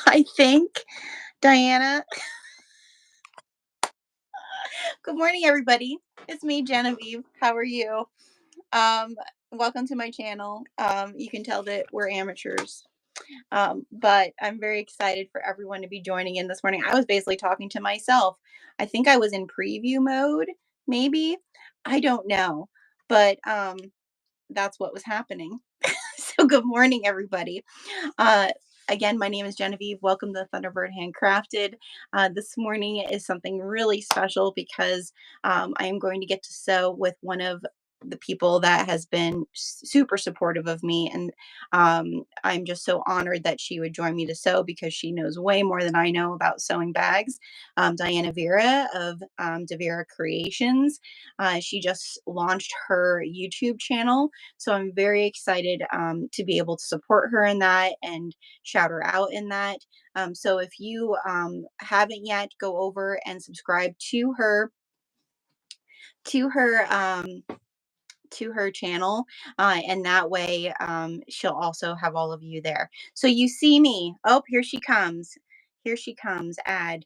I think, Diana. Good morning, everybody. It's me, Genevieve. How are you? Um, Welcome to my channel. You can tell that we're amateurs, but I'm very excited for everyone to be joining in this morning. I was basically talking to myself. I think I was in preview mode, maybe. I don't know, but that's what was happening. So, good morning, everybody. Uh, Again, my name is Genevieve. Welcome to Thunderbird Handcrafted. This morning is something really special because I am going to get to sew with one of the people that has been super supportive of me. And I'm just so honored that she would join me to sew because she knows way more than I know about sewing bags. Diana Vera of DViera Creations. She just launched her YouTube channel. So I'm very excited to be able to support her in that and shout her out in that. So if you haven't yet, go over and subscribe to her to her channel, and that way she'll also have all of you there. So you see me. Oh, here she comes. Here she comes. Ad.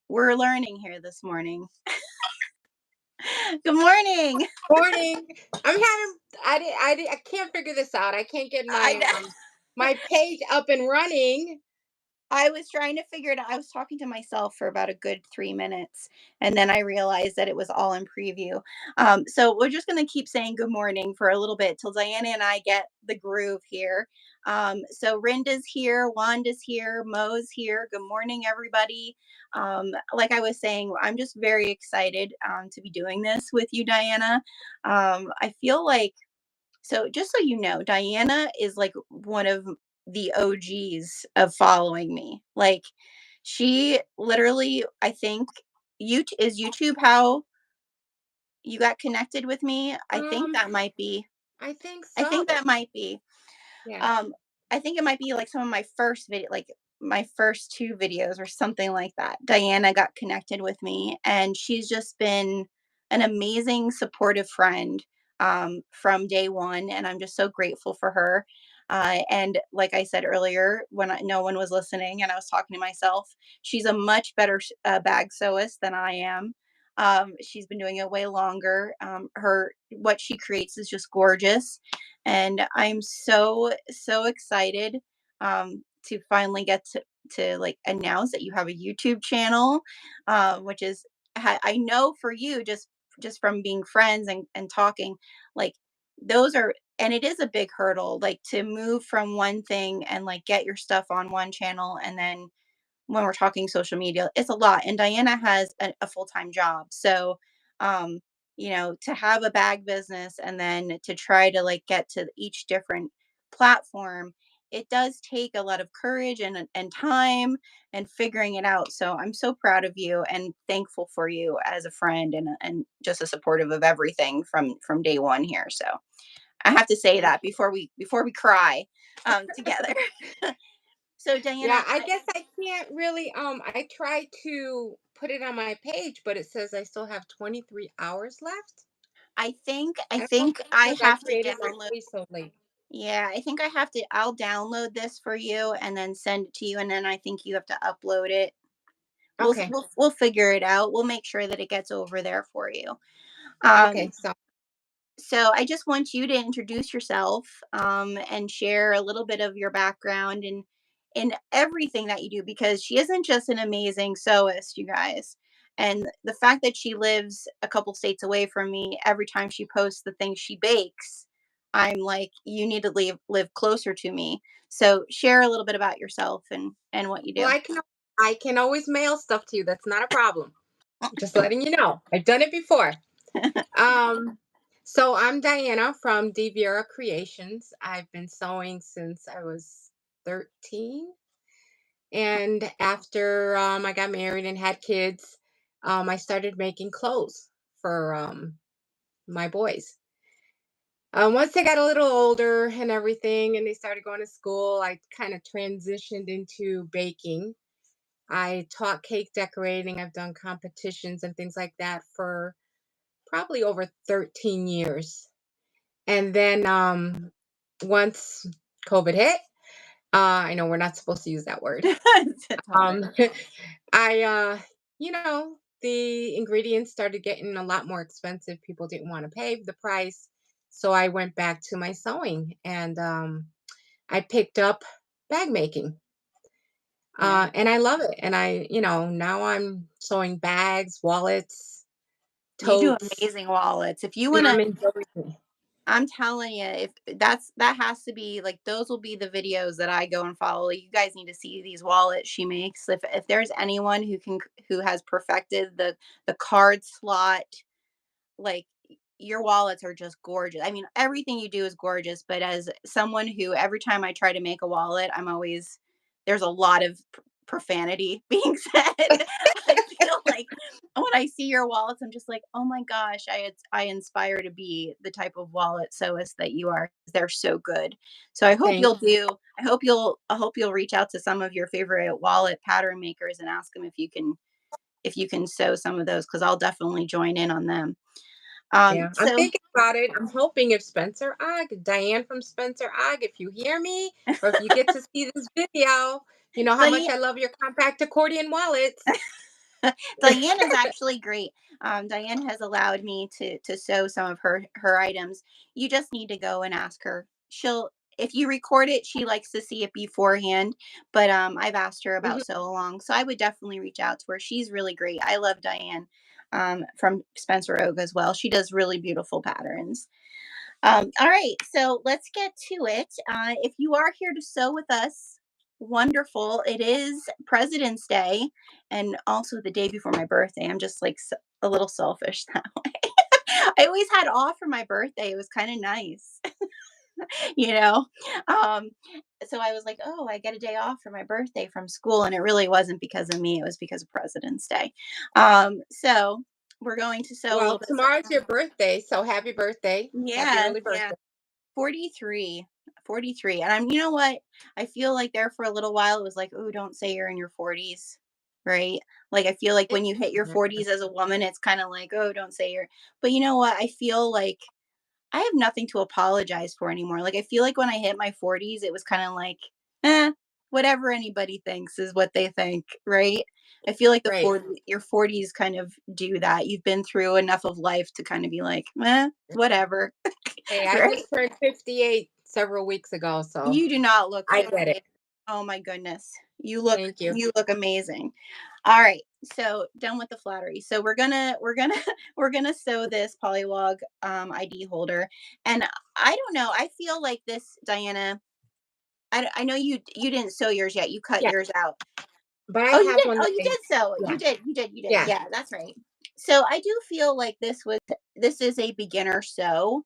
We're learning here this morning. Good morning. Morning. I'm having. I can't figure this out. I can't get I my page up and running. I was trying to figure it out. I was talking to myself for about a good 3 minutes, and then I realized that it was all in preview. So we're just going to keep saying good morning for a little bit till Diana and I get the groove here. So Rinda's here, Wanda's here, Mo's here. Good morning, everybody. Like I was saying, I'm just very excited to be doing this with you, Diana. I feel like so just so you know, Diana is like one of the OGs of following me. Like she literally, I think YouTube how you got connected with me. I think Um, that might be. I think I so. think that might be. Yeah. Um I think it might be like some of my first video, like my first two videos or something like that. Diana got connected with me and she's just been an amazing supportive friend from day one, and I'm just so grateful for her. And like I said earlier, when no one was listening and I was talking to myself, she's a much better bag sewist than I am. She's been doing it way longer. Her what she creates is just gorgeous, and I'm so excited to finally get to like announce that you have a YouTube channel, which is I know for you just from being friends and talking, like those are, and it is a big hurdle, like to move from one thing and like get your stuff on one channel, and then when we're talking social media, it's a lot. And Diana has a full-time job. So, um, to have a bag business and then to try to like get to each different platform, it does take a lot of courage and time and figuring it out. So I'm so proud of you and thankful for you as a friend and just a supportive of everything from day one here. So I have to say Thank that before we cry together. So Yeah, Diana, I guess I can't really. I tried to put it on my page, but it says I still have 23 hours left. I I don't think know I because I have to created my download. page so late. Yeah, I think I have to. I'll download this for you and then send it to you, and then I think you have to upload it. We'll Okay. we'll figure it out. We'll make sure that it gets over there for you. Um, Okay. So so I just want you to introduce yourself and share a little bit of your background and in everything that you do, because she isn't just an amazing sewist, you guys. And the fact that she lives a couple states away from me, every time she posts the things she bakes, I'm like, you need to live closer to me. So share a little bit about yourself and what you well, do. I can always mail stuff to you. That's not a problem. Just letting you know. I've done it before. Um, so I'm Diana from DViera Creations. I've been sewing since I was 13. And after I got married and had kids, I started making clothes for my boys. Once they got a little older and everything, and they started going to school, I kind of transitioned into baking. I taught cake decorating. I've done competitions and things like that for probably over 13 years. And then once COVID hit, I know we're not supposed to use that word. It's all good. Um, I, the ingredients started getting a lot more expensive. People didn't want to pay the price. So I went back to my sewing and I picked up bag making. Yeah. And I love it. And now I'm sewing bags, wallets, You do totes, amazing wallets. If you and wanna I'm enjoying it. I'm telling you, if that has to be like those will be the videos that I go and follow. Like, you guys need to see these wallets she makes. If there's anyone who has perfected the card slot, like your wallets are just gorgeous. I mean, everything you do is gorgeous, but as someone who every time I try to make a wallet, I'm always there's a lot of profanity being said. I feel like when I see your wallets, I'm just like, oh my gosh, I inspire to be the type of wallet sewist that you are. They're so good. So I hope Thank you'll do. I hope you'll reach out to some of your favorite wallet pattern makers and ask them if you can sew some of those because I'll definitely join in on them. Yeah, I'm So thinking about it. I'm hoping if Diane from Spencer Ogg, if you hear me or if you get to see this video, you know how much Diane, I love your compact accordion wallets. Diane is actually great. Diane has allowed me to sew some of her items. You just need to go and ask her. She'll if you record it, she likes to see it beforehand. But I've asked her about Mhm. sew along, so I would definitely reach out to her. She's really great. I love Diane from Spencer Oak as well. She does really beautiful patterns. All right, so let's get to it. If you are here to sew with us, wonderful. It is President's Day and also the day before my birthday. I'm just like a little selfish that way. I always had off for my birthday. It was kind of nice, you know? Um, so I was like, oh, I get a day off for my birthday from school. And it really wasn't because of me, it was because of President's Day. So we're going to sew a Well, little bit. tomorrow's your birthday, so happy birthday. Happy Yeah, early yeah. birthday. 43, 43. And you know what? I feel like there for a little while it was like, "Oh, don't say you're in your 40s." Right? Like I feel like when you hit your 40s as a woman, it's kind of like, "Oh, don't say you're." But you know what? I feel like I have nothing to apologize for anymore. Like I feel like when I hit my 40s, it was kind of like, "Eh, whatever anybody thinks is what they think." Right? I feel like Right. your 40s kind of do that. You've been through enough of life to kind of be like, "Eh, whatever." Hey, I Right? just turned 58 several weeks ago, so You do not look I get it. 58. Oh my goodness. Thank you. You look amazing. All right. So done with the flattery. So we're gonna we're gonna sew this Pollywog ID holder. And I don't know. I feel like this, Diana. I know you didn't sew yours yet. You cut Yeah, yours out. but I Oh, you have did. one Oh, that you I did sew. yeah, You did. yeah. Yeah, that's right. So I do feel like this is a beginner sew,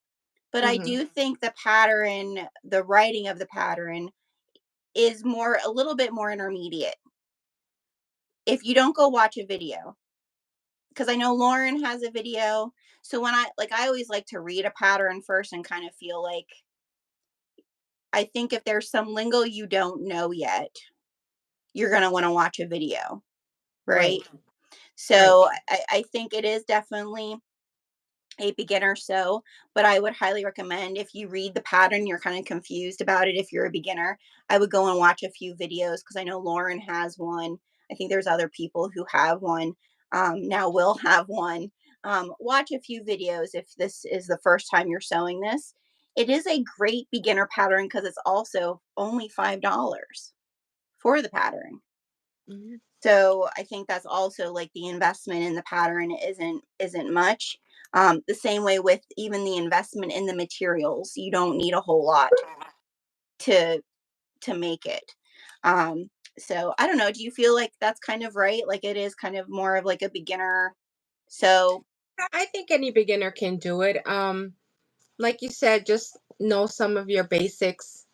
but I Mhm. do think the pattern, the writing of the pattern is more a little bit more intermediate. If you don't go watch a video, because I know Lauren has a video. So when I always like to read a pattern first and kind of feel like I think if there's some lingo you don't know yet, you're gonna want to watch a video, right? Right, right. So I think it is definitely a beginner sew, but I would highly recommend if you read the pattern, you're kind of confused about it. If you're a beginner, I would go and watch a few videos because I know Lauren has one. I think there's other people who have one. Now we'll have one. Watch a few videos if this is the first time you're sewing this. It is a great beginner pattern because it's also only $5 for the pattern. Mhm. So I think that's also like the investment in the pattern isn't much. The same way with even the investment in the materials, you don't need a whole lot to make it. Um, so I don't know. Do you feel like that's kind of right? Like it is kind of more of like a beginner. So I think any beginner can do it. Like you said, just know some of your basics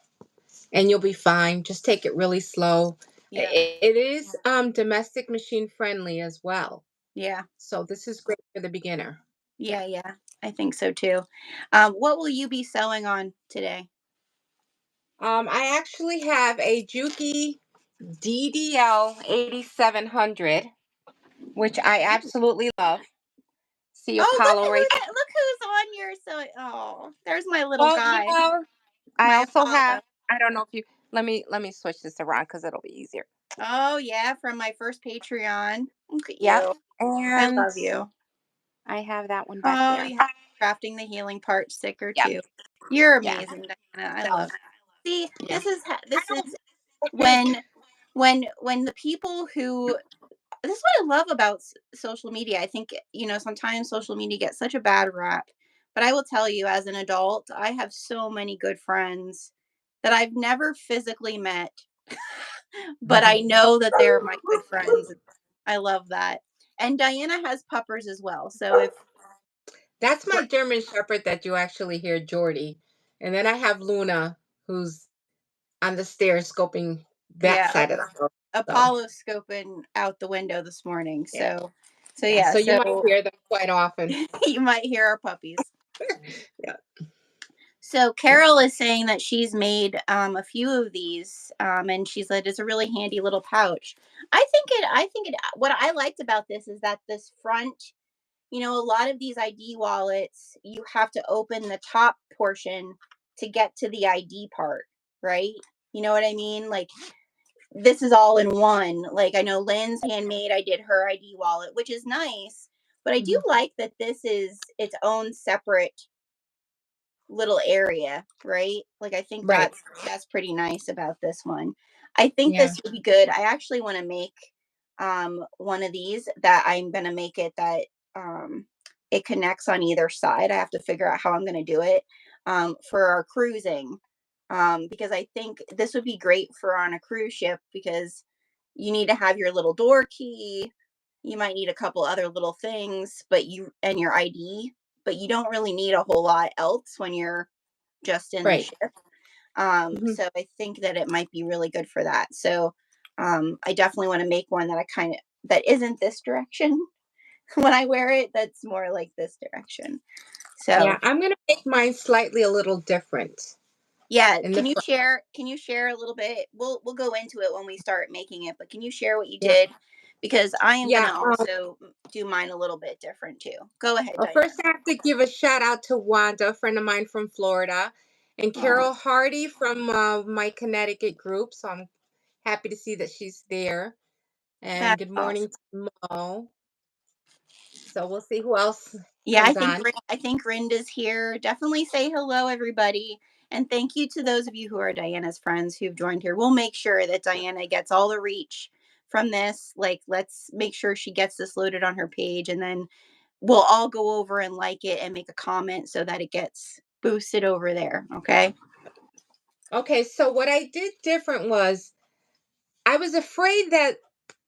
and you'll be fine. Just take it really slow. yeah, It is domestic machine friendly as well. yeah, So this is great for the beginner. yeah. I think so too. What will you be sewing on today? I actually have a Juki DDL 8700, which I absolutely love. See Oh, Apollo right look who's on your so oh, there's my little Well, guy, I my also have, Apollo. I don't know if you, let me switch this around because it'll be easier. Oh, yeah, from my first Patreon. Look at Yep. you. I And love you. I have that one back Oh, there. you have Crafting the Healing Part sticker Yep. too. You're Yeah. amazing, Diana. I So love See, yeah. this is Big. when the people who this is what I love about social media. I think, sometimes social media gets such a bad rap, but I will tell you, as an adult, I have so many good friends that I've never physically met, but I know that they're my good friends. I love that. And Diana has puppers as well. So if That's my we're, German Shepherd that you actually hear, Jordy. And then I have Luna, who's on the stairs scoping that yeah, side of the house. So Apollo scoping out the window this morning. yeah. So Yeah. yeah, So you might so hear them quite often. you might hear our puppies. Yeah. So Carol is saying that she's made a few of these, and she's like, it's a really handy little pouch. I think it. What I liked about this is that this front, a lot of these ID wallets, you have to open the top portion to get to the ID part, right? You know what I mean? Like this is all in one. Like I know Lynn's handmade. I did her ID wallet, which is nice, but I do Mhm. like that this is its own separate little area, right? Like I think Right. that's pretty nice about this one. I think Yeah. this would be good. I actually want to make one of these that I'm going to make it that it connects on either side. I have to figure out how I'm going to do it for our cruising. Because I think this would be great for on a cruise ship because you need to have your little door key. You might need a couple other little things, but your ID, but you don't really need a whole lot else when you're just in the Right. ship. Mhm. So I think that it might be really good for that. So I definitely want to make one that isn't this direction when I wear it. That's more like this direction. So Yeah. I'm gonna make mine slightly a little different yeah, in the front. can you share a little bit? We'll go into it when we start making it, but can you share what you Yeah. did? Because I am Yeah. gonna also do mine a little bit different too. Go ahead, Well, Diane. first I have to give a shout out to Wanda, a friend of mine from Florida, and Oh, Carol Hardy from my Connecticut group. So I'm happy to see that she's there. And that's good awesome. morning to Mo. So we'll see who else Yeah, comes on. I think Rinda's here. Definitely say hello, everybody. And thank you to those of you who are Diana's friends who've joined here. We'll make sure that Diana gets all the reach from this. Like, let's make sure she gets this loaded on her page, and then we'll all go over and like it and make a comment so that it gets boosted over there. Okay. Okay, so what I did different was I was afraid that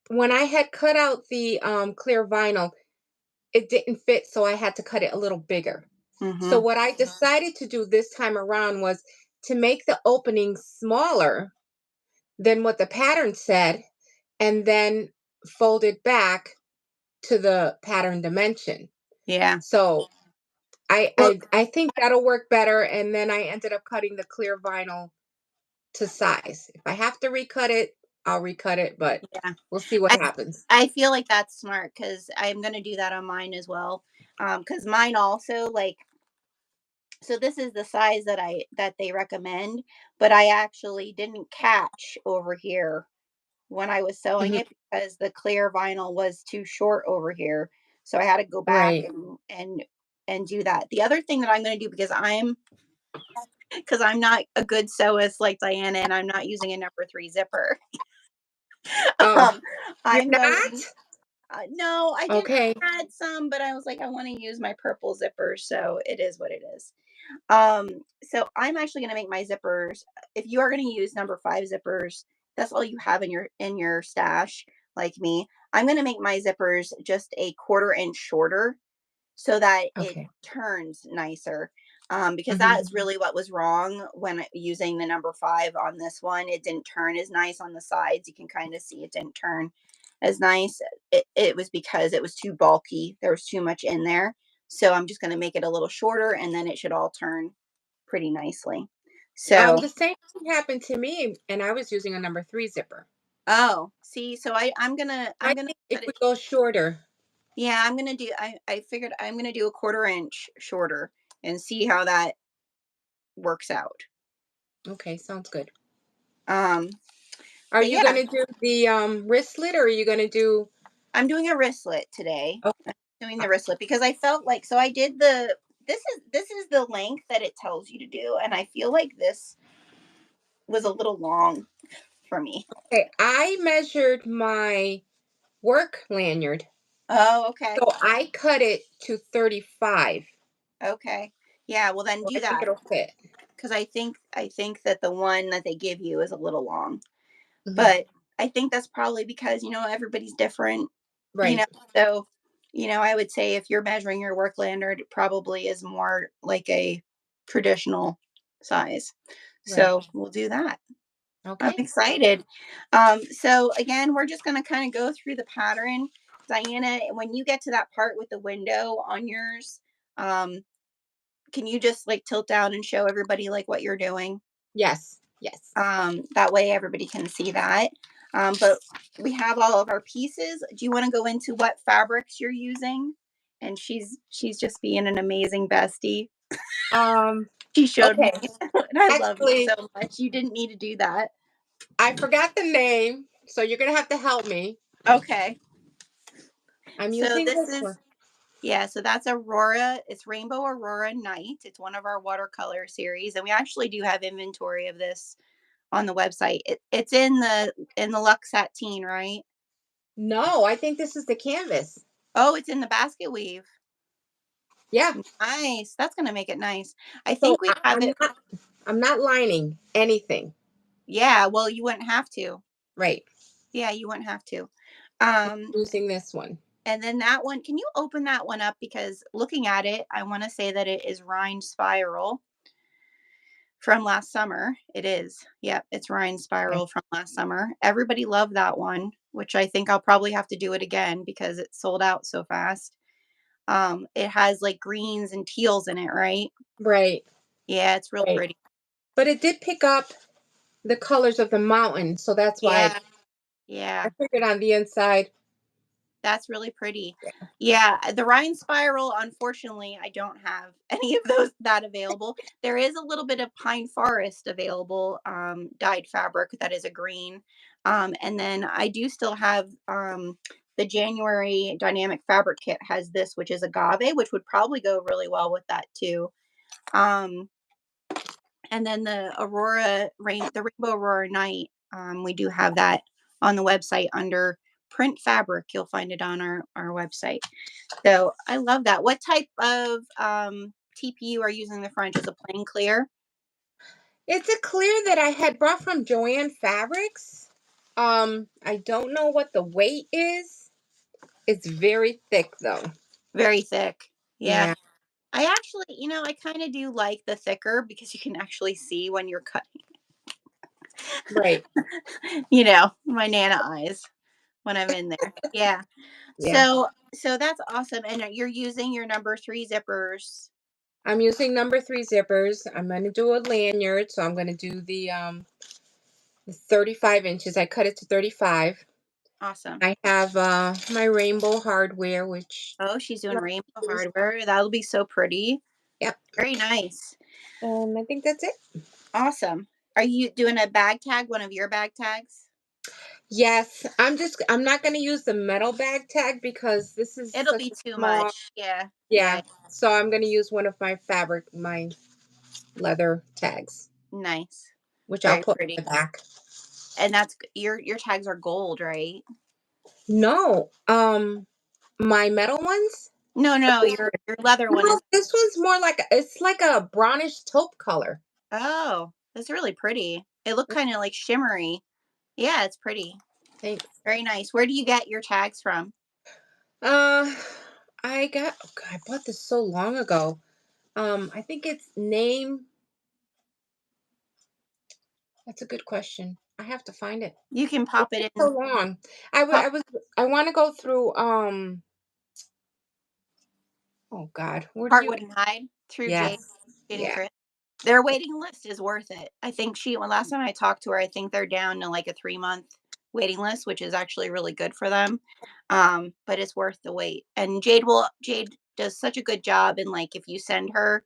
when I had cut out the clear vinyl, it didn't fit, so I had to cut it a little bigger. So Mm-hmm. what I decided to do this time around was to make the opening smaller than what the pattern said, and then fold it back to the pattern dimension. Yeah. So I Well, I I think that'll work better. And then I ended up cutting the clear vinyl to size. If I have to recut it, I'll recut it, but yeah. we'll see what I happens. I feel like that's smart because I'm gonna do that on mine as well. Because mine also like so this is the size that they recommend, but I actually didn't catch over here when I was sewing Mhm. it because the clear vinyl was too short over here. So I had to go back Right. and do that. The other thing that I'm going to do because I'm not a good sewist like Diana and I'm not using a number 3 zipper. Oh, um you're I'm going not? no, I didn't Okay. I had some but I was like I want to use my purple zipper so it is what it is. So I'm actually going to make my zippers. If you are going to use number 5 zippers, that's all you have in your stash, like me. I'm going to make my zippers just a 1/4 inch shorter so that it Okay. turns nicer. Because Hmm. that is really what was wrong when using the number 5 on this one. It didn't turn as nice on the sides. You can kind of see it didn't turn as nice. It was because it was too bulky. There was too much in there. So I'm just going to make it a little shorter and then it should all turn pretty nicely. So, The same thing happened to me, and I was using a number 3 zipper. oh, see, so I I'm gonna think if cut we it. go shorter, Yeah, I'm gonna do. I figured I'm gonna do a 1/4 inch shorter and see how that works out. okay, sounds good. Um, Are but you yeah, gonna do the wristlet, or are you gonna do? I'm doing a wristlet today. Oh, Doing the wristlet because I felt like so I did the this is the length that it tells you to do, and I feel like this was a little long for me. okay. I measured my work lanyard, Oh, okay. so I cut it to 35. Okay. Yeah, well then So do I think that it'll fit. because I think that the one that they give you is a little long. Mhm. But I think that's probably because, everybody's different, you know. Right, So, I would say if you're measuring your work lanyard, it probably is more like a traditional size. right. So we'll do that. I'm Okay. excited. So again, we're just going to kind of go through the pattern. Diana, when you get to that part with the window on yours, um, can you just like tilt down and show everybody like what you're doing? Yes, yes. That way everybody can see that. But we have all of our pieces. Do you want to go into what fabrics you're using? And she's just being an amazing bestie. Um, She showed me, okay. and I love you Actually, so much. You didn't need to do that. I forgot the name, so you're gonna have to help me. Okay. I'm So using this this is one. Yeah, so that's Aurora. It's Rainbow Aurora Night. It's one of our watercolor series, and we actually do have inventory of this on the website. It's in the Luxat Teen, right? No, I think this is the canvas. Oh, it's in the basket weave. Yeah. Nice. That's gonna make it nice. I So think we have it. I'm not lining anything. Yeah, well, you wouldn't have to. Right. Yeah, you wouldn't have to. I'm Um, using this one. and then that one, can you open that one up? Because looking at it, I want to say that it is Rhine Spiral from last summer. It is. Yep, it's Rhine Okay. Spiral from last summer. Everybody loved that one, which I think I'll probably have to do it again because it sold out so fast. It has like greens and teals in it, right? Right. Yeah, it's real Right. pretty. But it did pick up the colors of the mountain, so that's why Yeah, yeah. I figured on the inside. That's really pretty. Yeah, the Rhine Spiral, unfortunately, I don't have any of those that available. There is a little bit of pine forest available, dyed fabric that is a green. And then I do still have the January Dynamic Fabric Kit has this, which is agave, which would probably go really well with that too. Um, and then the Rainbow Aurora Night, we do have that on the website under print fabric. You'll find it on our website. So I love that. What type of TPU are you using in the front? Just a plain clear? It's a clear that I had brought from Joanne Fabrics. I don't know what the weight is. It's very thick though. Very thick. Yeah. Yeah, I actually, I kind of do like the thicker because you can actually see when you're cutting. right. My Nana eyes when I'm in there. Yeah. Yeah. So that's awesome. And you're using your number 3 zippers. I'm using number 3 zippers. I'm going to do a lanyard, so I'm going to do the 35 inches. I cut it to 35. Awesome. I have my rainbow hardware, which Oh, she's doing rainbow is, hardware. That'll be so pretty. yep. Very nice. I think that's it. Awesome. Are you doing a bag tag, one of your bag tags? Yes, I'm not going to use the metal bag tag because this is It'll such be a too small, much. Yeah. Yeah. yeah. So I'm going to use one of my leather tags, Nice. which I'll Very put in pretty. the back. And your tags are gold, right? No, my metal ones. No, no, your leather one No, is. this one's more like it's like a brownish taupe color. Oh, that's really pretty. It looked kind of like shimmery. Yeah, it's pretty. Thanks. Very nice. Where do you get your tags from? Uh, oh God, I bought this so long ago. I think it's name. That's a good question. I have to find it. You can It's pop been it so in. long. Pop I want to go through. Oh God, where do you? Heartwood and Hide through Yes. Jade and Yeah. Chris. Their waiting list is worth it. I think well, last time I talked to her, I think they're down to like a 3-month waiting list, which is actually really good for them. But it's worth the wait. And Jade does such a good job in like if you send her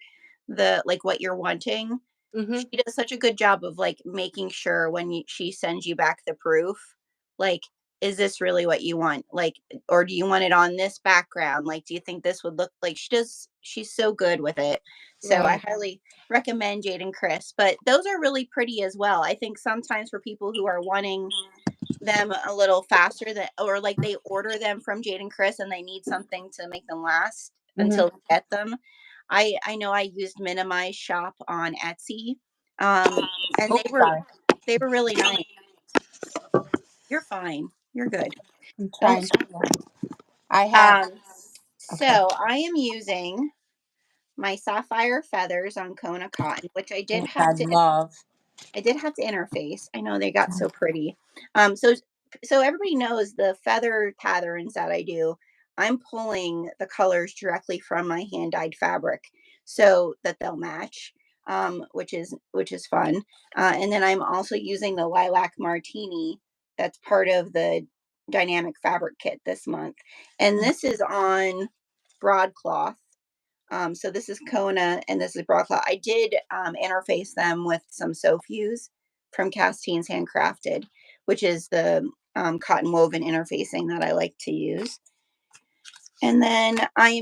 the like what you're wanting, Mhm. She does such a good job of like making sure when she sends you back the proof, like, is this really what you want? Like, or do you want it on this background? Like, do you think this would look like she's so good with it. So I Right. highly recommend Jade and Chris. But those are really pretty as well. I think sometimes for people who are wanting them a little faster that or like they order them from Jade and Chris and they need something to make them last Mhm. until they get them. I know I used Minimize Shop on Etsy. And Oops, sorry. they were really nice. You're fine. You're good. I'm Oh, trying to. I have. um, Okay. so I am using my sapphire feathers on Kona cotton, which Which I love. I did have to interface. I know they got so pretty. So everybody knows the feather patterns that I do. I'm pulling the colors directly from my hand dyed fabric so that they'll match, which is fun. And then I'm also using the lilac martini that's part of the dynamic fabric kit this month, and this is on broadcloth. So this is Kona and this is broadcloth. I did interface them with some Sofuse from Castine's Handcrafted, which is the cotton woven interfacing that I like to use. And then I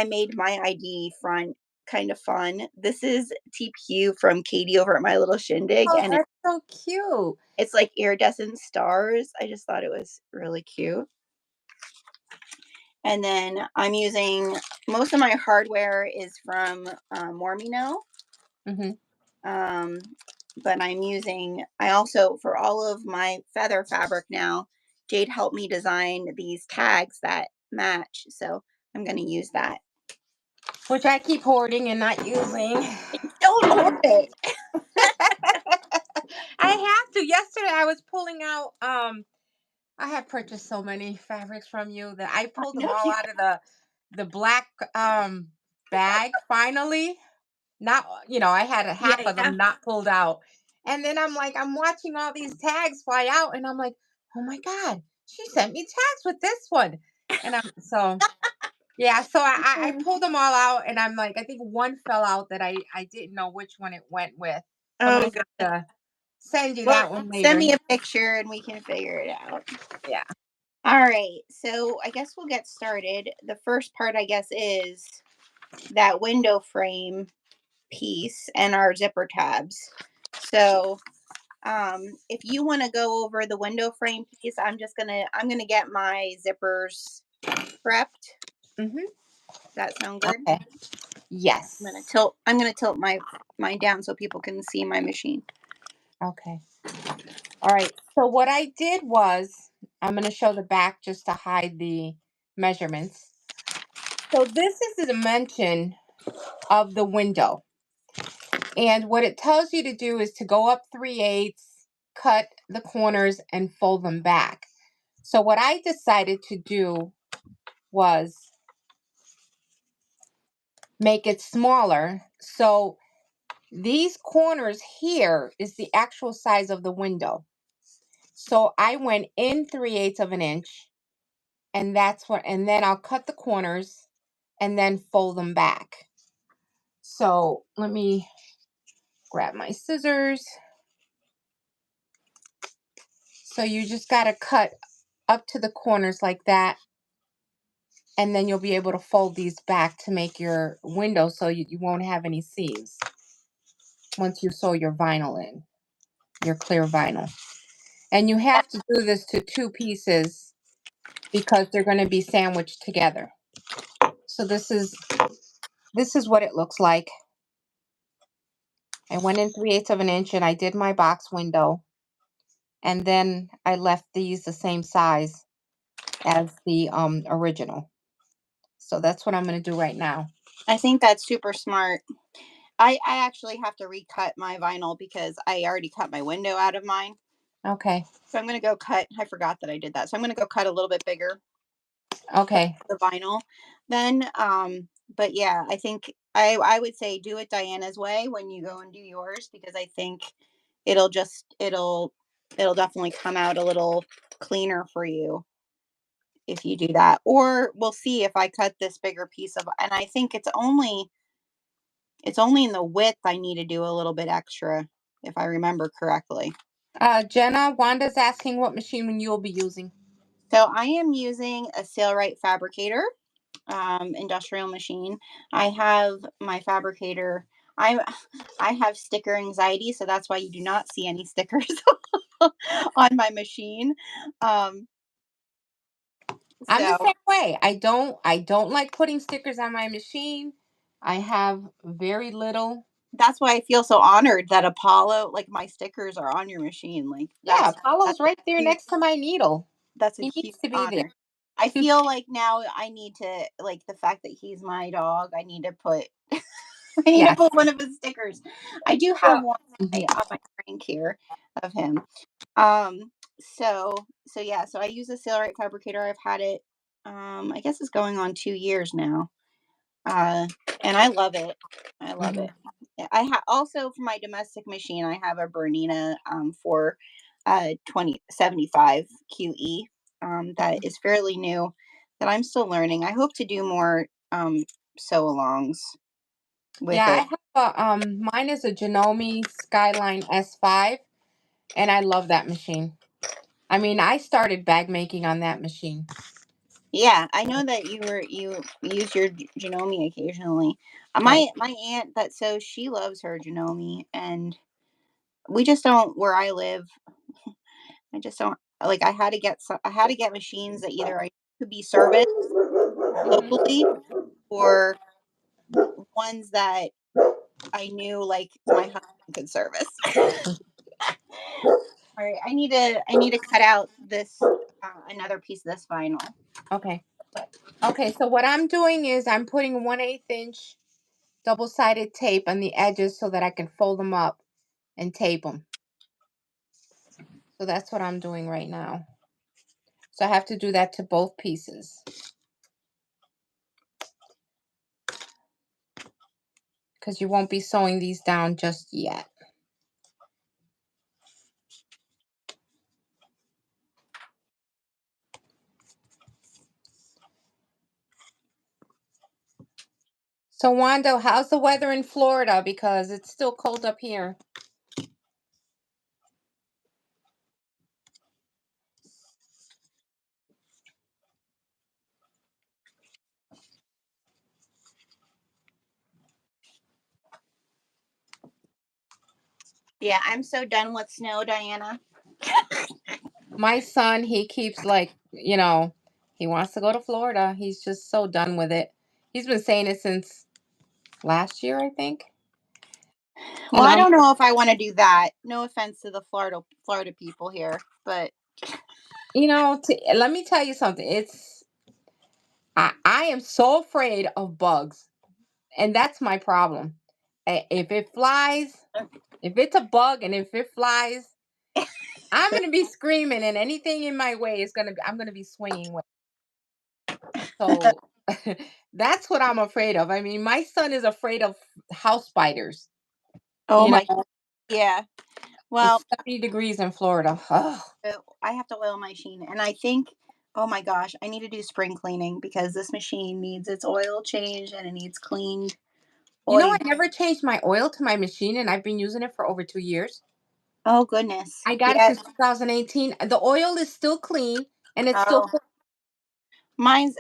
made my ID front kind of fun. This is TPU from Katie over at My Little Shindig, Oh, and that's so cute. it's like iridescent stars. I just thought it was really cute. And then I'm using most of my hardware is from Mormino. Mhm. Um, but I also, for all of my feather fabric now, Jade helped me design these tags that match. So I'm going to use that. Which I keep hoarding and not using. Don't hoard it. I have to. Yesterday I was pulling out I have purchased so many fabrics from you that I I pulled them know all you. out of the black bag finally. Not, I had a Yeah, half of yeah. them not pulled out. And then I'm like, I'm watching all these tags fly out and I'm like, oh my God, she sent me tags with this one. And I'm so yeah, so I pulled them all out and I'm like, I think one fell out that I didn't know which one it went with. So I'm Oh, gonna God. have to send you Well, that one send later. me a picture and we can figure it out. Yeah. All right. So I guess we'll get started. The first part, I guess, is that window frame piece and our zipper tabs. So if you want to go over the window frame piece, I'm gonna get my zippers prepped. Hmm. Does that sound good? Okay. Yes. I'm gonna tilt my mine down so people can see my machine. Okay. All right. So what I did was I'm going to show the back just to hide the measurements. So this is the dimension of the window. And what it tells you to do is to go up 3/8, cut the corners and fold them back. So what I decided to do was make it smaller. So these corners here is the actual size of the window. So I went in 3/8 of an inch, and and then I'll cut the corners and then fold them back. So let me grab my scissors. So you just got to cut up to the corners like that, and then you'll be able to fold these back to make your window so you won't have any seams once you sew your vinyl in, your clear vinyl. And you have to do this to two pieces because they're going to be sandwiched together. So this is what it looks like. I went in 3/8 of an inch and I did my box window. And then I left these the same size as the original. So that's what I'm going to do right now. I think that's super smart. I actually have to recut my vinyl because I already cut my window out of mine. Okay. So I'm gonna go cut. I forgot that I did that. So I'm gonna go cut a little bit bigger Okay. the vinyl. Then, but yeah, I think I would say do it Diana's way when you go and do yours because I think it'll just it'll definitely come out a little cleaner for you if you do that. Or we'll see if I cut this bigger piece of, and I think it's only It's only in the width I need to do a little bit extra, if I remember correctly. Jenna, Wanda's asking what machine you'll be using. So I am using a Sailrite Fabricator industrial machine. I have my fabricator. I I have sticker anxiety, so that's why you do not see any stickers on my machine. Um, I'm the so same way. I don't like putting stickers on my machine. I have very little. that's why I feel so honored that Apollo, like my stickers are on your machine. Like Yeah, that's Apollo's right there huge, next to my needle. that's a He huge needs to be there. honor. I feel like now I need to like the fact that he's my dog. I need to put I need to Yes. put one of his stickers. I do have Well, one mhm. on my drink here of him. Um, so yeah, so I use a Sailrite Fabricator. I've had it, I guess it's going on 2 years now. Uh, and I love it. I love Mhm. it. Yeah, I have also for my domestic machine, I have a Bernina for 2075 QE that is fairly new that I'm still learning. I hope to do more sew alongs with Yeah, I it. have mine is a Janome Skyline S5, and I love that machine. I mean, I started bag making on that machine. Yeah, I know that you use your Janome occasionally. Right. My aunt that sews, she loves her Janome, and we just don't where I live. I just don't like. I had to get machines that either I could be serviced locally or ones that I knew like my husband could service. All right, I need to cut out this another piece of this vinyl. Okay. Okay, so what I'm doing is I'm putting 1/8 inch double-sided tape on the edges so that I can fold them up and tape them. So that's what I'm doing right now. So I have to do that to both pieces because you won't be sewing these down just yet. So Wanda, how's the weather in Florida? Because it's still cold up here. Yeah, I'm so done with snow, Diana. My son, he keeps like, he wants to go to Florida. He's just so done with it. He's been saying it since last year, I think. Well, And I I'm, don't know if I want to do that. No offense to the Florida people here, but let me tell you something. I am so afraid of bugs, and that's my problem. If it flies, if it's a bug and if it flies, I'm gonna be screaming, and anything in my way is I'm gonna be swinging with. So that's what I'm afraid of. I mean, my son is afraid of house spiders. oh You my, know, yeah. Well, it's 70 degrees in Florida. Ugh. I have to oil my machine, and I think, oh my gosh, I need to do spring cleaning because this machine needs its oil changed and it needs cleaned. I Oy, never changed my oil to my machine, and I've been using it for over 2 years. oh goodness, I got it yeah. since 2018. The oil is still clean, and it's still. Oh,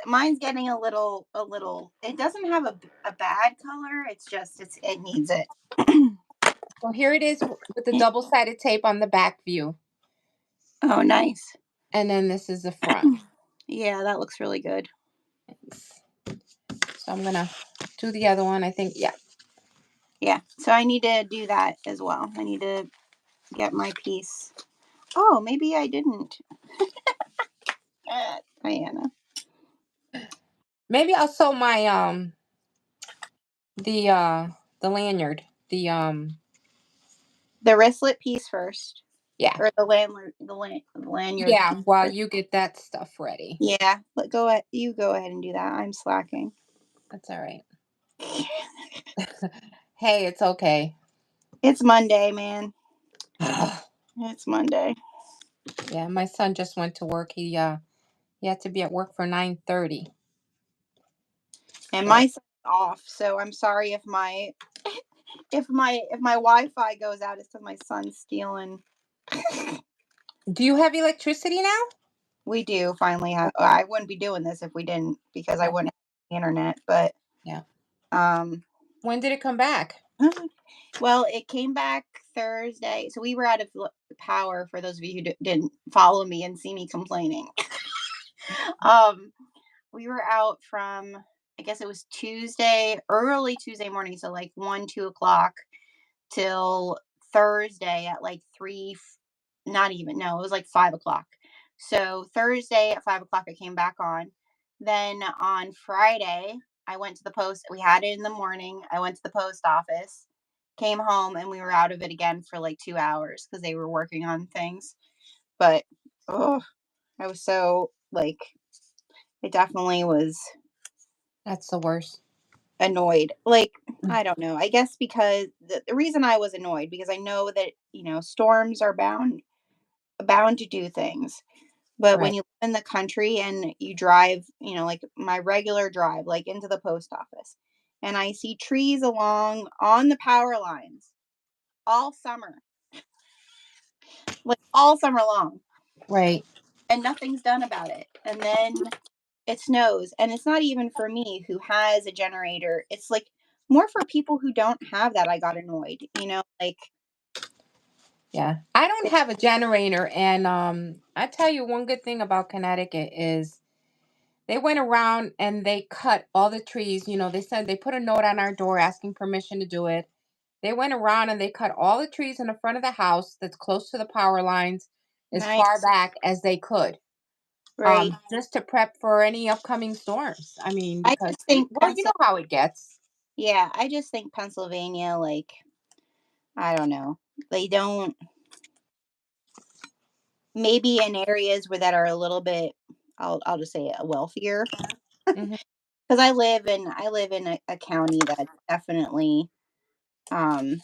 mine's getting a little. It doesn't have a bad color. It's just it needs it. So here it is with the double-sided tape on the back view. Oh, nice. And then this is the front. Yeah, that looks really good. So I'm going to do the other one. I think, yeah. Yeah, so I need to do that as well. I need to get my piece. Oh, maybe I didn't. Diana. Maybe I'll sew my the the lanyard. The wristlet piece first, Yeah. or the lanyard Yeah, piece while first. you get that stuff ready. Yeah, you go ahead and do that. I'm slacking. That's all right. Hey, it's okay. It's Monday, man. It's Monday. Yeah, my son just went to work. He had to be at work for 9:30. And So my son's off, so I'm sorry if my Wi-Fi goes out. It's 'cause my son's stealing. Do you have electricity now? We do finally have. Okay. I wouldn't be doing this if we didn't because I Yeah. wouldn't have the internet. But Yeah. um, When did it come back? well, it came back Thursday, so we were out of power. For those of you who didn't follow me and see me complaining, um, we were out from, I guess it was Tuesday, early Tuesday morning, so like 1, 2 o'clock till Thursday at like not even, no, it was like 5 o'clock. So Thursday at 5 o'clock, I came back on. Then on Friday, I went to the post. We had it in the morning. I went to the post office, came home, and we were out of it again for like 2 hours because they were working on things. But oh, I was so like, it definitely was That's the worst. annoyed. Like, Mm. I don't know. I guess because the reason I was annoyed because I know that, storms are bound to do things. But when Right. you live in the country and you drive, like my regular drive, like into the post office, and I see trees along on the power lines all summer, like all summer long, Right. and nothing's done about it. And then it snows, and it's not even for me who has a generator. It's like more for people who don't have that. I got annoyed, like Yeah. I don't have a generator, and I tell you one good thing about Connecticut is they went around and they cut all the trees. They said they put a note on our door asking permission to do it. They went around and they cut all the trees in the front of the house that's close to the power lines as far nice, back as they could. right? Just to prep for any upcoming storms. I mean, I because just think well, you know how it gets. Yeah, I just think Pennsylvania, like, I don't know. They don't, maybe in areas where that are a little bit, I'll just say wealthier. Hmm. Because I live in a county that's definitely, um,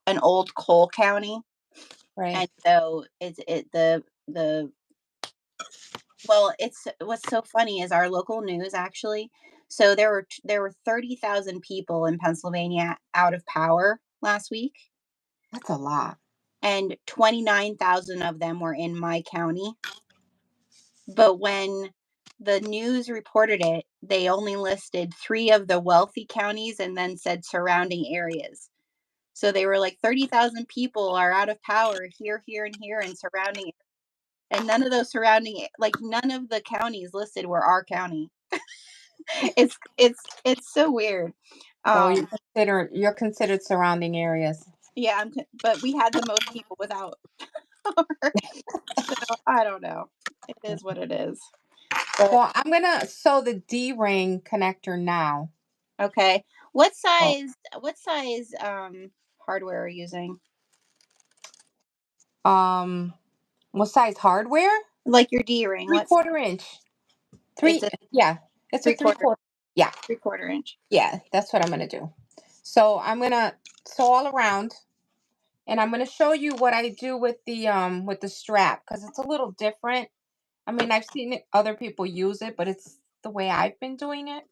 an old coal county. Right. And so the well, it's what's so funny is our local news actually. So there were 30,000 people in Pennsylvania out of power last week, That's a lot. and 29,000 of them were in my county. But when the news reported it, they only listed 3 of the wealthy counties and then said surrounding areas. So they were like 30,000 people are out of power here, here, and here, and surrounding, and none of those like none of the counties listed were our county. It's so weird. So Um, you're considered surrounding areas. yeah, but we had the most people without power. So I don't know. It is what it is. But Well, I'm gonna sew the D ring connector now. okay. What Oh, size what size hardware are you using? um, what size hardware? Like your D ring, Three what size? quarter inch. It's Three. a Yeah, it's a three three quarter quarter. Yeah, 3/4 inch. yeah. That's what I'm gonna do. So I'm gonna sew all around, and I'm gonna show you what I do with the strap because it's a little different. I mean, I've seen other people use it, but it's the way I've been doing it.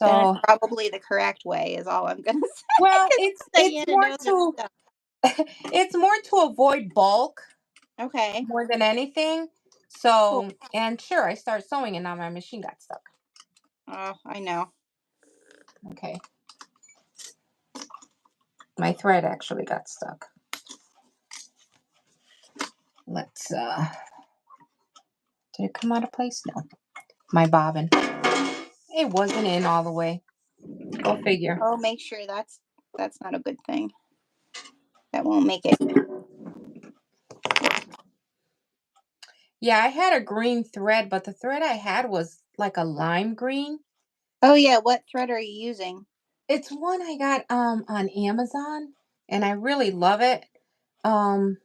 Then it's So, probably the correct way is all I'm gonna say well, 'cause it's Diana more knows her to stuff. it's more to avoid bulk Okay, more than anything. cool. So, and sure, I started sewing and now my machine got stuck. Oh, I know. Okay, my thread actually got stuck. Let's did it come out of place? No. My bobbin. It wasn't in all the way. Go figure. Oh, make sure that's not a good thing. That won't make it work. Yeah, I had a green thread, but the thread I had was like a lime green. Oh, yeah, what thread are you using? It's one I got on Amazon and I really love it. Um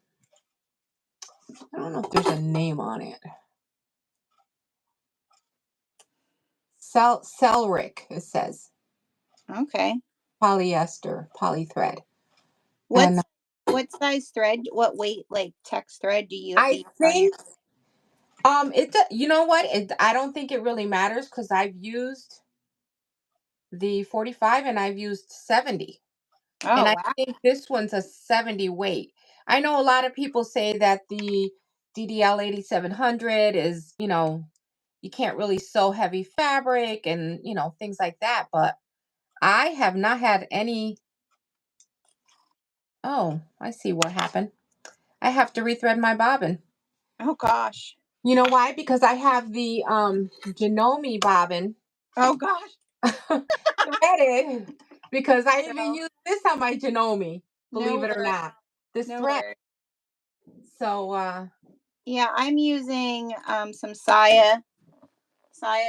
I don't know if there's a name on it. Celric, it says. Okay. Polyester, polythread. And What's what size thread? What weight, like, text thread do you have to I use on your think you know what? I don't think it really matters because I've used the 45 and I've used 70. And Oh, I wow. think this one's a 70 weight. I know a lot of people say that the DDL 8700 is, you can't really sew heavy fabric and, things like that. But I have not had any. Oh, I see what happened. I have to rethread my bobbin. Oh, gosh. You know why? Because I have the Janome bobbin Oh, gosh. threaded because I even No, use this on my Janome, no believe it or worries. not. This No thread. worries. So Yeah, I'm using some Saya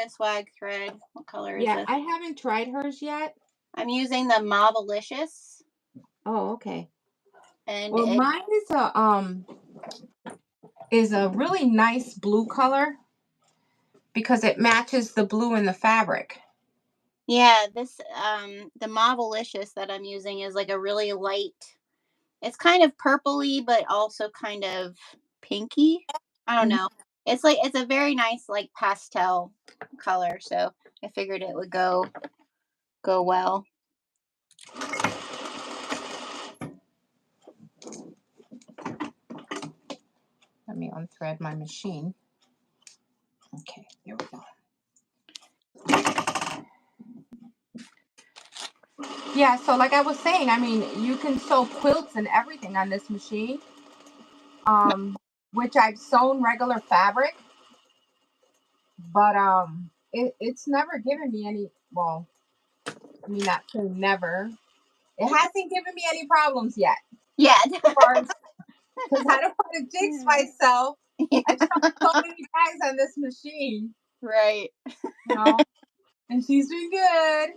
swag thread. What color is yeah, this? I haven't tried hers yet. I'm using the Mavalicious, Oh, okay. and Well, it, mine is a really nice blue color because it matches the blue in the fabric. yeah, this the Mavalicious that I'm using is like a really light. It's kind of purpley, but also kind of pinky. I don't Mhm. know. It's like it's a very nice like pastel color, so I figured it would go well. Let me unthread my machine. Okay, here we go. Yeah, so like I was saying, I mean, you can sew quilts and everything on this machine, which I've sewn regular fabric, but it's never given me any. Well, I mean, not saying never. It hasn't given me any problems yet. Yeah. As far as because I don't want to jinx myself. I've sewn so many bags on this machine, Right. you know, and she's been good.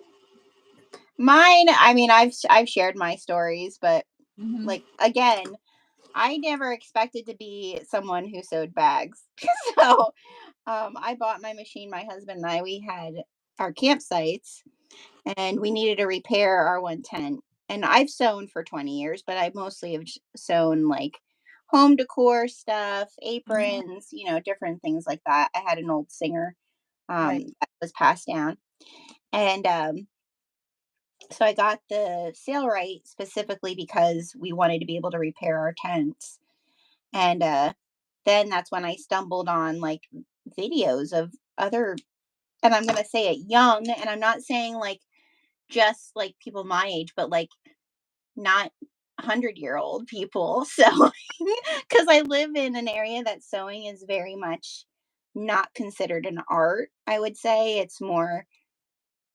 Mine, I mean, I've shared my stories, but Hmm. like again, I never expected to be someone who sewed bags. So, I bought my machine. My husband and I, we had our campsites, and we needed to repair our one tent. And I've sewn for 20 years, but I mostly have sewn like home decor stuff, Hmm. aprons, different things like that. I had an old singer Right. that was passed down, and so I got the Sailrite specifically because we wanted to be able to repair our tents. And then that's when I stumbled on like videos of other, and I'm going to say it, young, and I'm not saying like just like people my age, but like not 100-year-old people. So, because I live in an area that sewing is very much not considered an art, I would say it's more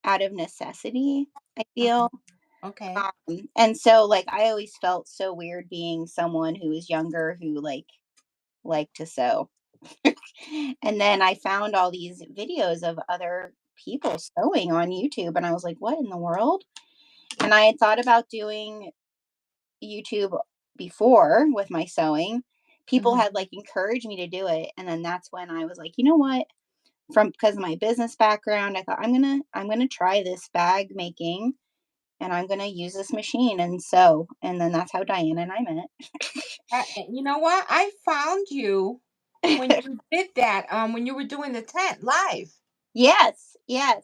out of necessity, I feel. Okay. And so like I always felt so weird being someone who was younger who liked to sew. And then I found all these videos of other people sewing on YouTube, and I was like, what in the world? And I had thought about doing YouTube before with my sewing. People Hmm. had like encouraged me to do it, and then that's when I was like, you know what? From because of my business background, I thought I'm gonna try this bag making, and I'm gonna use this machine and sew. And then that's how Diana and I You know what? I found you when met. you did that. When you were doing the tent live. Yes, yes.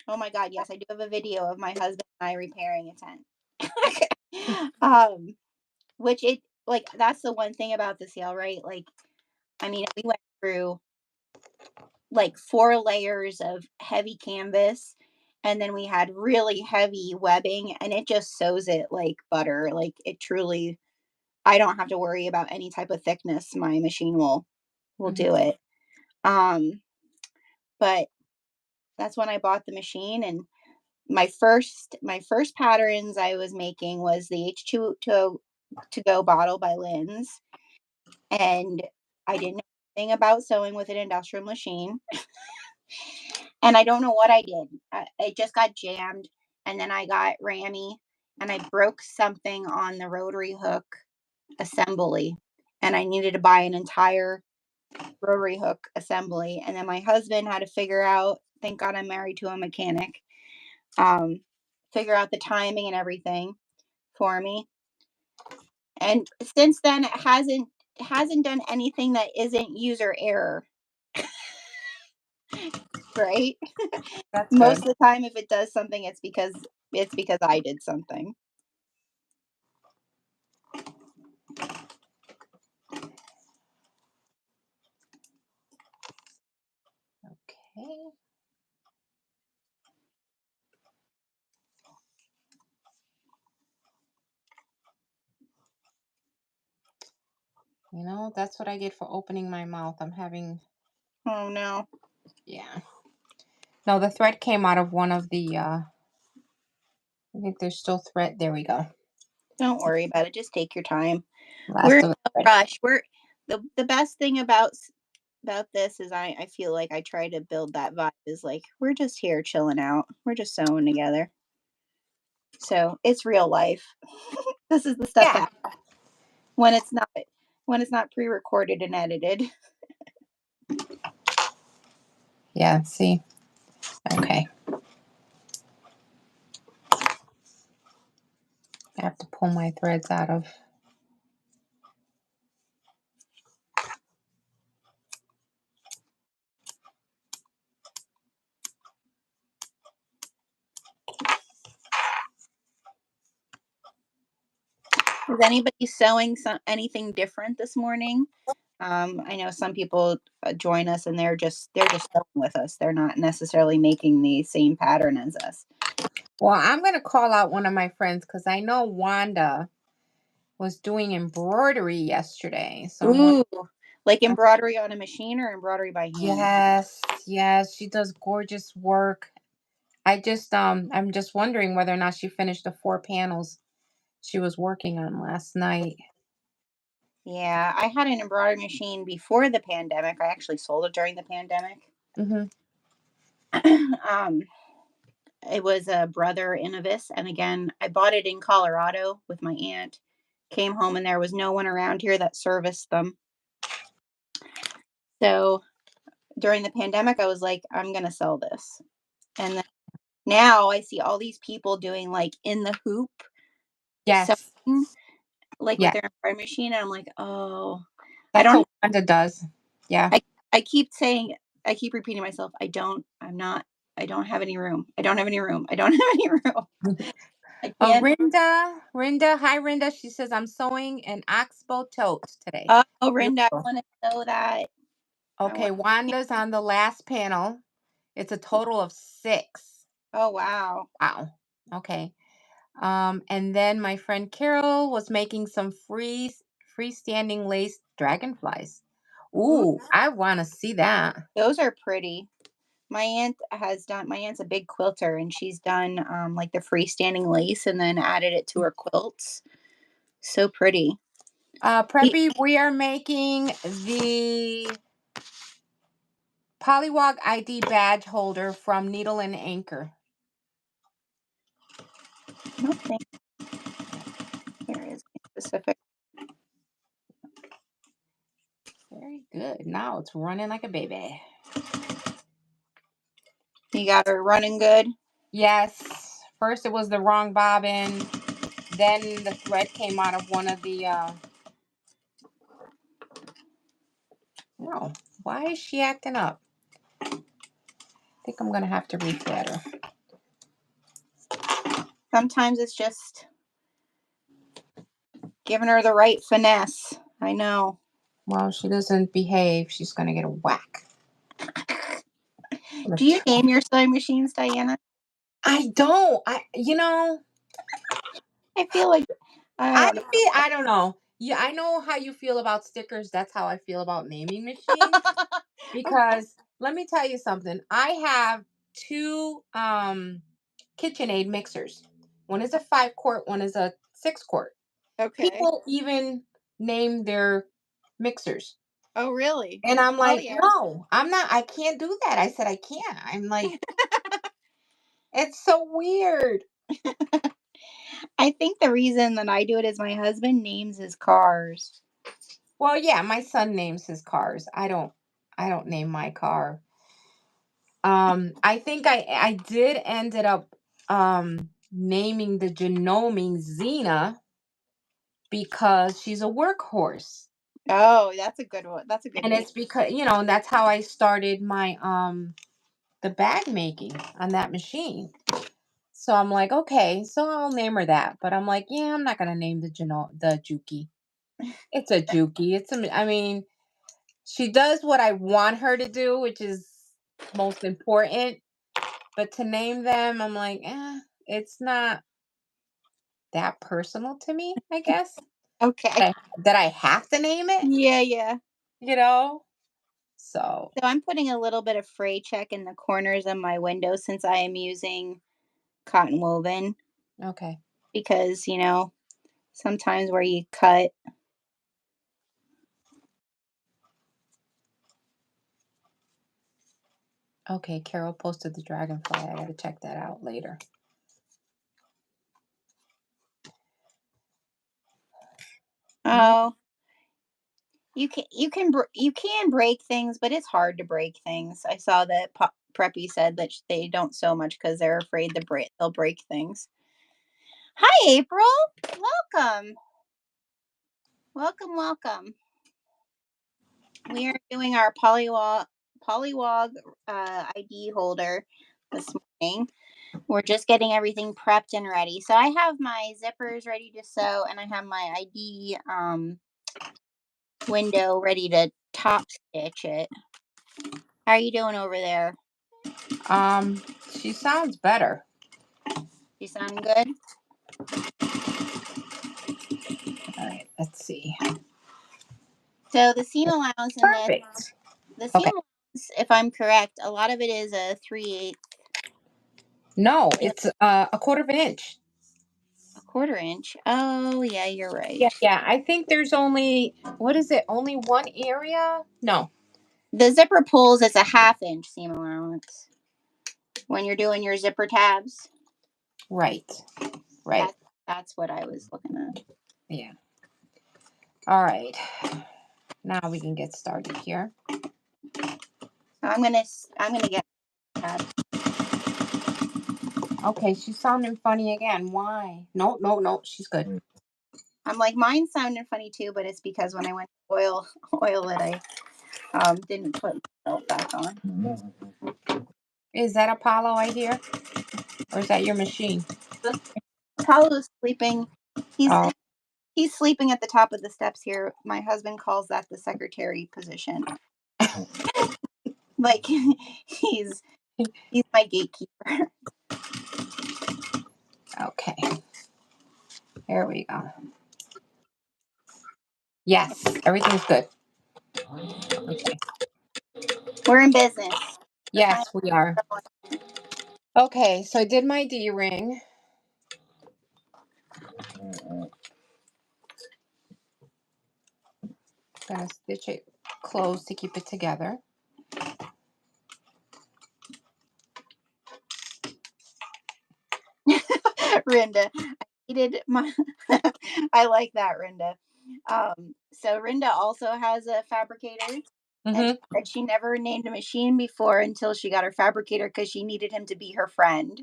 Oh my god, yes, I do have a video of my husband and I repairing a tent. Which it like that's the one thing about the sale, right? Like, I mean, we went through like 4 layers of heavy canvas, and then we had really heavy webbing, and it just sews it like butter. Like it truly, I don't have to worry about any type of thickness. My machine will Hmm. do it. Um, but that's when I bought the machine, and my first patterns I was making was the H2 to go bottle by Lynn's, and I didn't know anything about sewing with an industrial machine, and I don't know what I did. It just got jammed, and then I got rammy, and I broke something on the rotary hook assembly, and I needed to buy an entire rotary hook assembly, and then my husband had to figure out. Thank God I'm married to a mechanic. Um, Figure out the timing and everything for me. And since then, it hasn't done anything that isn't user error. right? That's Most good. of the time, if it does something, it's because I did something. Okay. You know, that's what I get for opening my mouth. I'm having, Oh no. yeah. No, the thread came out of one of the, I think there's still thread. There we go. Don't worry about it. Just take your time. We're Last in of the no thread. rush. The best thing about this is I feel like I try to build that vibe is like we're just here chilling out. We're just sewing together. So it's real life. This is the stuff Yeah. that when it's not when it's not pre-recorded and edited. Yeah. See? Okay. I have to pull my threads out of. Is anybody sewing anything different this morning? I know some people join us and they're just sewing with us. They're not necessarily making the same pattern as us. Well, I'm going to call out one of my friends because I know Wanda was doing embroidery yesterday. So Ooh, like embroidery on a machine or embroidery by hand? yes, yes, she does gorgeous work. I'm just wondering whether or not she finished the 4 panels she was working on last night. Yeah, I had an embroidery machine before the pandemic. I actually sold it during the pandemic. Hmm. um, it was a Brother Innovis, and again, I bought it in Colorado with my aunt. Came home and there was no one around here that serviced them. So during the pandemic, I was like, I'm gonna sell this. And then now I see all these people doing like in the hoop Yes, sewing, like with yeah, their embroidery machine. And I'm like, oh, I that's don't what Wanda does. Yeah. I I keep saying I keep repeating myself, I don't have any room. I don't have any room. I don't have any room. I can't. Rinda, hi Rinda. She says I'm sewing an oxbow tote today. Oh, Rinda, I Beautiful. want to know that. I Okay, want. Wanda's on the last panel. It's a total of 6. Oh wow. Wow. Okay. And then my friend Carol was making some freestanding lace dragonflies. Ooh, Ooh, I want to see that. those are pretty. My aunt's a big quilter and she's done like the freestanding lace and then added it to her quilts. So pretty. Y- Preppy, we are making the Pollywog ID badge holder from Needle and Anchor. I don't think there is a specific. Very good. Now it's running like a baby. You got her running good. Yes. First it was the wrong bobbin. Then the thread came out of one of the no. Why is she acting up? I think I'm gonna have to rethread her. Sometimes it's just giving her the right finesse. I know. Well, she doesn't behave, she's gonna get a whack. Do you name your sewing machines, Diana? I don't. I feel like I don't I don't know. Yeah, I know how you feel about stickers. That's how I feel about naming machines. know. Because let me tell you something. I have 2 KitchenAid mixers. One is a 5 quart, one is a 6 quart. Okay. People even name their mixers. Oh, really? And I'm Oh, like, yeah. no, I'm not, I can't do that. I said, I can't. I'm like, it's so weird. I think the reason that I do it is my husband names his cars. Well, yeah, my son names his cars. I don't name my car. I think I did ended up naming the Janome Xena because she's a workhorse. Oh, that's a good one. That's a good And name. it's because, that's how I started my the bag making on that machine. So I'm like, okay, so I'll name her that. But I'm like, yeah, I'm not gonna name the Juki. It's a Juki. I mean, she does what I want her to do, which is most important. But to name them, I'm like, it's not that personal to me, I guess. Okay. That I have to name it, Yeah, yeah. you know? So, So I'm putting a little bit of fray check in the corners of my window since I am using cotton woven okay. because, sometimes where you cut. Okay, Carol posted the dragonfly. I gotta check that out later. Mm, Oh, you can break things, but it's hard to break things. I saw that Preppy said that they don't sew much because they're afraid they'll break things. Hi, April. Welcome, welcome, welcome. We are doing our Pollywog ID holder this morning. We're just getting everything prepped and ready. So I have my zippers ready to sew, and I have my ID window ready to top stitch it. How are you doing over there? Um, she sounds better. You sound good? All right, let's see. So the seam allowance in this, Perfect. the Okay. seam allowance, if I'm correct, a lot of it is a 3/8, No, it's a quarter of an inch. a quarter inch. Oh yeah, you're right. Yeah, yeah. I think there's only, what is it? Only one area? No. The zipper pulls is a 1/2 inch seam allowance when you're doing your zipper tabs. Right. Right. That's that's what I was looking at. Yeah. All right. Now we can get started here. So I'm gonna get tab. Okay, she's sounding funny again. Why? No, no, no. She's good. I'm like mine sounded funny too, but it's because when I went to oil it, I didn't put my belt back on. Is that Apollo I hear? Or is that your machine? Apollo's sleeping. He's Oh, he's sleeping at the top of the steps here. My husband calls that the secretary position. Like he's he's my gatekeeper. okay. Here we go. Yes, everything's good. Okay. We're in business. We're kind Yes, we are. Okay, so I did my D ring. Gonna stitch it closed to keep it together. of Rinda. I needed my I like that, Rinda. So Rinda also has a fabricator, and she Mm-hmm. said she never named a machine before until she got her fabricator because she needed him to be her friend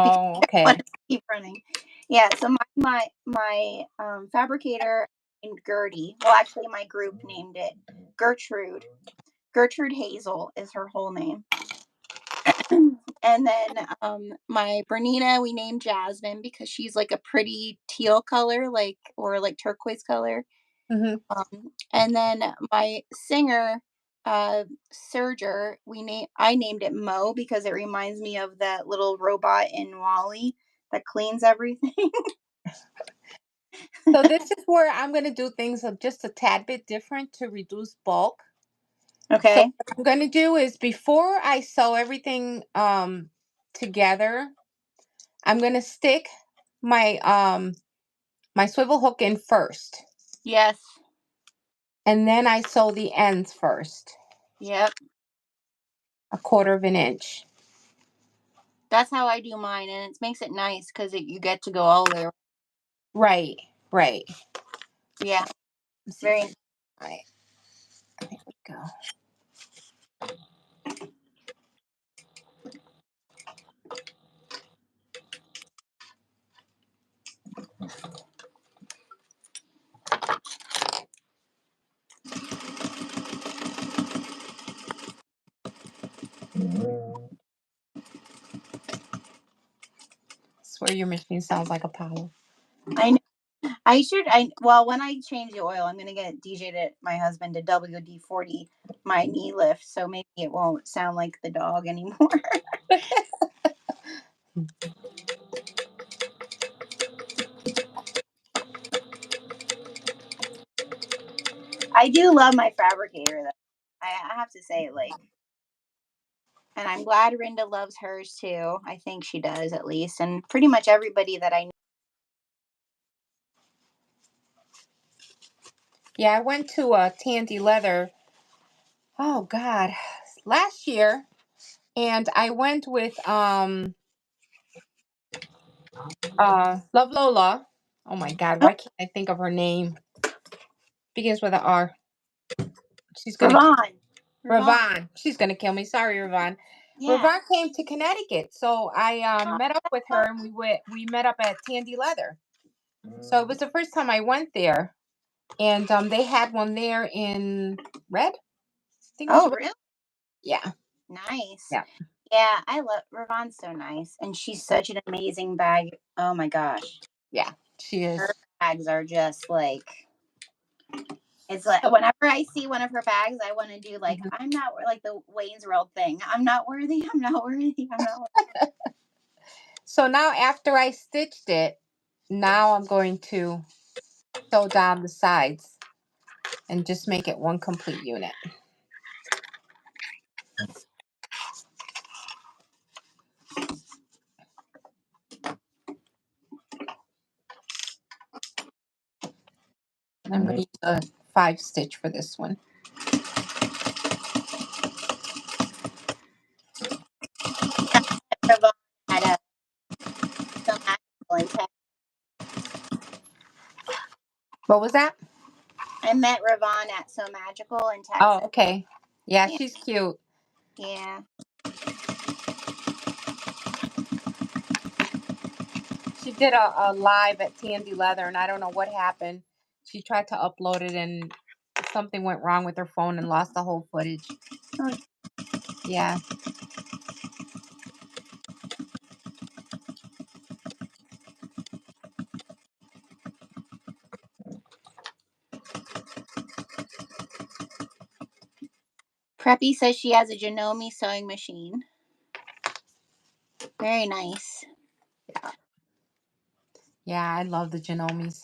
because Oh, she okay. wanted to keep running. Yeah, so my fabricator named Gertie. Well, actually, my group named it Gertrude. Gertrude Hazel is her whole name. And then my Bernina we named Jasmine because she's like a pretty teal color, like turquoise color. Mm-hmm. And then my singer, Serger, I named it Mo because it reminds me of that little robot in Wally that cleans everything. So this is where I'm gonna do things just a tad bit different to reduce bulk. So Okay. what I'm gonna do is before I sew everything together, I'm gonna stick my my swivel hook in first, Yes. and then I sew the ends first, Yep. a quarter of an inch. That's how I do mine, and it makes it nice because you get to go all the way around. Right, right. Yeah. Let's see if I Very. can. Right, there we go. swear your machine sounds like Apollo. I know. Well, when I change the oil, I'm gonna get my husband to WD-40 my knee lift, so maybe it won't sound like the dog anymore. I do love my fabricator though. I have to say, and I'm glad Rinda loves hers too. I think she does at least, and pretty much everybody that I know. Yeah, I went to Tandy Leather. Oh God, last year, and I went with Love Lola. Oh my God, Oh, why can't I think of her name? Begins with an R. She's gonna Ravon. Ravon. Ravon. She's gonna kill me. Sorry, Ravon. Yeah. Ravon came to Connecticut, so I met up with her, and we met up at Tandy Leather. So it was the first time I went there, and they had one there in red. I think it was Oh, red. really? Yeah, Nice. yeah, Yeah, I love Ravon's so nice, and she's such an amazing bag. Oh my gosh, yeah. She is. her bags are just like it's like So, whenever I see one of her bags, I want to do like mhm. I'm not like the Wayne's World thing. I'm not worthy. I'm not worthy. I'm not. So now after I stitched it, now I'm going to sew down the sides and just make it one complete unit. And I'm going to use a 5 stitch for this one. Ravon at so magical in Texas. What was that? I met Ravon at So Magical in Oh, Texas. okay. Yeah, Yeah, she's cute. yeah. She did a live at Tandy Leather, and I don't know what happened. She tried to upload it, and something went wrong with her phone and lost the whole footage. Oh, Yeah. Preppy says she has a Janome sewing machine. Very nice. Yeah, I love the Genomes.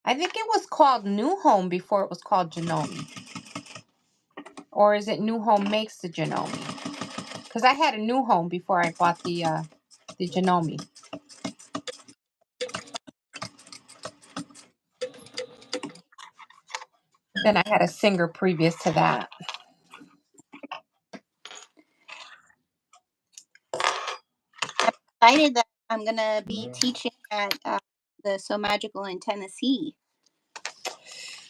I think it was called New Home before it was called Janome. Or is it New Home makes the Janome? Because I had a New Home before I bought the Janome. Then I had a Singer previous to that. I'm excited that I'm gonna be teaching at the So Magical in Tennessee.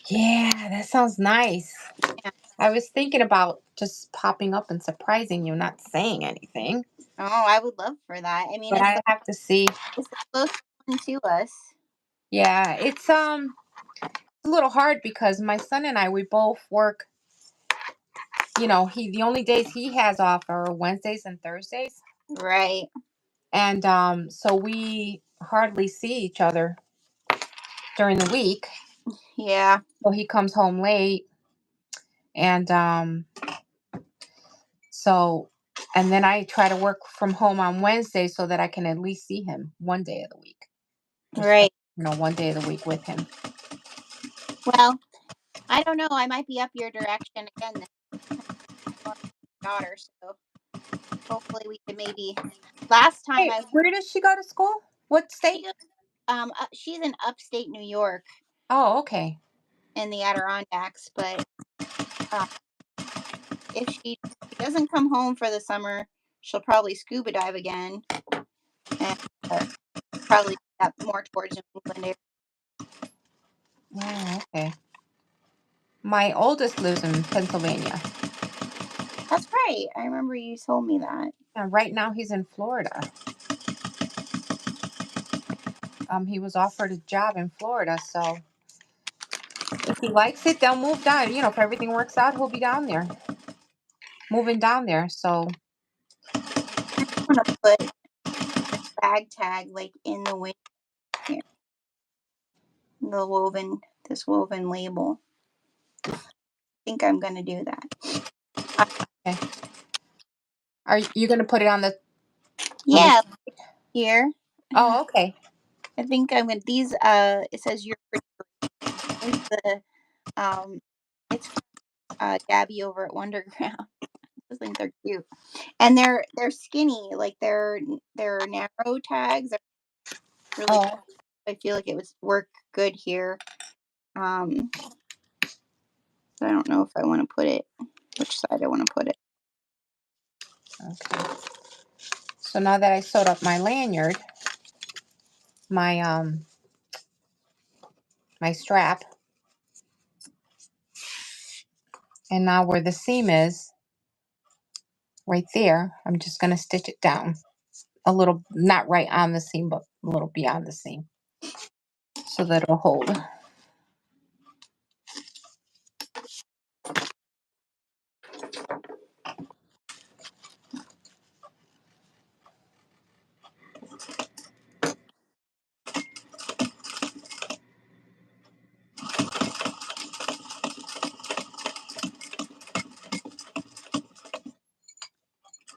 Yeah, that sounds nice. Yeah. I was thinking about just popping up and surprising you, not saying anything. Oh, I would love for that. I mean, But I have to see. it's the closest one to us. Yeah, it's a little hard because my son and I, we both work. You know, the only days he has off are Wednesdays and Thursdays. Right. And so we hardly see each other during the week. Yeah. So he comes home late, and so and then I try to work from home on Wednesday so that I can at least see him one day of the week. Or spend, Right. one day of the week with him. Well, I don't know. I might be up your direction again this daughter, so hopefully we can maybe. Last time Hey, I where does she go to school? What she state? goes, she's in upstate New York Oh, okay. in the Adirondacks, but uh, if she doesn't come home for the summer, she'll probably scuba dive again and probably up more towards New England area. Oh, okay. My oldest lives in Pennsylvania. That's right. I remember you told me that. And right now he's in Florida. He was offered a job in Florida, so if he likes it, they'll move down. You know, if everything works out, he'll be down there, moving down there. So I'm gonna put bag tag like in the window here. The woven, this woven label. I think I'm gonna do that. Uh, Okay. Are you going to put it on the? yeah, here. Oh, okay. I think I'm gonna these. It says you're pretty. The it's from, Gabby over at Wonderground. I think they're cute, and they're skinny. Like they're narrow tags. They're really. Oh, I feel like it would work good here. So I don't know if I want to put it. Which side I want to put it. okay. So now that I sewed up my lanyard, my my strap, and now where the seam is, right there, I'm just going to stitch it down a little, not right on the seam, but a little beyond the seam, so that it'll hold.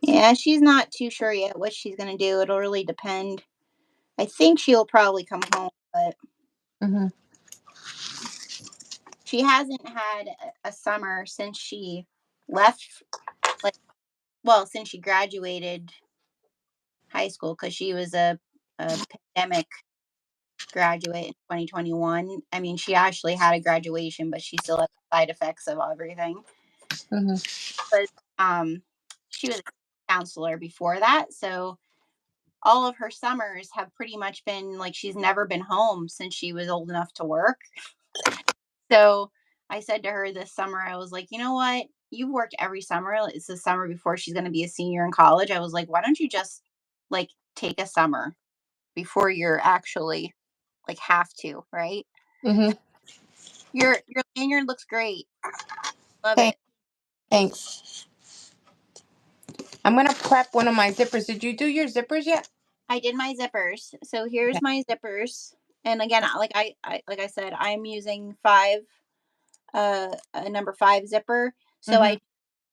Yeah, she's not too sure yet what she's gonna do. It'll really depend. I think she'll probably come home, but Mm-hmm. she hasn't had a summer since she left. Like, well, since she graduated high school, because she was a pandemic graduate in 2021. I mean, she actually had a graduation, but she still had the side effects of everything. Mm-hmm. But she was a counselor before that, so all of her summers have pretty much been like she's never been home since she was old enough to work. So I said to her this summer, I was like, you know what? You've worked every summer. It's the summer before she's going to be a senior in college. I was like, why don't you just like take a summer before you're actually like have to, right? Mm-hmm. Your lanyard looks great. Love it. Thanks. I'm gonna prep one of my zippers. Did you do your zippers yet? I did my zippers. So Okay. here's my zippers. And again, like I said, I'm using a number 5 zipper. So Mm-hmm.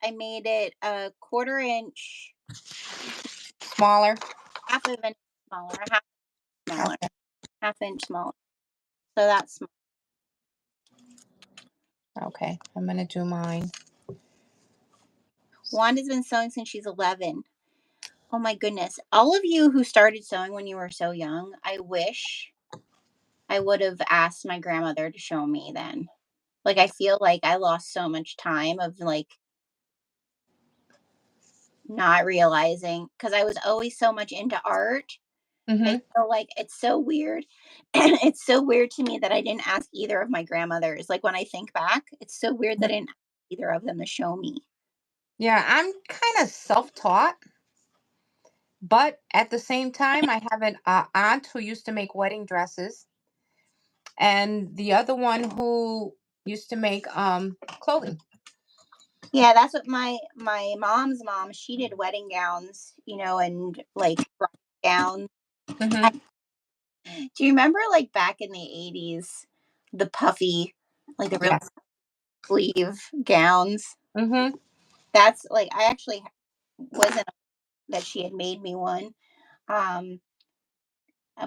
I made it a quarter inch, Smaller. half of an inch smaller, smaller, Okay. half inch smaller. So that's Okay. I'm gonna do mine. Wanda's been sewing since she's 11. Oh my goodness. All of you who started sewing when you were so young, I wish I would have asked my grandmother to show me then. Like I feel like I lost so much time of like not realizing because I was always so much into art. I Mm-hmm. feel like it's so weird. It's so weird to me that I didn't ask either of my grandmothers. Like when I think back, it's so weird that I didn't ask either of them to show me. Yeah, I'm kind of self-taught, but at the same time, I have an aunt who used to make wedding dresses, and the other one who used to make clothing. Yeah, that's what my mom's mom, she did wedding gowns, and like bridal gowns. Mm-hmm. Do you remember like back in the 80s, the puffy, like the real Yes. sleeve gowns? Mm-hmm. That's like I actually wasn't that she had made me one. Um,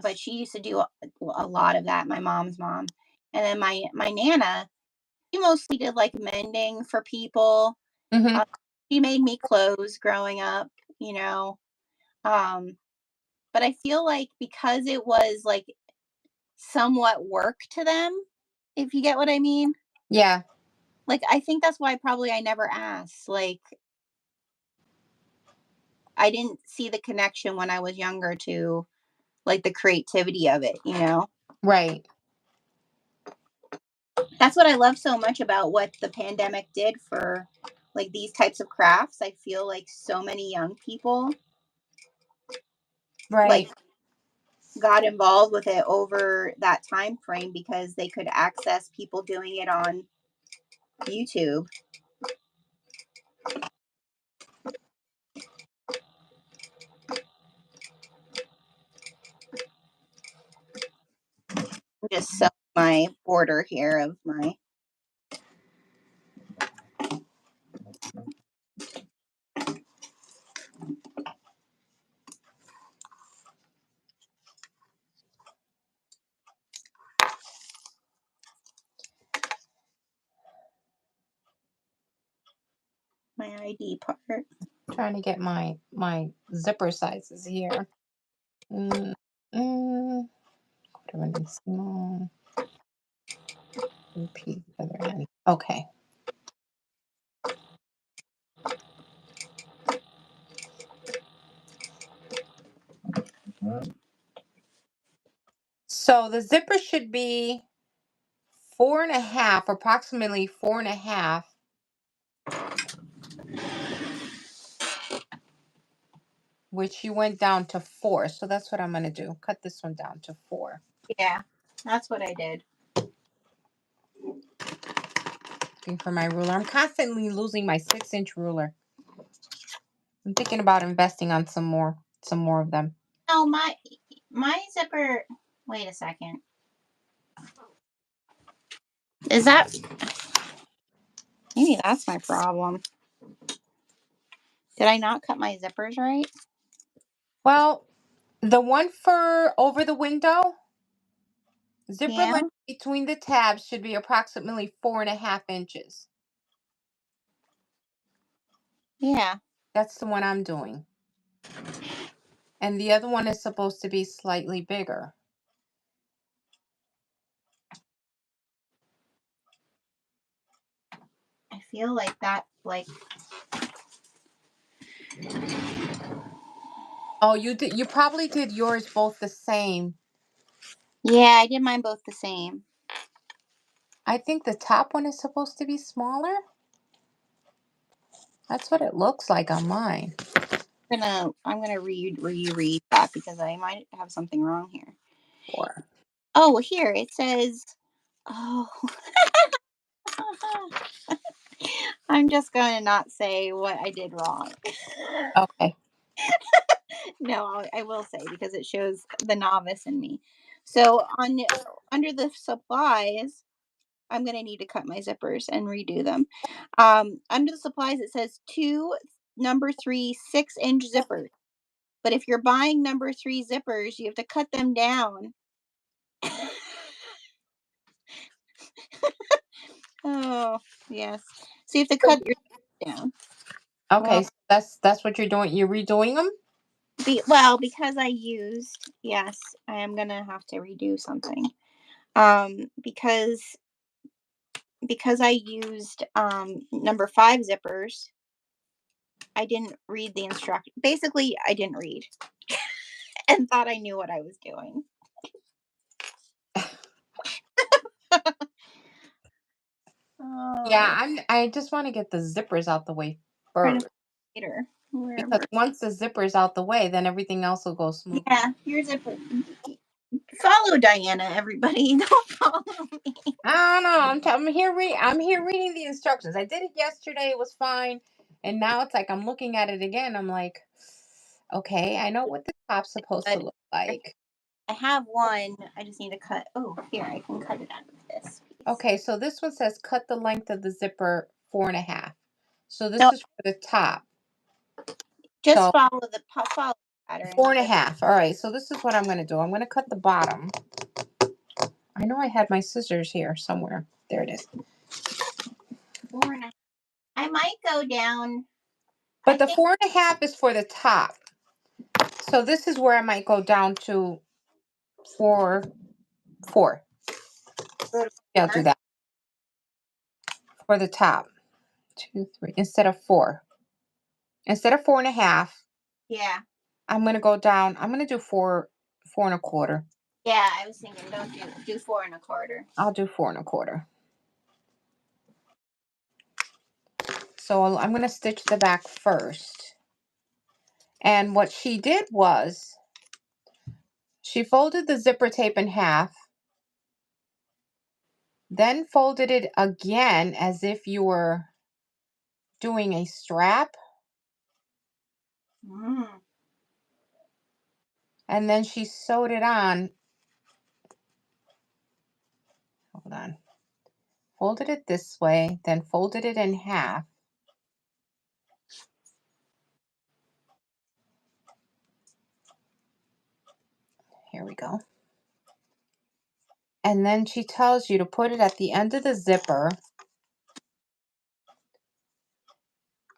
but she used to do a lot of that, my mom's mom. And then my nana, she mostly did like mending for people. Mm-hmm. Uh, she made me clothes growing up, you know. Um, but I feel like because it was like somewhat work to them, if you get what I mean. Yeah. Like I think that's why probably I never asked. Like I didn't see the connection when I was younger to like the creativity of it. Right. That's what I love so much about what the pandemic did for like these types of crafts. I feel like so many young people like Right. got involved with it over that time frame because they could access people doing it on YouTube. just sew my border here of my ID part. Trying to get my zipper sizes here. Mm, mm, quarter inch small. Repeat other end. Okay. So the zipper should be 4.5, approximately 4.5. Which you went down to 4. So that's what I'm going to do. Cut this one down to 4. Yeah, that's what I did. Looking for my ruler. I'm constantly losing my 6-inch ruler. I'm thinking about investing on some more of them. Oh, my zipper. Wait a second. Is that maybe that's my problem? Did I not cut my zippers right? Well, the one for over the window, zipper Yeah. length between the tabs should be approximately 4.5 inches. Yeah. That's the one I'm doing. And the other one is supposed to be slightly bigger. I feel like that, like. Oh, you probably did yours both the same. Yeah, I did mine both the same. I think the top one is supposed to be smaller. That's what it looks like on mine. I'm gonna reread that because I might have something wrong here. 4. Oh, here it says. Oh. I'm just gonna not say what I did wrong. Okay. No, I will say because it shows the novice in me. So under the supplies, I'm gonna need to cut my zippers and redo them. Under the supplies, it says two number 3 6-inch zippers. But if you're buying number 3 zippers, you have to cut them down. Oh yes. So you have to cut your down. Okay, Well, so that's what you're doing. You're redoing them? because I used, yes, I am gonna have to redo something. Because I used number 5 zippers, I didn't read the instruction. Basically, I didn't read and thought I knew what I was doing. Yeah, Oh, I just want to get the zippers out the way trying to first. later. Because Wherever. once the zipper's out the way, then everything else will go smooth. Yeah, your zipper. Follow Diana, everybody. Don't follow me. I don't know. I'm here reading the instructions. I did it yesterday. It was fine. And now it's like I'm looking at it again. I'm like, okay, I know what the top's supposed to But look like. I have one. I just need to cut. Oh, here, I can cut it out of this piece. Okay, so this one says cut the length of the zipper 4.5. So this No, is for the top. just So follow the pattern. 4.5. All right, so this is what I'm going to do. I'm going to cut the bottom. I know I had my scissors here somewhere. There it is. 4.5. I might go down. I But the think 4.5 is for the top. So this is where I might go down to 4. go to Yeah, I'll do 4. that for the top. 2, 3 instead of 4. Instead of 4.5, Yeah. I'm gonna go down. I'm gonna do 4.25. Yeah, I was thinking don't do 4.25. I'll do 4.25. So I'm gonna stitch the back first. And what she did was she folded the zipper tape in half, then folded it again as if you were doing a strap, Mm. and then she sewed it on hold on. Folded it this way, then folded it in half. Here we go. And then she tells you to put it at the end of the zipper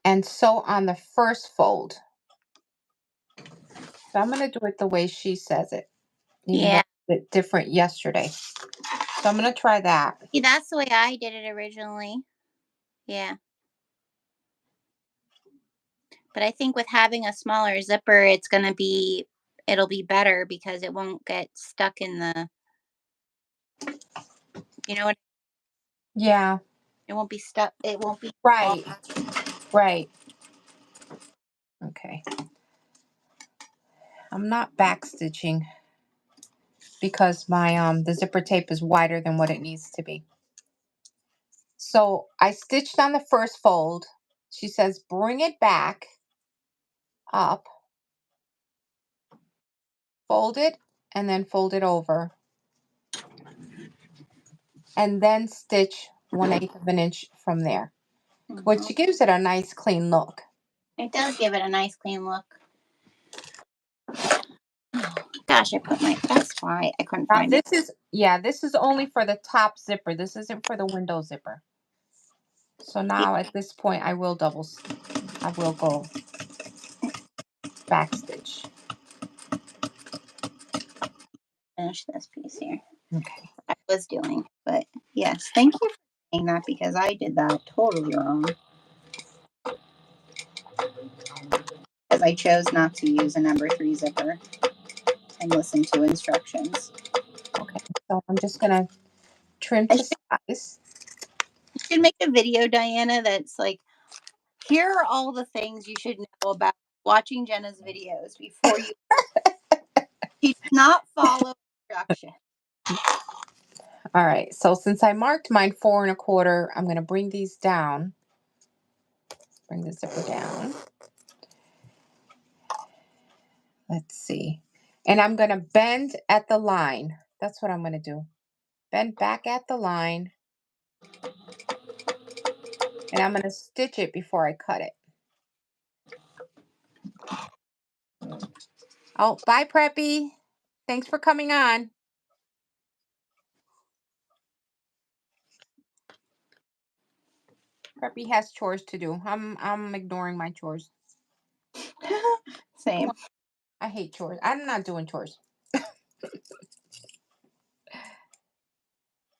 and sew on the first fold. So I'm going to do it the way she says it, even though Yeah. it's a bit different yesterday. So I'm going to try that. See, that's the way I did it originally. Yeah. But I think with having a smaller zipper, it'll be better because it won't get stuck in the, you know what? Yeah, It won't be stuck. It won't be. right, right. Okay. I'm not back stitching because my the zipper tape is wider than what it needs to be. So I stitched on the first fold. She says bring it back up, fold it, and then fold it over, and then stitch 1/8 of an inch from there, which Mhm. gives it a nice clean look. It does give it a nice clean look. Gosh, that's why I couldn't Now find it. this is only for the top zipper. This isn't for the window zipper. So now at this point I will go back stitch. Finish this piece here. Okay. I was doing, but yes, thank you for saying that because I did that totally wrong. Because I chose not to use a number 3 zipper and listen to instructions. Okay. So I'm just gonna trim I to size. should make a video, Diana, that's like, here are all the things you should know about watching Jenna's videos before you. She does not follow instructions. All right. So since I marked mine 4 1/4, I'm gonna bring these down. Bring the zipper down. Let's see. And I'm gonna bend at the line. That's what I'm gonna do. Bend back at the line. And I'm gonna stitch it before I cut it. Oh, bye, Preppy. Thanks for coming on. Preppy has chores to do. I'm ignoring my chores. Same. I hate chores. I'm not doing chores.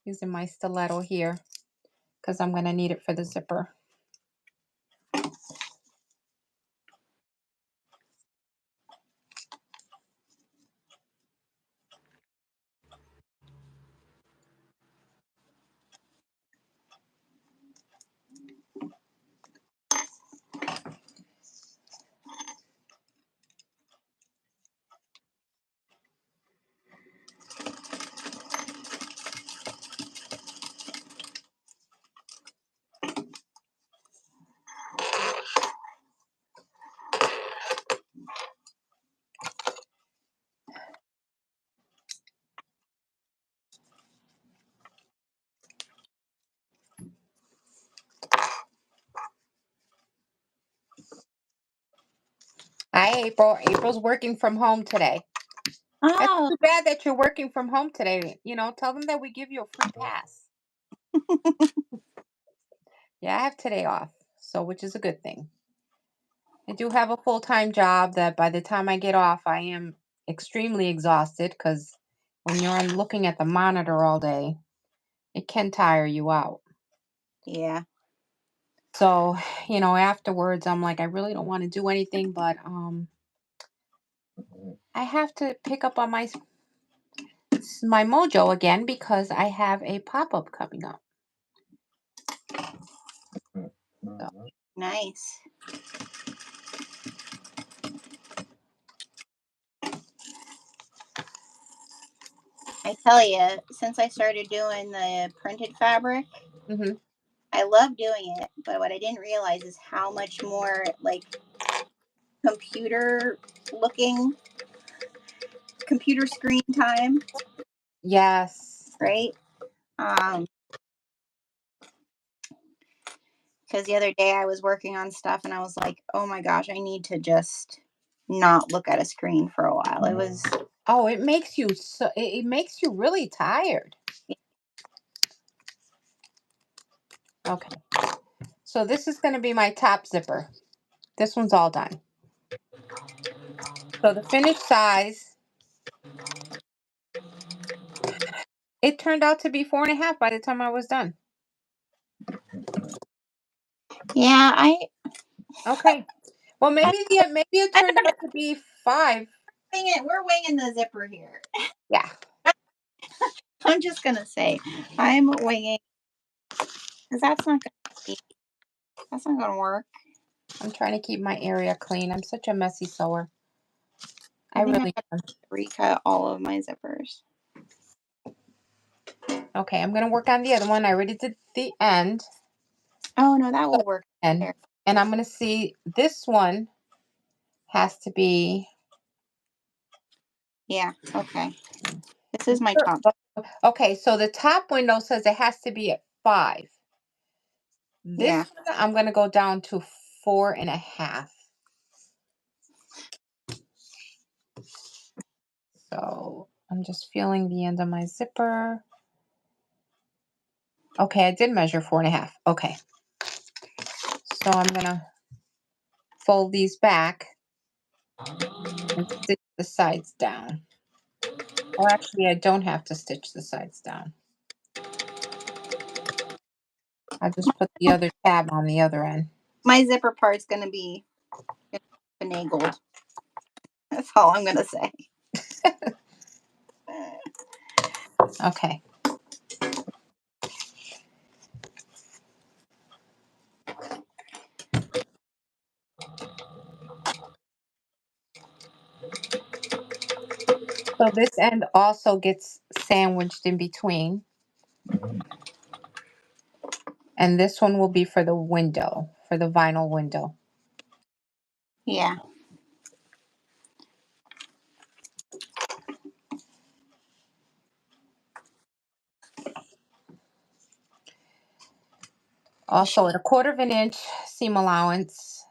Using my stiletto here because I'm gonna need it for the zipper. Hi, April. April's working from home today. That's Oh, too bad that you're working from home today. Tell them that we give you a free pass. Yeah, I have today off, so which is a good thing. I do have a full-time job that by the time I get off, I am extremely exhausted because when you're looking at the monitor all day, it can tire you out. yeah. So, afterwards, I'm like, I really don't want to do anything, but I have to pick up on my mojo again because I have a pop-up coming up. So, Nice. I tell you, since I started doing the printed fabric, mhm. I love doing it. But what I didn't realize is how much more like computer looking, computer screen time, Yes. right? Because the other day I was working on stuff and I was like, oh my gosh, I need to just not look at a screen for a while. It was, Oh, it makes you it makes you really tired. Okay. So this is going to be my top zipper. This one's all done. So the finished size, it turned out to be 4.5 by the time I was done. yeah, Okay. Well, maybe it turned out to be 5. we're winging the zipper here. Yeah. I'm just going to say, I'm winging, because that's not going to work. I'm trying to keep my area clean. I'm such a messy sewer. I think Really I am. have to recut all of my zippers. Okay, I'm going to work on the other one. I already did the end. Oh, no, that will work And there. I'm going to see this one has to be. Yeah, okay. This is my top. Okay, so the top window says it has to be at 5. This Yeah. one, I'm going to go down to 4.5. So I'm just feeling the end of my zipper. Okay, I did measure 4.5. Okay. So I'm going to fold these back and stitch the sides down. Or actually, I don't have to stitch the sides down. I just put the other tab on the other end. My zipper part's going to be finagled. That's all I'm going to say. Okay. So this end also gets sandwiched in between. And this one will be for the window, for the vinyl window. Yeah. Also at 1/4 inch seam allowance.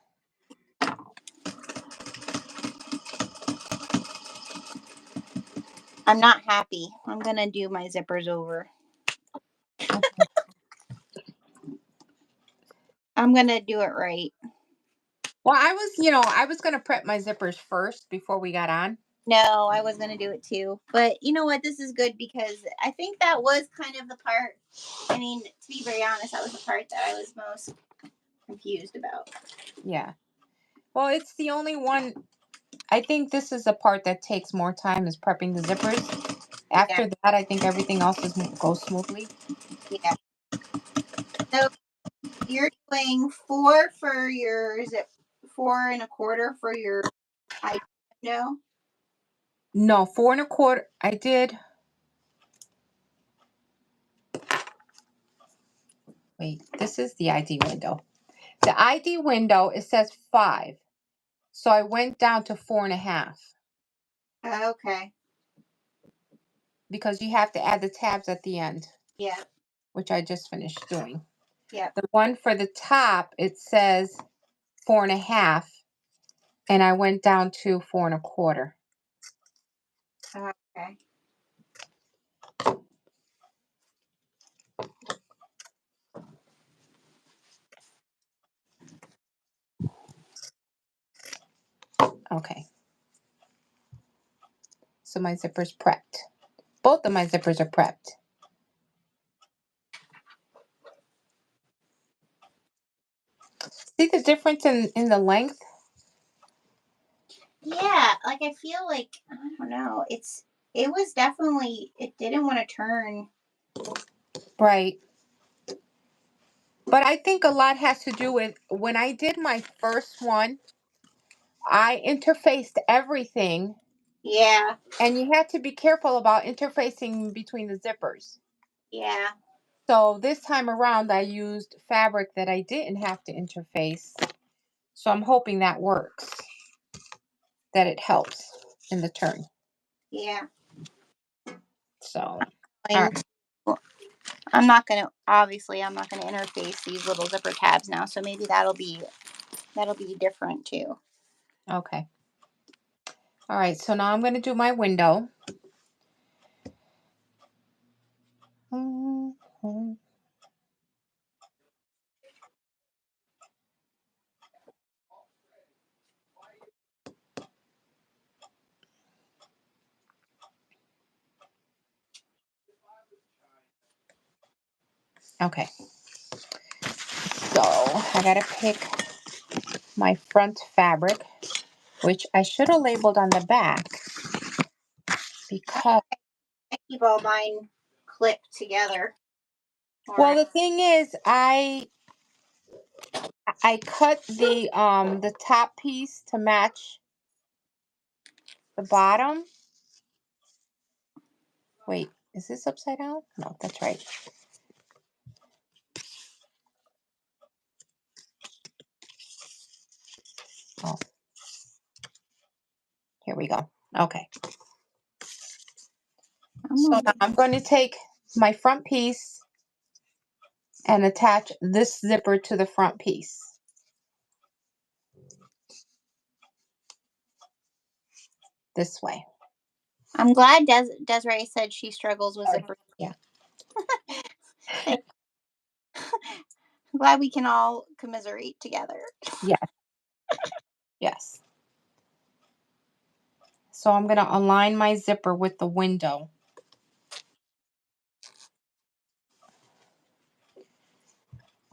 I'm not happy. I'm going to do my zippers over. Okay. I'm going to do it right. Well, I was going to prep my zippers first before we got on. No, I was going to do it too. But you know what? This is good because I think that was kind of the part. I mean, to be very honest, that was the part that I was most confused about. Yeah. Well, it's the only one. I think this is the part that takes more time is prepping the zippers. After that, I think everything else goes smoothly. Yeah. So you're doing 4 for your zip, 4 1/4 for your ID window. No, 4 1/4. I did. Wait, this is the ID window. The ID window, it says 5. So I went down to 4.5 Okay. because you have to add the tabs at the end, Yeah. which I just finished doing. Yeah. The one for the top, it says 4.5, and I went down to 4 1/4. Okay. Okay. So my zipper's prepped. Both of my zippers are prepped. See the difference in the length? Yeah, like I feel like I don't know. It was definitely it didn't want to turn. Right. But I think a lot has to do with when I did my first one, I interfaced everything, Yeah. and you had to be careful about interfacing between the zippers. Yeah. So this time around, I used fabric that I didn't have to interface. So I'm hoping that works, that it helps in the turn. Yeah. So, all I'm right. obviously I'm not gonna interface these little zipper tabs now, so maybe that'll be different too. Okay. All right, so now I'm going to do my window. Mhm. Okay, so I got to pick my front fabric, which I should have labeled on the back because, I keep all mine clipped together. well, Or the thing is, I cut the top piece to match the bottom. Wait, is this upside down? No, that's right. Oh, here we go. Okay. So now I'm going to take my front piece and attach this zipper to the front piece. This way. I'm glad Desiree said she struggles with zipper. Yeah. I'm glad we can all commiserate together. Yes. Yes. So I'm going to align my zipper with the window.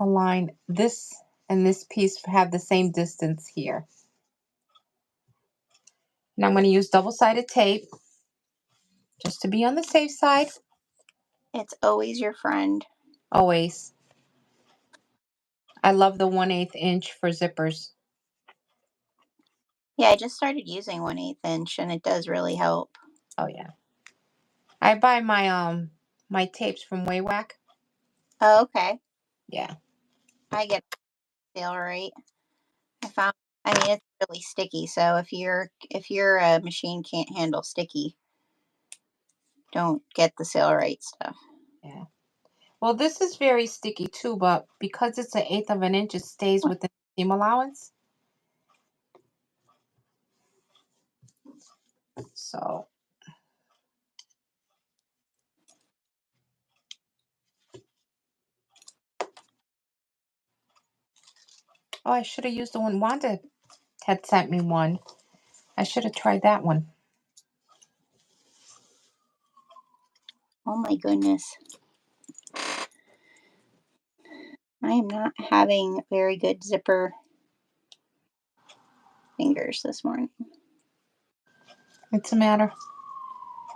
Align this and this piece have the same distance here. And I'm going to use double-sided tape just to be on the safe side. It's always your friend. Always. I love the 1/8 inch for zippers. Yeah, I just started using 1/8 inch and it does really help. Oh yeah. I buy my tapes from Waywhack. Oh, okay. Yeah. I get a sale rate. I mean it's really sticky, so if your machine can't handle sticky, don't get the sale rate stuff. Yeah. Well, this is very sticky too, but because it's 1/8 of an inch, it stays within the seam allowance. So, oh, I should have used the one Wanda had sent me one. I should have tried that one. Oh my goodness. I am not having very good zipper fingers this morning. What's the matter?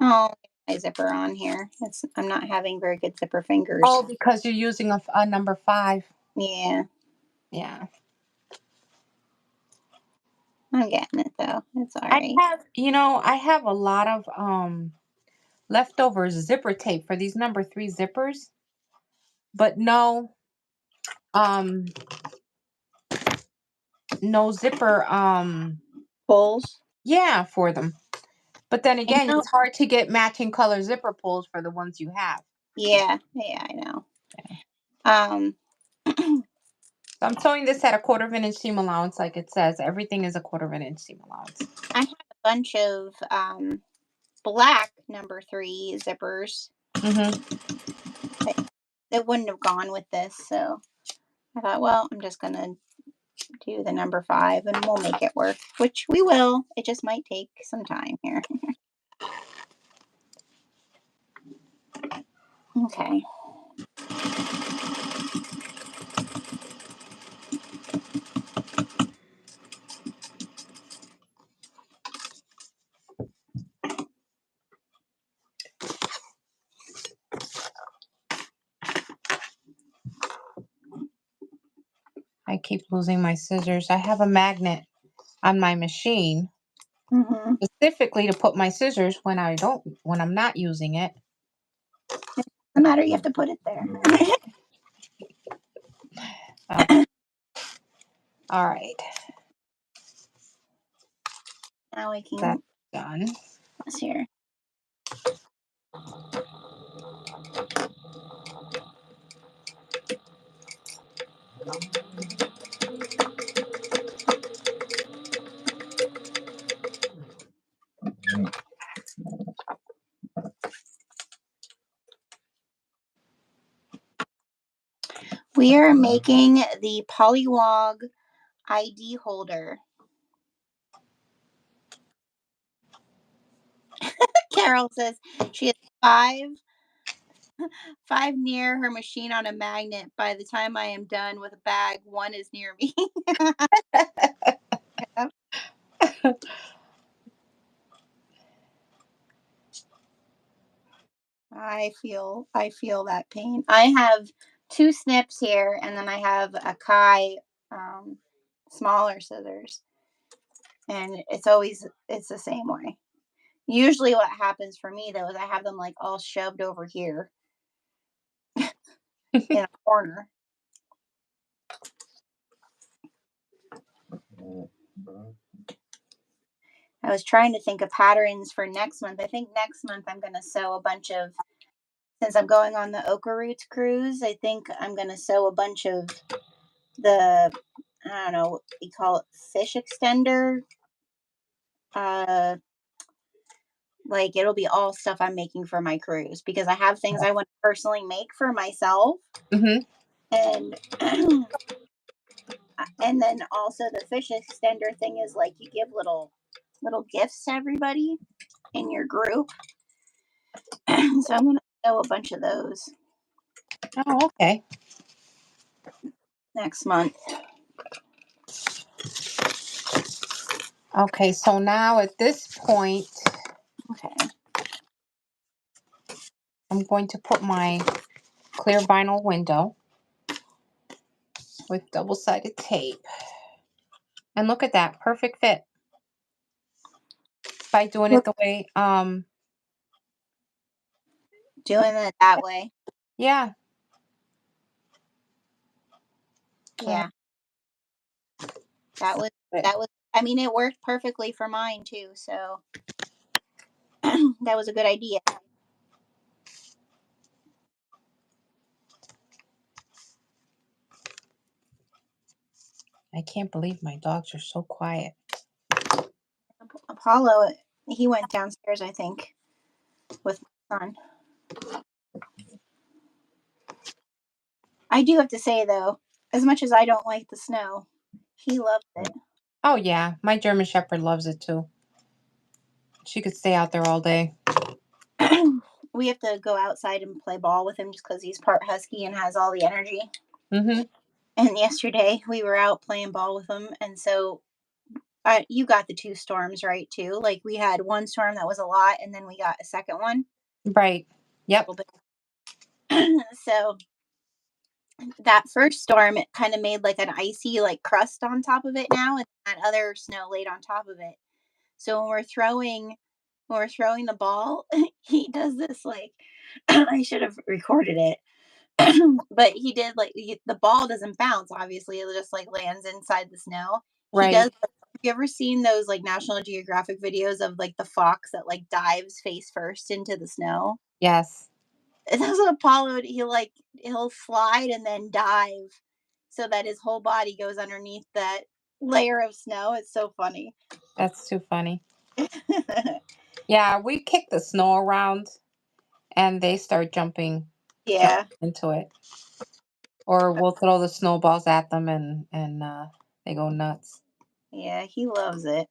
Oh, my zipper on here. I'm not having very good zipper fingers. Oh, because you're using a number 5. Yeah, Yeah. I'm getting it though. It's all I right. I have a lot of leftover zipper tape for these number 3 zippers, but um no zipper Pulls. yeah, for them. But then I again, know. it's hard to get matching color zipper pulls for the ones you have. Yeah, I know. Um, So I'm sewing this at a 1/4 of an inch seam allowance, like it says. Everything is a 1/4 of an inch seam allowance. I have a bunch of black number 3 zippers that wouldn't have gone with this, so I thought, well, I'm just gonna do the number 5 and we'll make it work, which we will. It just might take some time here. Okay. I keep losing my scissors. I have a magnet on my machine Mm-hmm. specifically to put my scissors when I'm not using it. No matter, you have to put it there. Okay. All right. Now we That's can done. this here. We are making the Pollywog ID holder. Carol says she has five near her machine on a magnet. By the time I am done with a bag, one is near me. I feel that pain. I have two snips here, and then I have a Kai smaller scissors, and it's the same way. Usually, what happens for me though is I have them like all shoved over here in a corner. I was trying to think of patterns for next month. I think next month I'm going to sew a bunch of, since I'm going on the Oka Roots cruise, I think I'm going to sew a bunch of the, I don't know what you call it, fish extender. Like it'll be all stuff I'm making for my cruise because I have things I want to personally make for myself. Mm-hmm. And and then also the fish extender thing is like you give little gifts to everybody in your group. So I'm gonna sew a bunch of those Oh, okay. next month. Okay, so now at this point, Okay. I'm going to put my clear vinyl window with double-sided tape. And look at that, perfect fit. By doing it the way, Doing it that way. yeah. Yeah. That was I mean it worked perfectly for mine too, so that was a good idea. I can't believe my dogs are so quiet. Apollo, he went downstairs, I think, with my son. I do have to say though, as much as I don't like the snow, he loves it. Oh yeah, my German Shepherd loves it too. She could stay out there all day. We have to go outside and play ball with him just because he's part husky and has all the energy. Mm-hmm. And yesterday we were out playing ball with him, and so you got the two storms right too. Like we had one storm that was a lot, and then we got a second one. Right. Yep. A little bit. So that first storm, it kind of made like an icy like crust on top of it now, and that other snow laid on top of it. So when we're throwing the ball, he does this like I should have recorded it. But he did like the ball doesn't bounce, obviously, it just like lands inside the snow. He does. Right. Have you ever seen those like National Geographic videos of like the fox that like dives face first into the snow? Yes. And that's what Apollo, he'll slide and then dive so that his whole body goes underneath that layer of snow. It's so funny. That's too funny. Yeah, we kick the snow around and they start jumping Yeah, into it. Or we'll throw the snowballs at them and they go nuts. yeah, he loves it.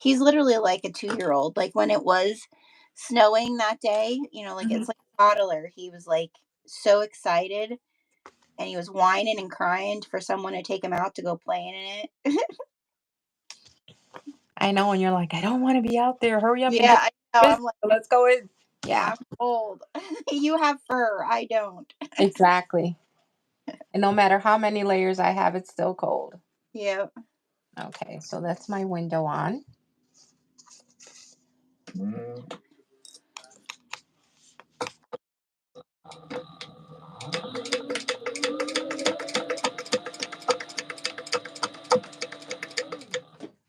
He's literally like a 2-year-old. Like when it was snowing that day, like Mhm. it's like a toddler. He was like so excited and he was whining and crying for someone to take him out to go playing in it. I know, and you're like, I don't want to be out there. Hurry up and Yeah, get I know. business. I'm like, Let's go in. Yeah, I'm old. You have fur. I don't. exactly. And no matter how many layers I have, it's still cold. Yeah. Okay, so that's my window on.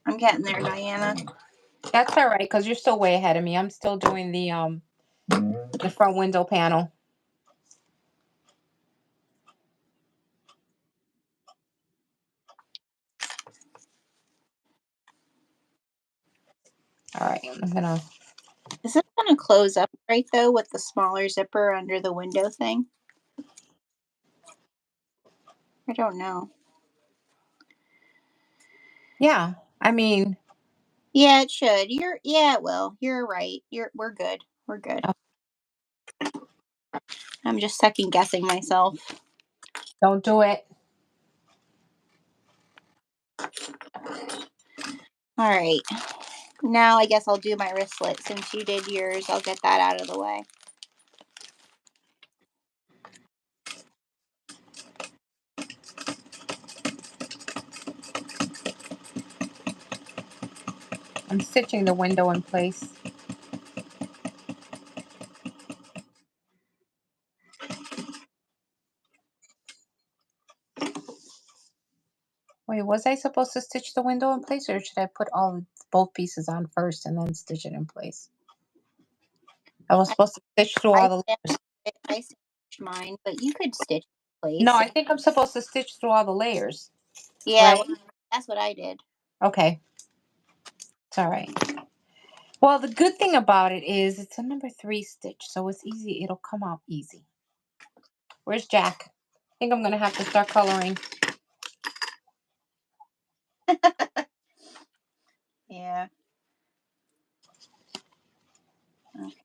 I'm getting there, Diana. That's all right, because you're still way ahead of me. I'm still doing the front window panel. All right, I'm gonna. Is this gonna close up right though with the smaller zipper under the window thing? I don't know. Yeah, I mean, Yeah, it should. Yeah, it will. You're right. We're good. We're good. uh, I'm just second guessing myself. don't do it. All right. Now I guess I'll do my wristlet since you did yours. I'll get that out of the way. I'm stitching the window in place. Wait, was I supposed to stitch the window in place, or should I put both pieces on first and then stitch it in place? I was I supposed to stitch through I all the stitched layers. I stitched mine, but you could stitch in No, place. I think I'm supposed to stitch through all the layers, Yeah, right? well, that's what I did. Okay, it's all right. Well, the good thing about it is it's a number 3 stitch, so it's easy. It'll come out easy. Where's Jack? I think I'm gonna have to start coloring. Yeah. Okay.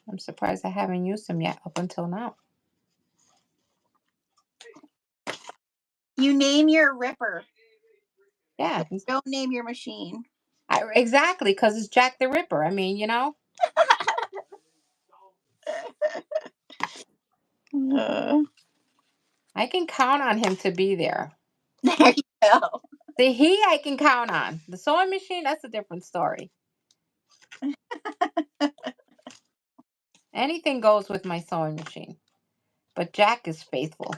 I'm surprised I haven't used them yet up until now. You name your ripper. Yeah, Don't name your machine. exactly, because it's Jack the Ripper. I mean, you know, Uh, I can count on him to be there. there you go. I can count on. The sewing machine, that's a different story. Anything goes with my sewing machine. But Jack is faithful.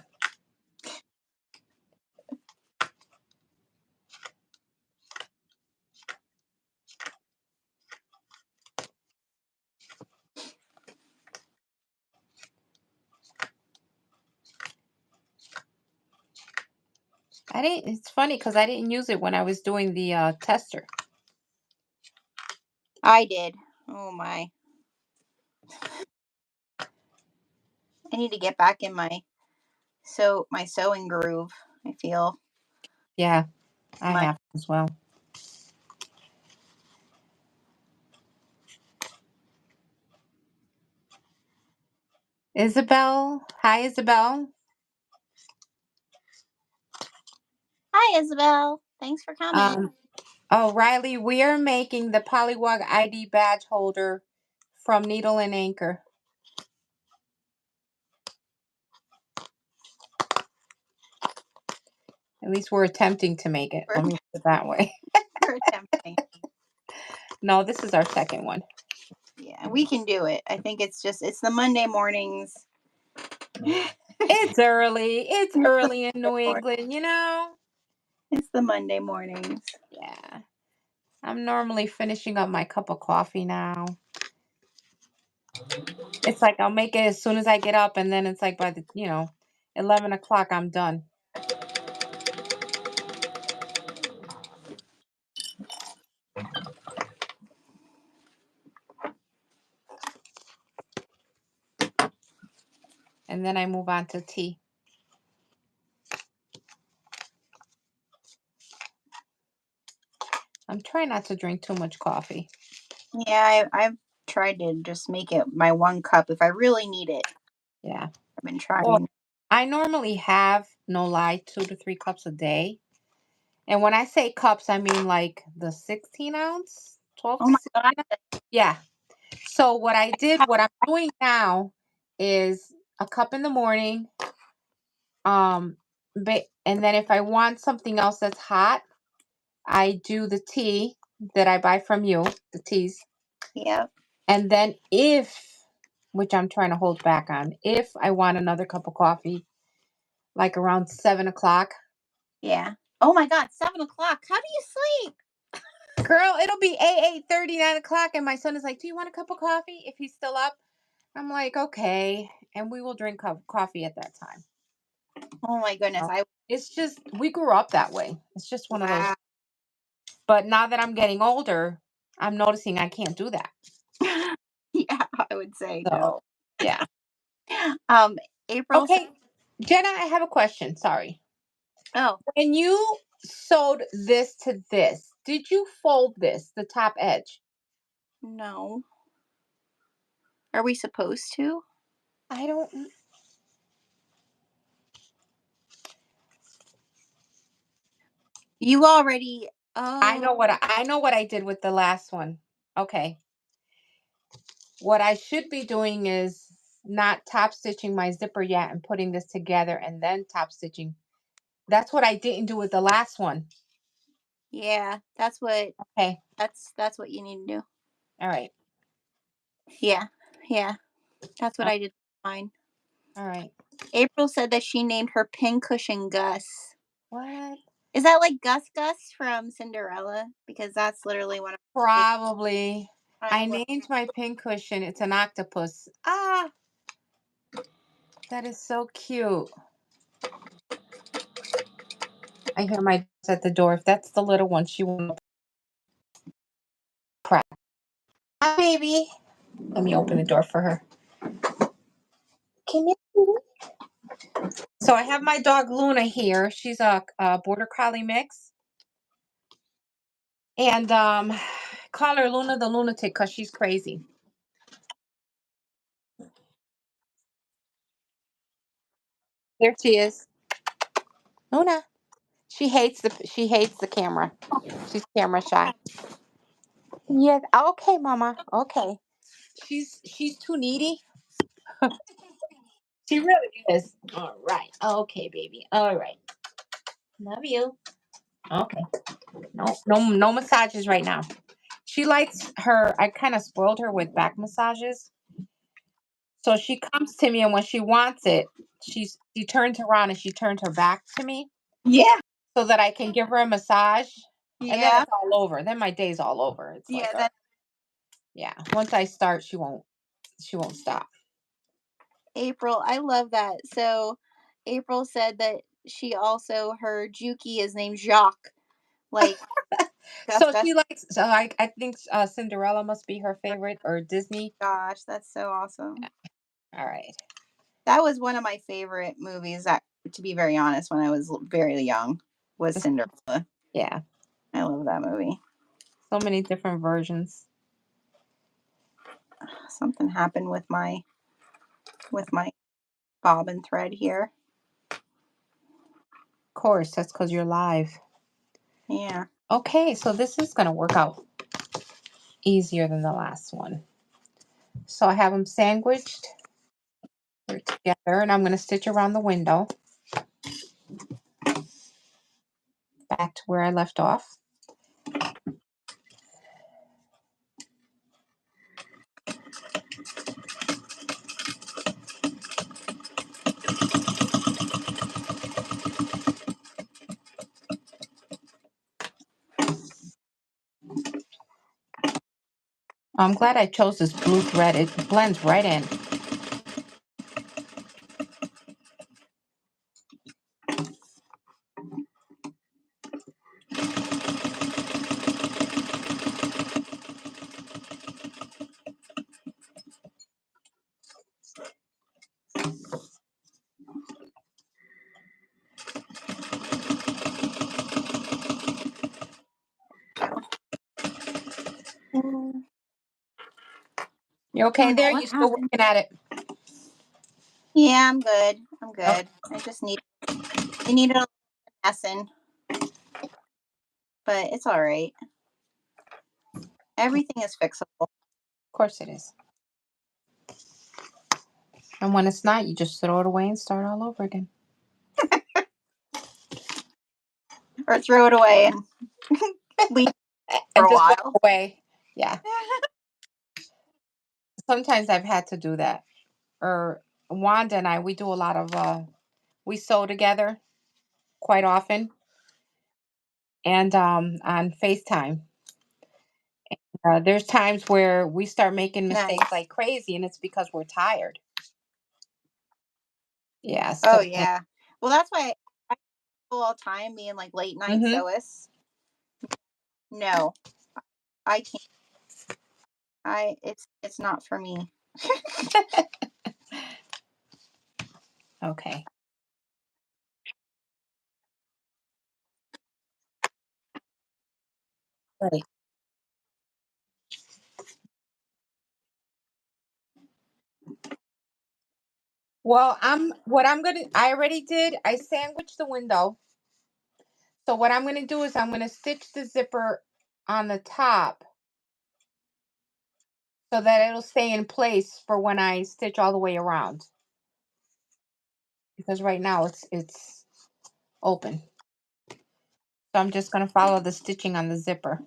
It's funny because I didn't use it when I was doing the tester. I did. Oh my. I need to get back in my sewing groove, I feel. Yeah, I My have as well. Isabel. Hi, Isabel. Hi Isabel. Thanks for coming. Um, oh, Riley, we are making the Pollywog ID badge holder from Needle and Anchor. At least we're attempting to make it. For, Let me put it that way. for attempting. No, this is our second one. Yeah, we can do it. I think it's the Monday mornings. It's early. It's It's the early in Monday New morning. England, you know? It's the Monday mornings. Yeah. I'm normally finishing up my cup of coffee now. It's like I'll make it as soon as I get up, and then it's like by the, 11 o'clock, I'm done. And then I move on to tea. I'm trying not to drink too much coffee. Yeah, I've tried to just make it my one cup if I really need it. Yeah. I've been Well, trying. I normally have, no lie, 2 to 3 cups a day. And when I say cups, I mean like the 16 ounce, 12 Oh to my 16 god. ounce. Yeah. So what I'm doing now is a cup in the morning. And then if I want something else that's hot, I do the tea that I buy from you, the teas. Yeah. And then which I'm trying to hold back on, if I want another cup of coffee, like around 7 o'clock, Yeah. Oh my god, 7 o'clock. How do you sleep? girl, it'll be 8:30, 9 o'clock, and my son is like, "Do you want a cup of coffee?" If he's still up, I'm like, "Okay," and we will drink coffee at that time. Oh my goodness. It's just we grew up that way. It's just one of those. Wow. But now that I'm getting older, I'm noticing I can't do that. Yeah, I would say So, no. yeah. Um, April said, Okay, Jenna, I have a question. Sorry. "Oh When you sewed this to this, did you fold this, the top edge? no, are we supposed to?" I don't. You already. I Oh know what I know what I did with the last one. Okay. What I should be doing is not top stitching my zipper yet and putting this together and then top stitching. That's what I didn't do with the last one. yeah, Okay. that's what you need to do. All right. Yeah, yeah, that's what Oh, I did. Mine. all right. April said that she named her pincushion Gus. What? Is that like Gus Gus from Cinderella? Because that's literally one of my favorites. Probably. I I love. named my pin cushion. It's an octopus. Ah, that is so cute. I hear my dog's at the door. If that's the little one, she won't cry. Hi, baby. Let me open the door for her. Can you? So I have my dog Luna here. She's a border collie mix, and call her Luna the lunatic because she's crazy. There she is, Luna. She hates the camera. She's camera shy. Yes. Okay, Mama. Okay. She's too needy. She really is. All right. Okay, baby. All right. Love you. Okay. No, no, no massages right now. She likes her. I kind of spoiled her with back massages. So she comes to me, and when she wants it, she turns around and she turns her back to me Yeah, so that I can give her a massage, and then yeah, it's all over. Then my day's all over. It's like, yeah. That yeah. Once I start, she won't stop. April. I love that. So, April said that she also her Juki is named Jacques, like Gus So Gus. she likes. So I think Cinderella must be her favorite, or Disney. Gosh, that's so awesome. All right. That was one of my favorite movies. That, to be very honest, when I was very young, was This- Cinderella. Yeah. I love that movie. So many different versions. Something happened with my bobbin thread here. Of course, that's because you're live. Yeah. Okay, so this is going to work out easier than the last one. So I have them sandwiched. They're together, and I'm going to stitch around the window back to where I left off. I'm glad I chose this blue thread. It blends right in. Mm, You I okay don't know there? what You still happened. working at it? Yeah, I'm good. I'm Oh, of good. I need a lesson, but it's all right. Everything is fixable. course it is. And when it's not, you just throw it away and start all over again. Or throw it away and leave for And a just walk while. away. Yeah. Sometimes I've had to do that. Or Wanda and I, we do a lot of we sew together quite often, and on FaceTime. There's times where we start making mistakes Nice. like crazy, and it's because we're tired. Yeah. Oh So. yeah. Well, that's why I do all the time being like late night Mm-hmm. sewists. No, I can't. It's not for me. Okay. Right. Well, I already did, I sandwiched the window. So what I'm gonna do is I'm gonna stitch the zipper on the top so that it'll stay in place for when I stitch all the way around. Because right now it's open. So I'm just gonna follow the stitching on the zipper.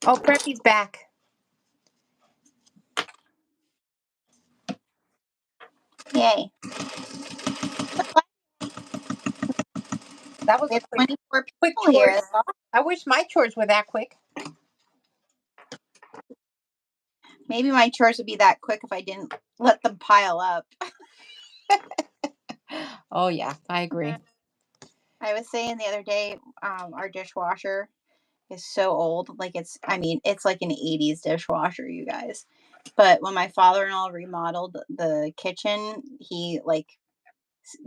Oh, Preppy's back. Yay! That was We a have 24 quick people here. chores. I wish my chores were that quick. Maybe my chores would be that quick if I didn't let them pile up. Oh yeah, I agree. I was saying the other day, our dishwasher is so old. Like I mean, it's like an 80s dishwasher, you guys. But when my father-in-law remodeled the kitchen, he like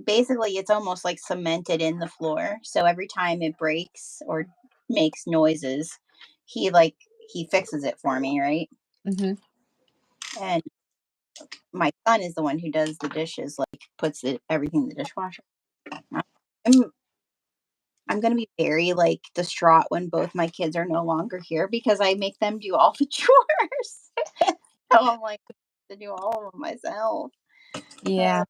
basically it's almost like cemented in the floor. So every time it breaks or makes noises, he like he fixes it for me, right? Hmm. And my son is the one who does the dishes, like puts everything in the dishwasher. I'm I'm gonna be very like distraught when both my kids are no longer here because I make them do all the chores. So I'm like to do all of them myself. Yeah,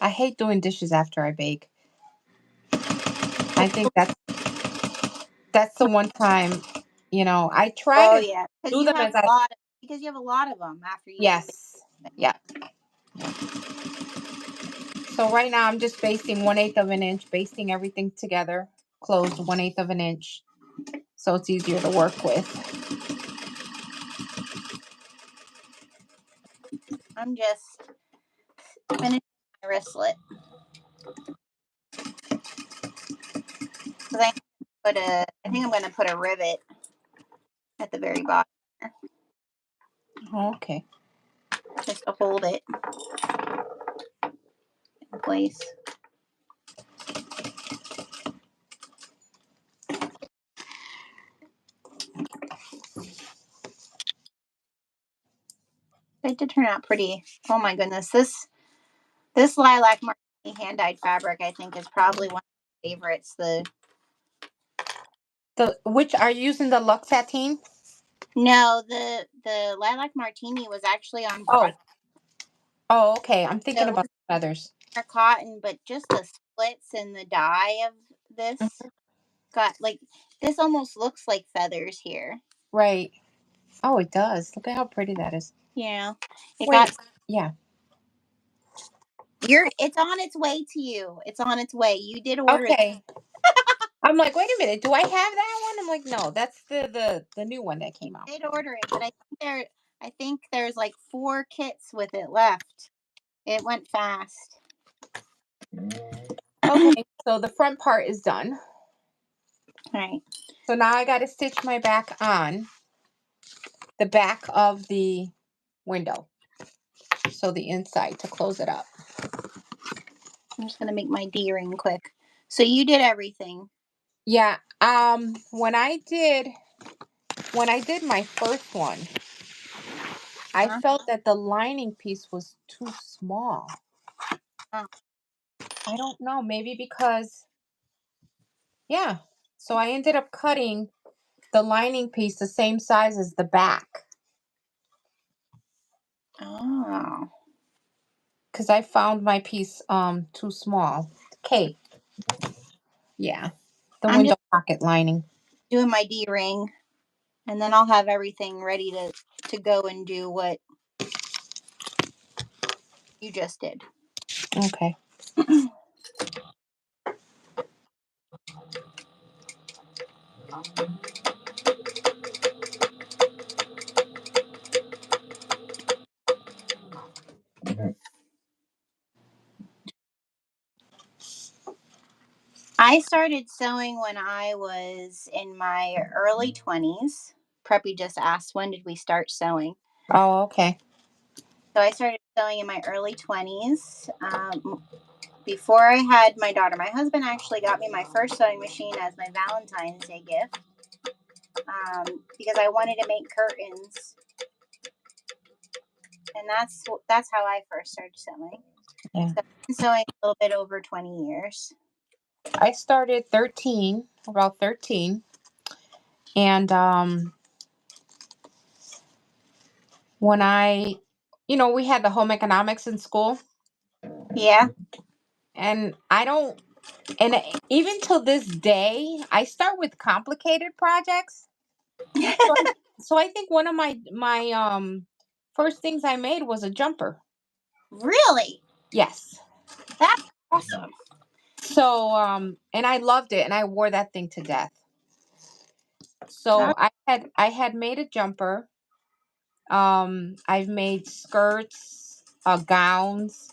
I hate doing dishes after I bake. I think that's the one time, I try Oh to yeah, do them as I because you have a lot of them after you just yes. Yeah. So right now I'm just basting 1/8 of an inch, basting everything together, closed 1/8 of an inch, so it's easier to work with. I'm just finishing my wristlet because I think I'm gonna put a rivet at the very bottom Okay. just to hold it in place. It did turn out pretty. Oh my goodness, this lilac martini hand dyed fabric I think is probably one of my favorites. The The which are you using the Lux sateen? No, the lilac martini was actually on Broadway. Oh. Oh, okay. I'm So thinking it about was the feathers. cotton, but just the splits and the dye of this Mhm. got like this almost looks like feathers here. Right. Oh, it does. Look at how pretty that is. Yeah. It Wait. got Yeah. it's on its way to you. It's on its way. You did order it. Okay. I'm like, wait a minute. Do I have that one? I'm like, no, that's the new one that came out. You did order it, but I think there's like 4 kits with it left. It went fast. Okay. So the front part is done. All right. So now I got to stitch my back on the back of the window. So the inside to close it up. I'm just gonna make my D ring quick. So you did everything. Yeah. When I did my first one, I Huh? felt that the lining piece was too small. Oh, I don't know, maybe because yeah. So I ended up cutting the lining piece the same size as the back oh. because I found my piece too small. Okay. Yeah. The I'm window just pocket lining. doing my D-ring, and then I'll have everything ready to go and do what you just did. Okay. I started sewing when I was in my early 20s. Preppy just asked, when did we start sewing? Oh, okay. So I started sewing in my early 20s. Before I had my daughter, my husband actually got me my first sewing machine as my Valentine's Day gift, because I wanted to make curtains, and that's how I first started sewing. Yeah. So I've been sewing a little bit over 20 years. I started about 13. And when we had the home economics in school, Yeah. and even till this day, I start with complicated projects. So I, so I think one of my first things I made was a jumper. Really? Yes. That's awesome. So and I loved it, and I wore that thing to death. Uh, So I had made a jumper. I've made skirts, gowns,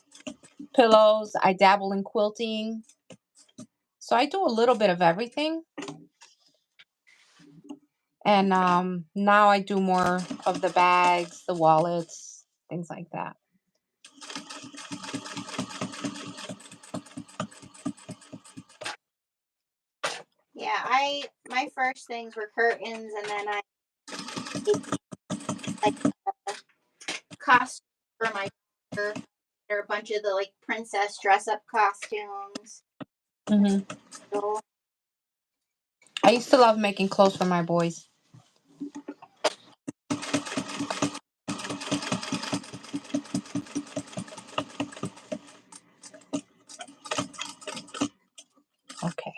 pillows. I dabble in quilting. So I do a little bit of everything. And now I do more of the bags, the wallets, things like that. Yeah, my first things were curtains, and then I did, like, costumes for my daughter. There are a bunch of the like princess dress up costumes. Hmm. So, I used to love making clothes for my boys. Okay.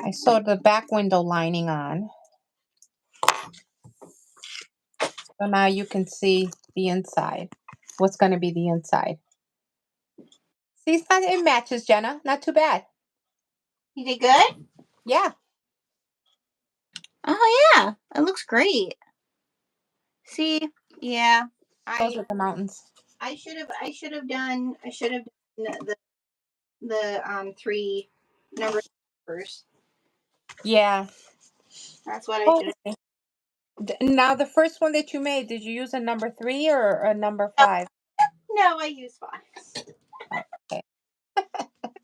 I sewed the back window lining on. So now you can see the inside. What's going to be the inside? See, it matches, Jenna. Not too bad. you did good. Yeah. Oh yeah, it looks great. See, yeah, Those I are the mountains. I should have done the three numbers. Yeah. That's what I Oh, should have. now the first one that you made, did you use a number 3 or a number 5? No, I use five. Okay.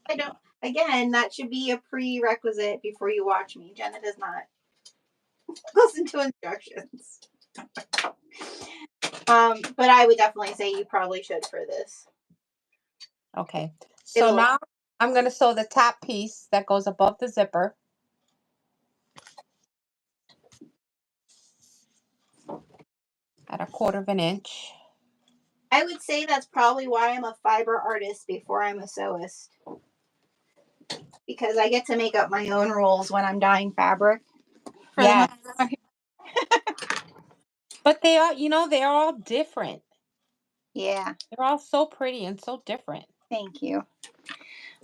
I don't. Again, that should be a prerequisite before you watch me. Jenna does not listen to instructions. But I would definitely say you probably should for this. Okay. So It'll. now I'm going to sew the top piece that goes above the zipper at 1/4 inch. I would say that's probably why I'm a fiber artist before I'm a sewist, because I get to make up my own rules when I'm dyeing fabric. For the most Yes. part. But they're all different. Yeah. They're all so pretty and so different. Thank you.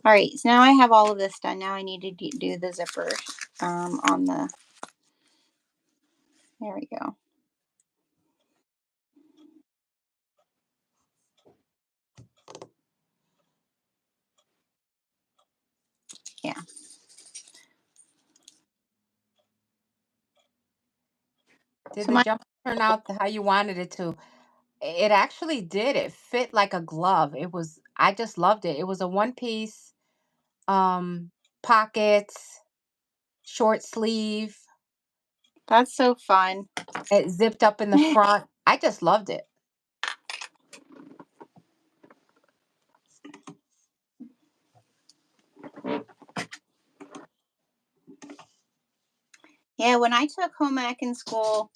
All right. So now I have all of this done. Now I need to do the zippers on the. There we go. Yeah. Did So the my jumper turn out how you wanted it to? It actually did. It fit like a glove. I just loved it. It was a one piece, um, pockets, short sleeve. That's so fun. It zipped up in the front. I just loved it. Yeah. When I took home ec in school,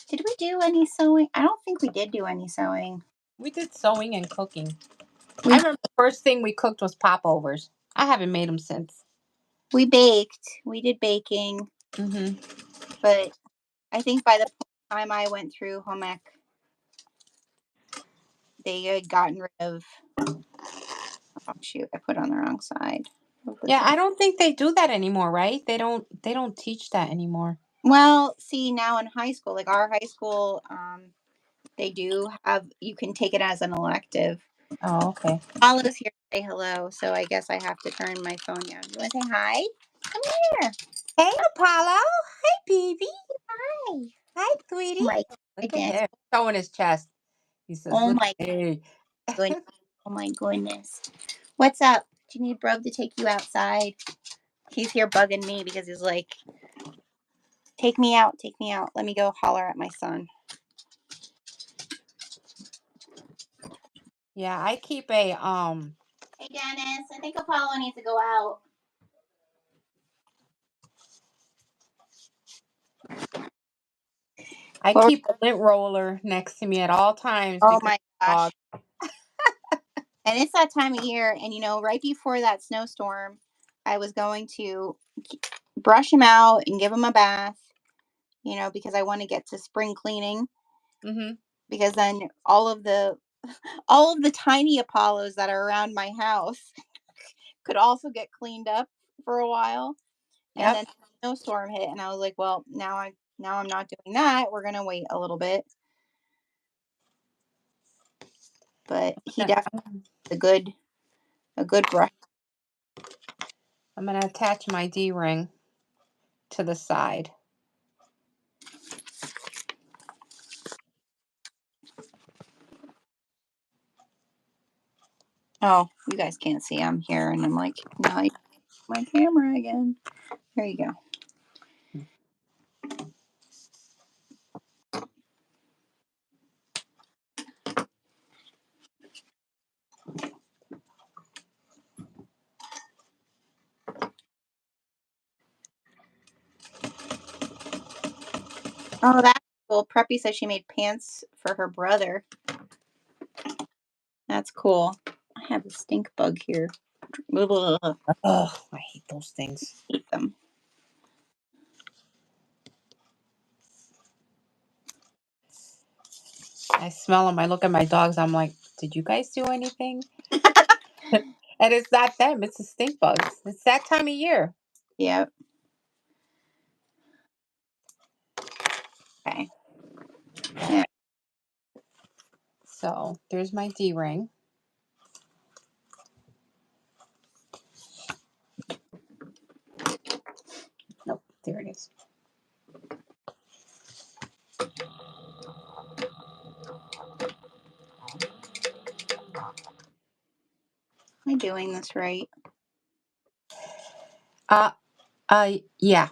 did we do any sewing? I don't think we did do any sewing. We did sewing and cooking. I We remember the first thing we cooked was popovers. I haven't made them since. We baked. We did baking, Mm-hmm. but I think by the time I went through home ec, they had gotten rid of. Oh shoot! I put it on the wrong side. Yeah, I don't think they do that anymore, right? They don't teach that anymore. Well, see now in high school, like our high school, they do have. You can take it as an elective. Oh, okay. Paula's here to say hello, so I guess I have to turn my phone down. You want to say hi? Come here. Hey, Apollo. Hi, baby. Hi. Hi, sweetie. Oh my Look at goodness. him showing his chest. He says, Oh "Look my at me." goodness. Oh my goodness. What's up? Do you need Brub to take you outside? He's here bugging me because he's like, take me out, take me out. Let me go holler at my son. Yeah, I keep a Hey Dennis, I think Apollo needs to go out. I Well, keep a lint roller next to me at all times oh because my dog. gosh. And it's that time of year, and right before that snowstorm, I was going to brush him out and give him a bath, because I want to get to spring cleaning, Mm-hmm. because then all of the tiny Apollos that are around my house could also get cleaned up for a while. And Yep. then the snowstorm hit, and I was like, well, now I'm not doing that. We're gonna wait a little bit. But he Yeah, definitely a good brush. I'm gonna attach my D-ring to the side. Oh, you guys can't see I'm here, and I'm like, now I my camera again. There you go. Oh, that's cool. Preppy said she made pants for her brother. That's cool. I have a stink bug here. Ugh, Oh, I hate those things. hate them. I smell them. I look at my dogs. I'm like, did you guys do anything? And it's not them. It's the stink bugs. It's that time of year. Yep. Okay. Yeah. So there's my D-ring. Nope, there it is. Am I doing this right? Uh, yeah.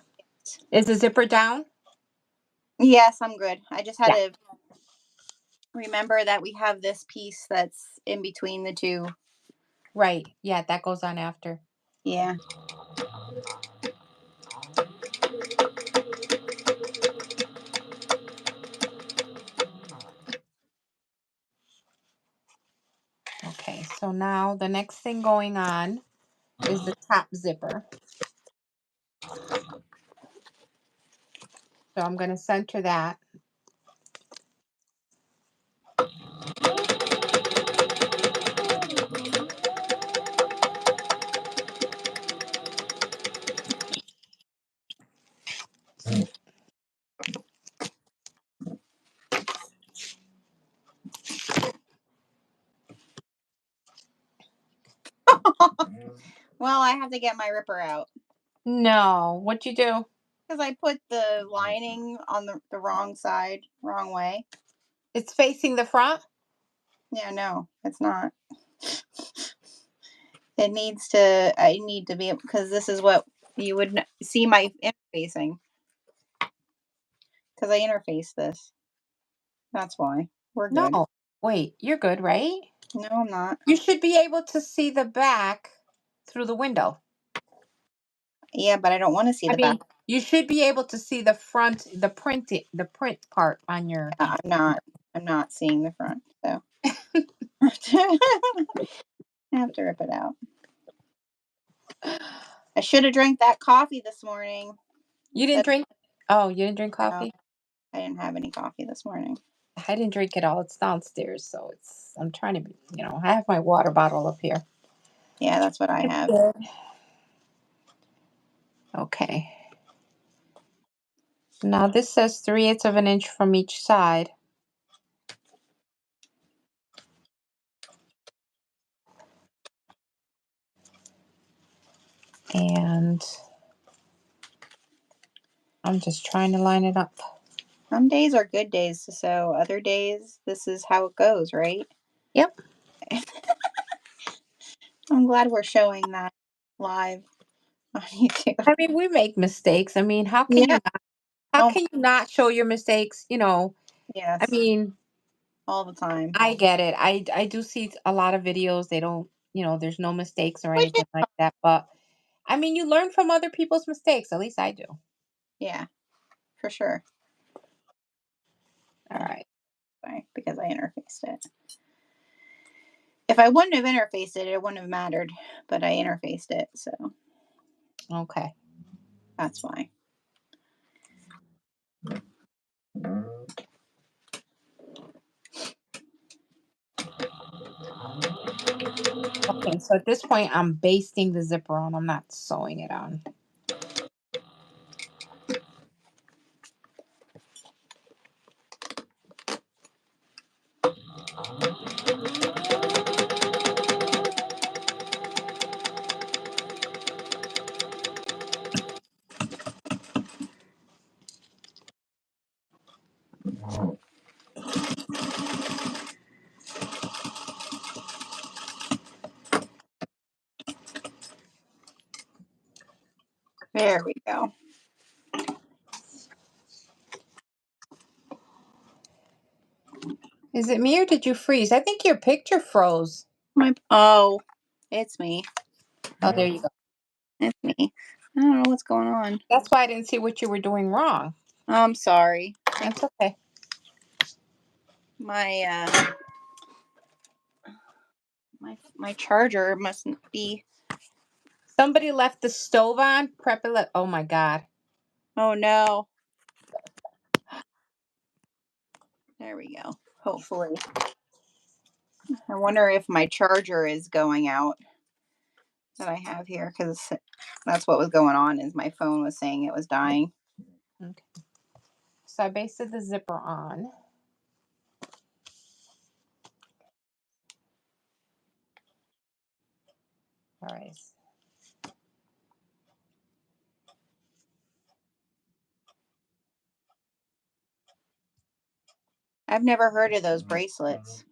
Is the zipper down? Yes, I'm good. I just had Yeah. to remember that we have this piece that's in between the two. Right. Yeah, that goes on after. Yeah. Okay, so now the next thing going on is the top zipper. So I'm going to center that. Well, I have to get my ripper out No, what'd you do? because I put the lining on the wrong side, wrong way. It's facing the front? Yeah, no, it's not. I need to be, because this is what you would see my interfacing, because I interface this. That's why. We're good. No. Wait, you're good, right? No, I'm not. You should be able to see the back through the window. Yeah, but I don't want to see I the back. mean, you should be able to see the front, the print part on your. Yeah, I'm not seeing the front, so I have to rip it out. I should have drank that coffee this morning You didn't instead drink? Oh, you didn't drink of. No, coffee? I didn't have any coffee this morning. I didn't drink it all. It's downstairs, so I'm trying to be, I have my water bottle up here. Yeah, that's what I It's have. good. Okay. Now this says 3/8 of an inch from each side. And I'm just trying to line it up. Some days are good days to sew. Other days, this is how it goes, right? Yep. I'm glad we're showing that live on YouTube. I mean, we make mistakes. I mean, Yeah. how Oh, can you not show your mistakes? I yes. mean, All the time. I get it. I do see a lot of videos. They don't, there's no mistakes or Which is, anything like that. But I mean, you learn from other people's mistakes. At least I do. yeah, for sure. All right. Sorry, because I interfaced it. If I wouldn't have interfaced it, it wouldn't have mattered. But I interfaced it, so Okay. that's why. Okay. So at this point, I'm basting the zipper on. I'm not sewing it on. There we go. Is it me or did you freeze? I think your picture froze. It's me. Oh, there you go. It's me. I don't know what's going on. That's why I didn't see what you were doing wrong. I'm sorry. That's okay. My my charger mustn't be. Somebody left the stove on. Prep it. Oh my God. Oh no. There we go. Hopefully. I wonder if my charger is going out that I have here, because that's what was going on, is my phone was saying it was dying. Okay. So I basted the zipper on. All right. I've never heard of those bracelets.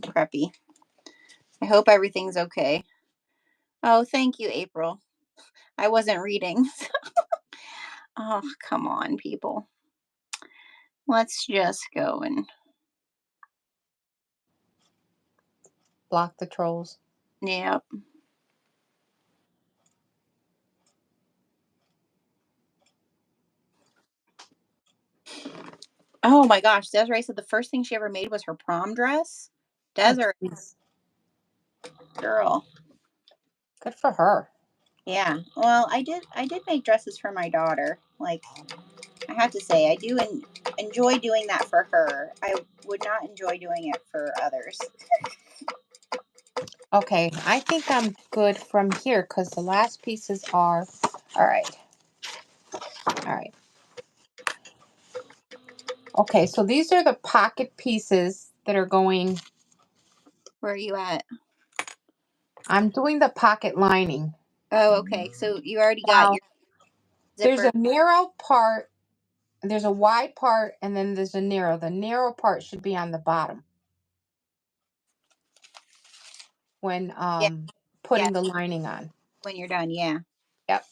Preppy. I hope everything's okay. Oh, thank you, April. I wasn't reading. Oh, come on, people. Let's just go and Block the trolls. yeah. Oh my gosh, Desiree said the first thing she ever made was her prom dress. Oh, Desiree, jeez. girl. Good for her. Yeah. Well, I did make dresses for my daughter. Like, I have to say, I do enjoy doing that for her. I would not enjoy doing it for others. Okay, I think I'm good from here because the last pieces are. All right. All right. Okay, so these are the pocket pieces that are going. Where are you at? I'm doing the pocket lining. Oh, okay. So you already got Now, your there's zipper. a narrow part, there's a wide part, and then there's a narrow. The narrow part should be on the bottom when Yeah, yeah. putting the lining on. When you're done, yeah. Yep.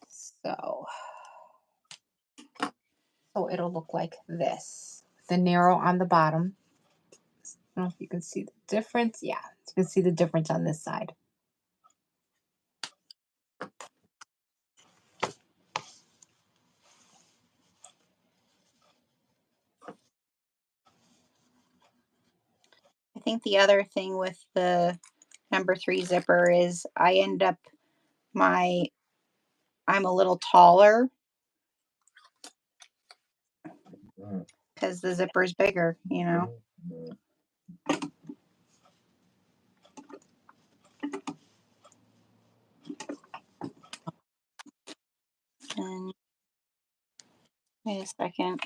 So, so it'll look like this. The narrow on the bottom. I don't know if you can see the difference. Yeah, you can see the difference on this side. I think the other thing with the number 3 zipper is I end up my I'm a little taller because the zipper's bigger, you know. And wait a second.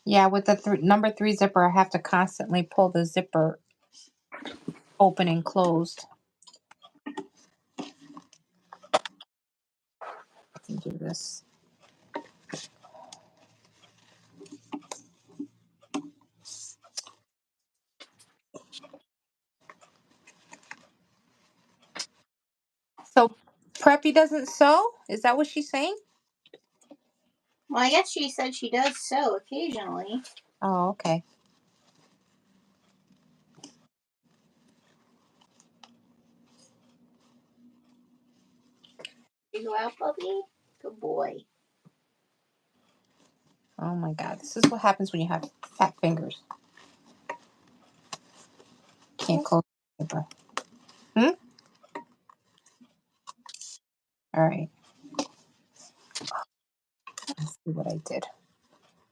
Yeah, with the number 3 zipper, I have to constantly pull the zipper open and closed. I can do this. So Preppy doesn't sew? Is that what she's saying? Well, I guess she said she does sew occasionally. Oh, okay. You go out, puppy? Good boy. Oh my God, this is what happens when you have fat fingers. Can't close the zipper. All right. Let's see what I did.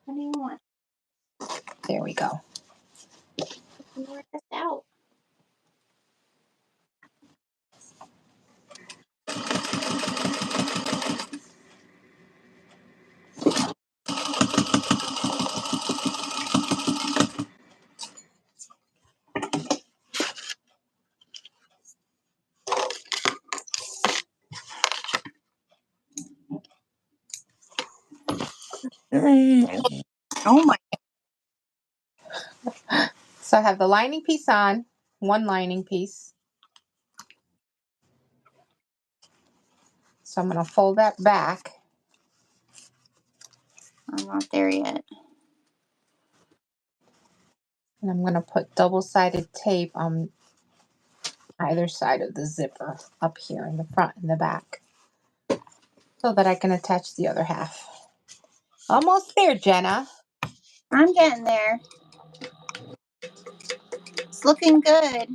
What do you want? There we go. You work this out. Oh my! So I have the lining piece on, one lining piece. So I'm going to fold that back. I'm not there yet. And I'm going to put double-sided tape on either side of the zipper up here in the front and the back so that I can attach the other half. Almost there, Jenna. I'm getting there. It's looking good.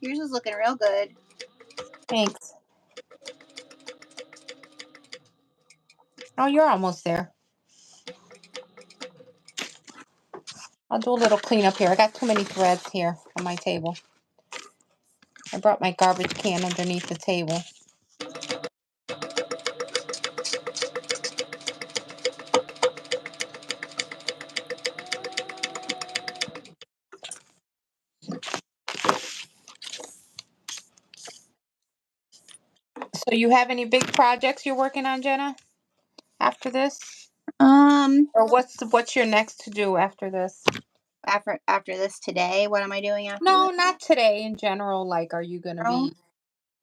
Yours is looking real good. Thanks. Oh, you're almost there. I'll do a little cleanup here. I got too many threads here on my table. I brought my garbage can underneath the table. So you have any big projects you're working on, Jenna, after this? Or what's your next to do after this? After this today, what am I doing after No, this? not today. In general, like, are you gonna Oh, be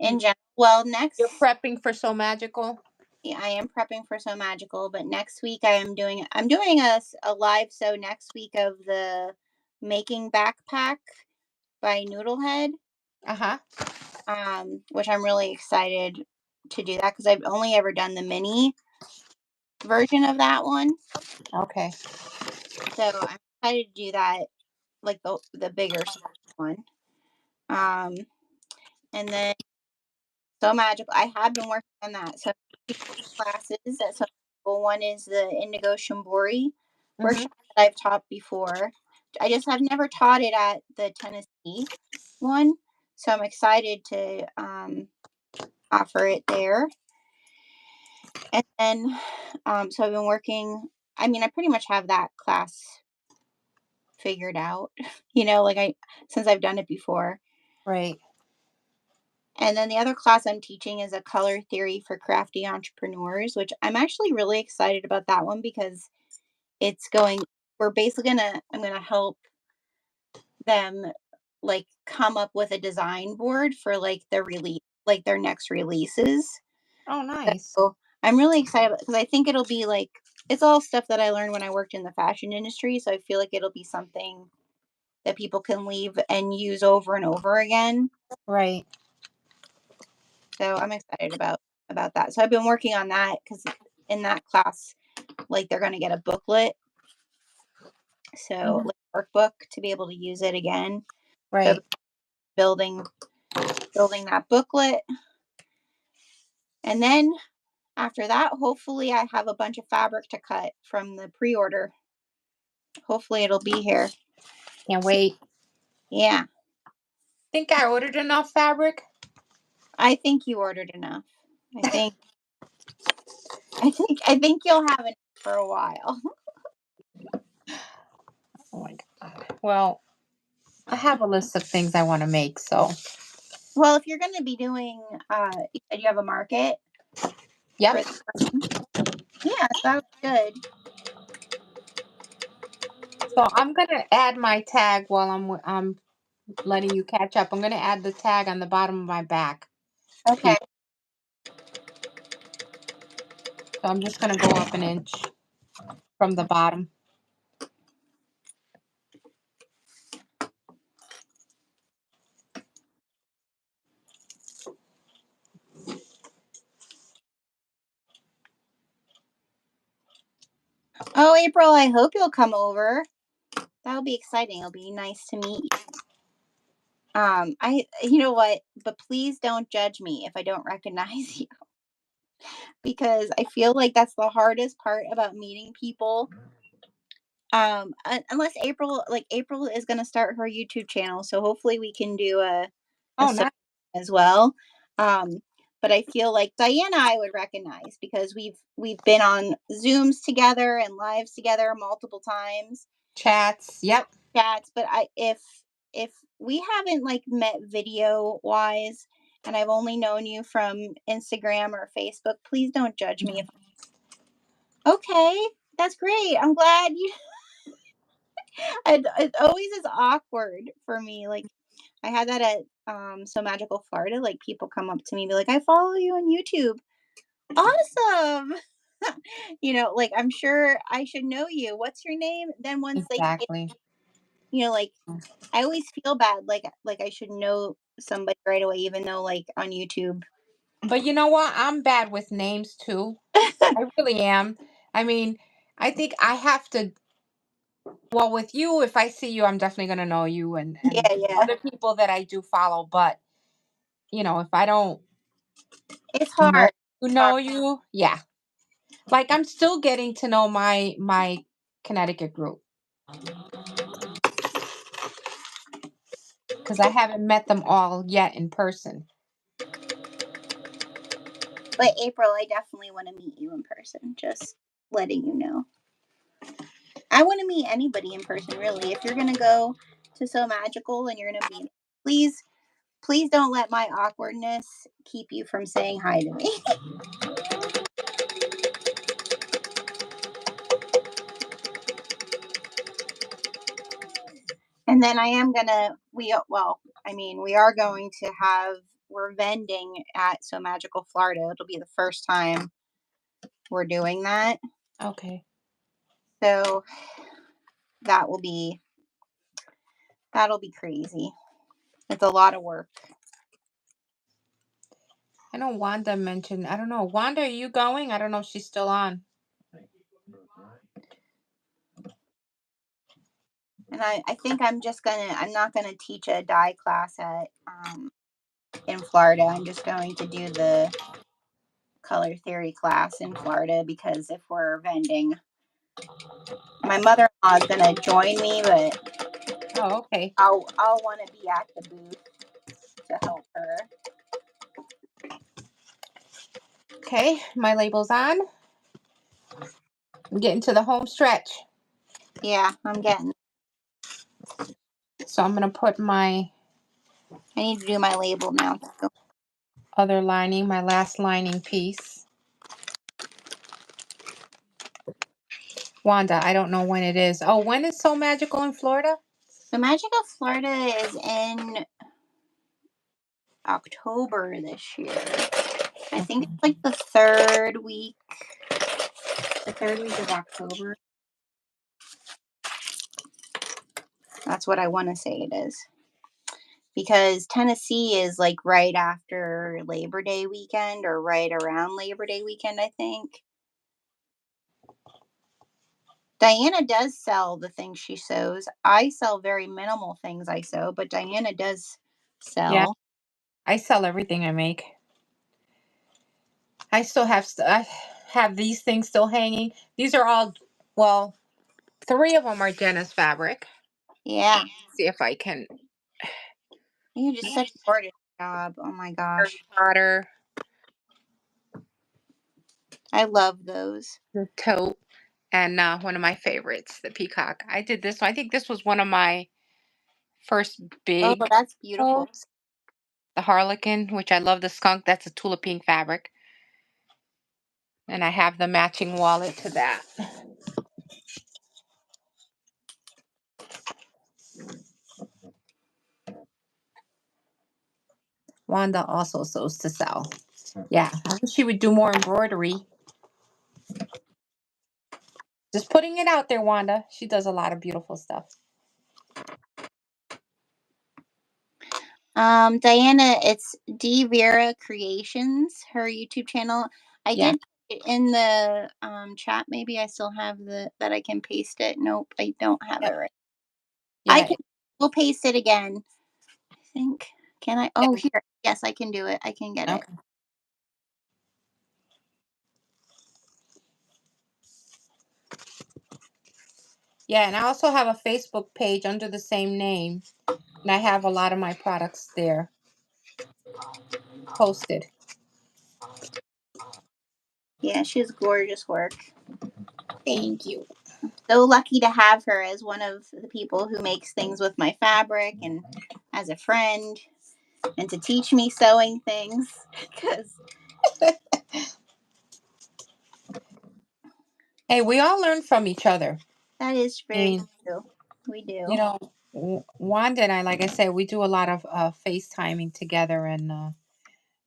in general. Well, you're next prepping for So Magical? I am prepping for So Magical, but next week I'm doing a live sew next week of the making backpack by Noodlehead. Uh-huh. Which I'm really excited to do that because I've only ever done the mini version of that one. Okay. So I'm excited to do that, like the bigger one. And then So Magical, I have been working on that. So classes that So Magical. One is the Indigo Shimbori Mm-hmm. workshop that I've taught before. I just have never taught it at the Tennessee one, so I'm excited to offer it there. And then, so I've been working. I mean, I pretty much have that class figured out, like since I've done it before. Right. And then the other class I'm teaching is a color theory for crafty entrepreneurs, which I'm actually really excited about that one because it's going, we're basically I'm gonna help them like come up with a design board for like the release like their next releases. Oh, nice. So I'm really excited because I think it'll be like it's all stuff that I learned when I worked in the fashion industry. So I feel like it'll be something that people can leave and use over and over again. Right. So I'm excited about that. So I've been working on that because in that class, like they're going to get a booklet, so Mhm. like workbook to be able to use it again. So Right. building building that booklet, and then after that, hopefully I have a bunch of fabric to cut from the pre-order. Hopefully it'll be here. Can't wait. Yeah, Think I ordered enough fabric? I think you ordered enough. I think I think you'll have it for a while. Oh my God. Well, I have a list of things I want to make, so. Well, if you're going to be doing, you said you have a market Yep. for the spring. Yeah, so that was good. So I'm gonna add my tag while I'm letting you catch up. I'm gonna add the tag on the bottom of my back Okay. piece. So I'm just gonna go up an inch from the bottom. Oh, April, I hope you'll come over. That'll be exciting. It'll be nice to meet you. You know what? But please don't judge me if I don't recognize you because I feel like that's the hardest part about meeting people. Unless April is going to start her YouTube channel, so hopefully we can do a Oh, search nice. as well. Um, but I feel like Diana I would recognize because we've been on Zooms together and lives together multiple times, Chats. Yep. chats. But if we haven't like met video wise, and I've only known you from Instagram or Facebook, please don't judge me. If okay, that's great. I'm glad you it always is awkward for me. Like I had that at So Magical Florida. Like people come up to me and be like, "I follow you on YouTube." Awesome. Like I'm sure I should know you. What's your name? Then once they say, Exactly. like I always feel bad, like I should know somebody right away, even though like on YouTube. But you know what? I'm bad with names too. I really am. I mean, I think I have to. Well, with you, if I see you, I'm definitely gonna know you, and Yeah, yeah. other people that I do follow. But if I don't It's know hard. It's hard. you, yeah. Like I'm still getting to know my Connecticut group because I haven't met them all yet in person. But April, I definitely want to meet you in person. Just letting you know. I want to meet anybody in person, really. If you're gonna go to So Magical and you're gonna meet, please, please don't let my awkwardness keep you from saying hi to me. And then I am gonna I mean, we are going to have we're vending at So Magical Florida. It'll be the first time we're doing that. Okay. So that will be that'll be crazy. It's a lot of work. I know Wanda mentioned. I don't know. Wanda, are you going? I don't know if she's still on. And I think I'm not gonna teach a dye class at in Florida. I'm just going to do the color theory class in Florida because if we're vending, my mother-in-law is gonna join me, but Oh, okay. I'll want to be at the booth to help her. Okay, my label's on. I'm getting to the home stretch. Yeah, I'm getting. So I'm gonna put my I need to do my label now. Too. other lining, my last lining piece. Wanda, I don't know when it is. Oh, when is So Magical in Florida? So Magical Florida is in October this year. I think Okay. it's like the third week of October. That's what I want to say it is. Because Tennessee is like right after Labor Day weekend or right around Labor Day weekend, I think. Diana does sell the things she sews. I sell very minimal things I sew, but Diana does Yeah, sell. I sell everything I make. I still have I have these things still hanging. These are all, well, three of them are Jenna's fabric. Yeah. See if I can. You do just such a gorgeous job. Oh my Harry gosh. Potter, I love those. the tote, and one of my favorites, the peacock. I did this one. I think this was one of my first Oh, big that's beautiful. totes. The harlequin, which I love the skunk. That's a tulip pink fabric. And I have the matching wallet to that. Wanda also sews to sell. Yeah, I wish she would do more embroidery. Just putting it out there, Wanda. She does a lot of beautiful stuff. Diana, it's DViera Creations, her YouTube channel. I Yeah, did put it in the chat. Maybe I still have the that I can paste it. Nope, I don't have it yeah, right. I yeah. can. We'll paste it again. I think. Can I? Oh, here. Yes, I can do it. I can get it. Okay. Yeah, and I also have a Facebook page under the same name, and I have a lot of my products there posted. Yeah, she has gorgeous work. Thank you. So lucky to have her as one of the people who makes things with my fabric and as a friend and to teach me sewing things because Hey, we all learn from each other. that is I very mean, true. We you do. know, Wanda and I, like I said, we do a lot of FaceTiming together, and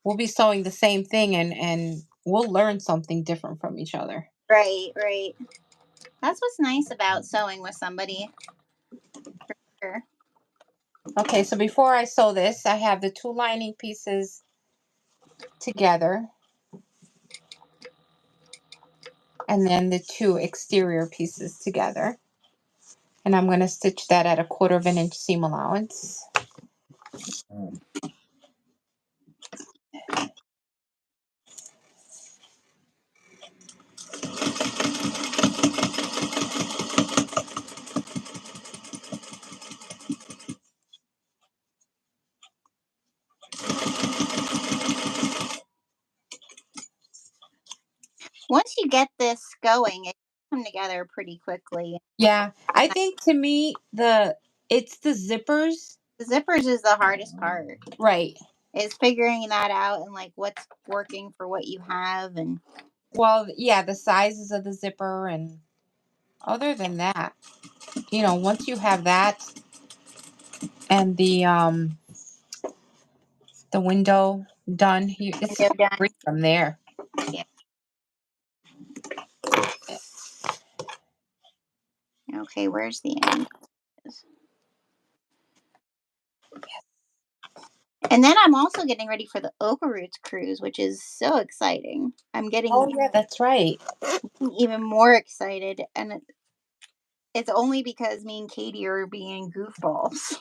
we'll be sewing the same thing, and we'll learn something different from each other. Right, right. That's what's nice about sewing with somebody. Sure. Okay, so before I sew this, I have the two lining pieces together, and then the two exterior pieces together. And I'm going to stitch that at 1/4 of an inch seam allowance. Once you get this going, it can come together pretty quickly. Yeah, I think to me it's the zippers, The zippers is the hardest part. right? Is figuring that out and like what's working for what you have and Well, yeah, the sizes of the zipper, and other than that, once you have that and the window done, it's window hard to done. read from there. Yeah. Okay, where's the end? And then I'm also getting ready for the Oka Roots cruise, which is so exciting. I'm Oh getting yeah, that's right. even more excited, and it's only because me and Katie are being goofballs.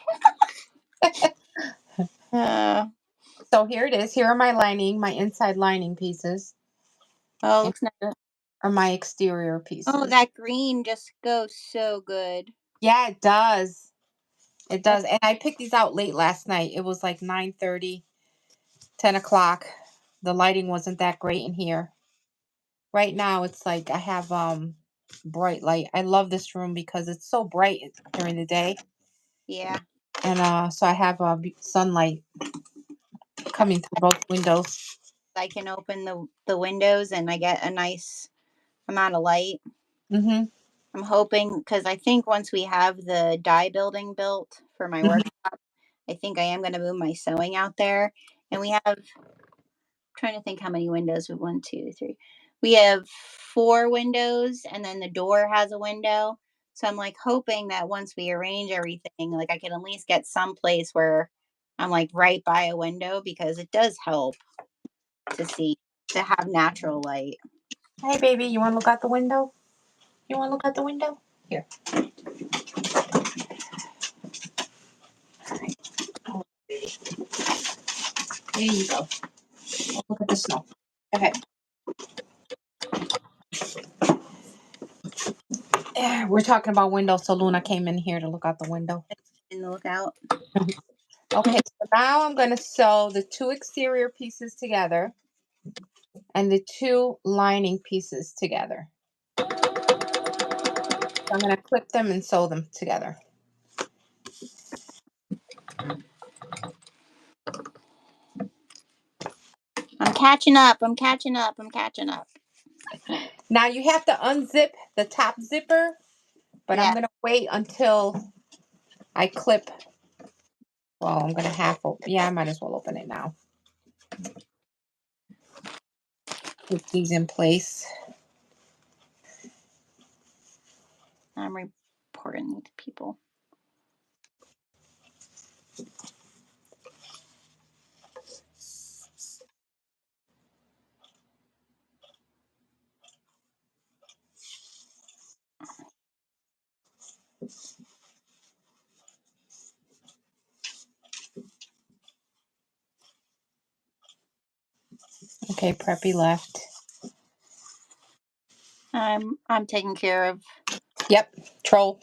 Uh, So here it is. Here are my inside lining pieces, oh, and looks nice. here are my exterior Oh, pieces. that green just goes so good. Yeah, it does. It Oh, does. And I picked these out late last night. It was like 9:30, 10 o'clock. The lighting wasn't that great in here. Right now it's like I have bright light. I love this room because it's so bright during the day. yeah, And so I have sunlight coming through both windows. I can open the windows and I get a nice amount of light. Mhm. I'm hoping because I think once we have the dye building built for my work, Mhm. I think I am going to move my sewing out there. And we have, trying to think how many windows we, 1, 2, 3. We have 4 windows, and then the door has a window. So I'm like hoping that once we arrange everything, like I can at least get some place where I'm like right by a window, because it does help to see, to have natural light. Hey, baby, you want to look out the window? You want to look out the window? Here. Oh, baby. There you go. Look at the snow. Okay. We're talking about windows, so Luna came in here to look out the window. In the lookout. Okay, so now I'm going to sew the 2 exterior pieces together and the 2 lining pieces together. So I'm going to clip them and sew them together. I'm catching up. I'm catching up. I'm catching up. Now you have to unzip the top zipper, but I'm Yeah. going to wait until I clip. Well, I'm going to half open. Yeah, I might as well open it now. Put these in place. I'm reporting to people. Okay, Preppy left. I'm taking care of. Yep, troll.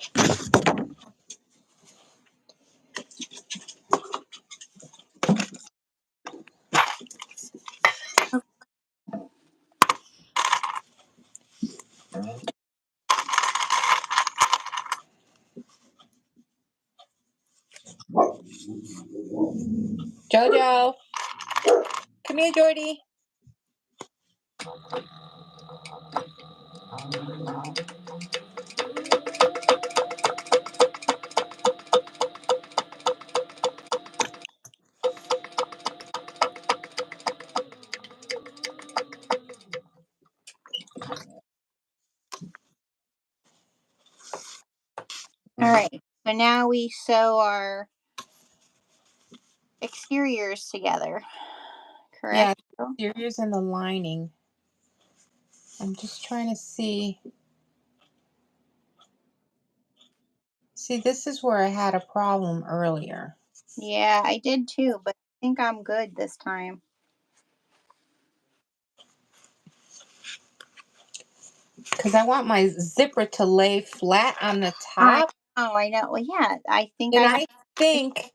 Jojo, come here, Jordy. All right. So now we sew our exteriors together. Yeah, Correct? the exteriors and the lining. I'm just trying to see. See, this is where I had a problem earlier. Yeah, I did too, but I think I'm good this time. Because I want my zipper to lay flat on the I top. I know. Well, yeah, I think And I have. I think,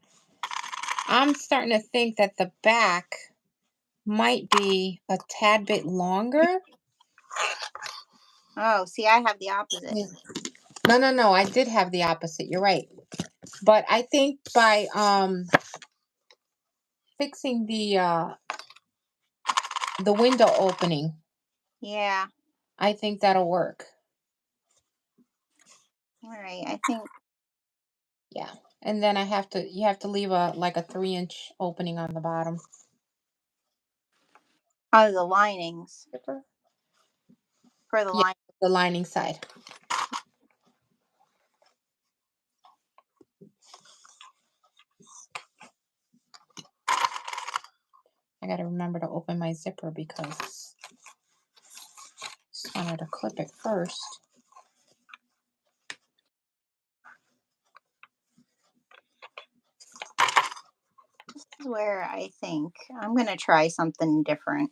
I'm starting to think that the back might be a tad bit longer. Oh, see, I have the opposite. Yeah. No. I did have the opposite. You're right. But I think by fixing the window opening, Yeah. I think that'll work. All right. I think. Yeah. And then you have to leave a like a 3-inch opening on the bottom. Oh, the linings Zipper? for the Yeah, line. the lining side. I got to remember to open my zipper because just wanted to clip it first. This is where I think I'm gonna try something different.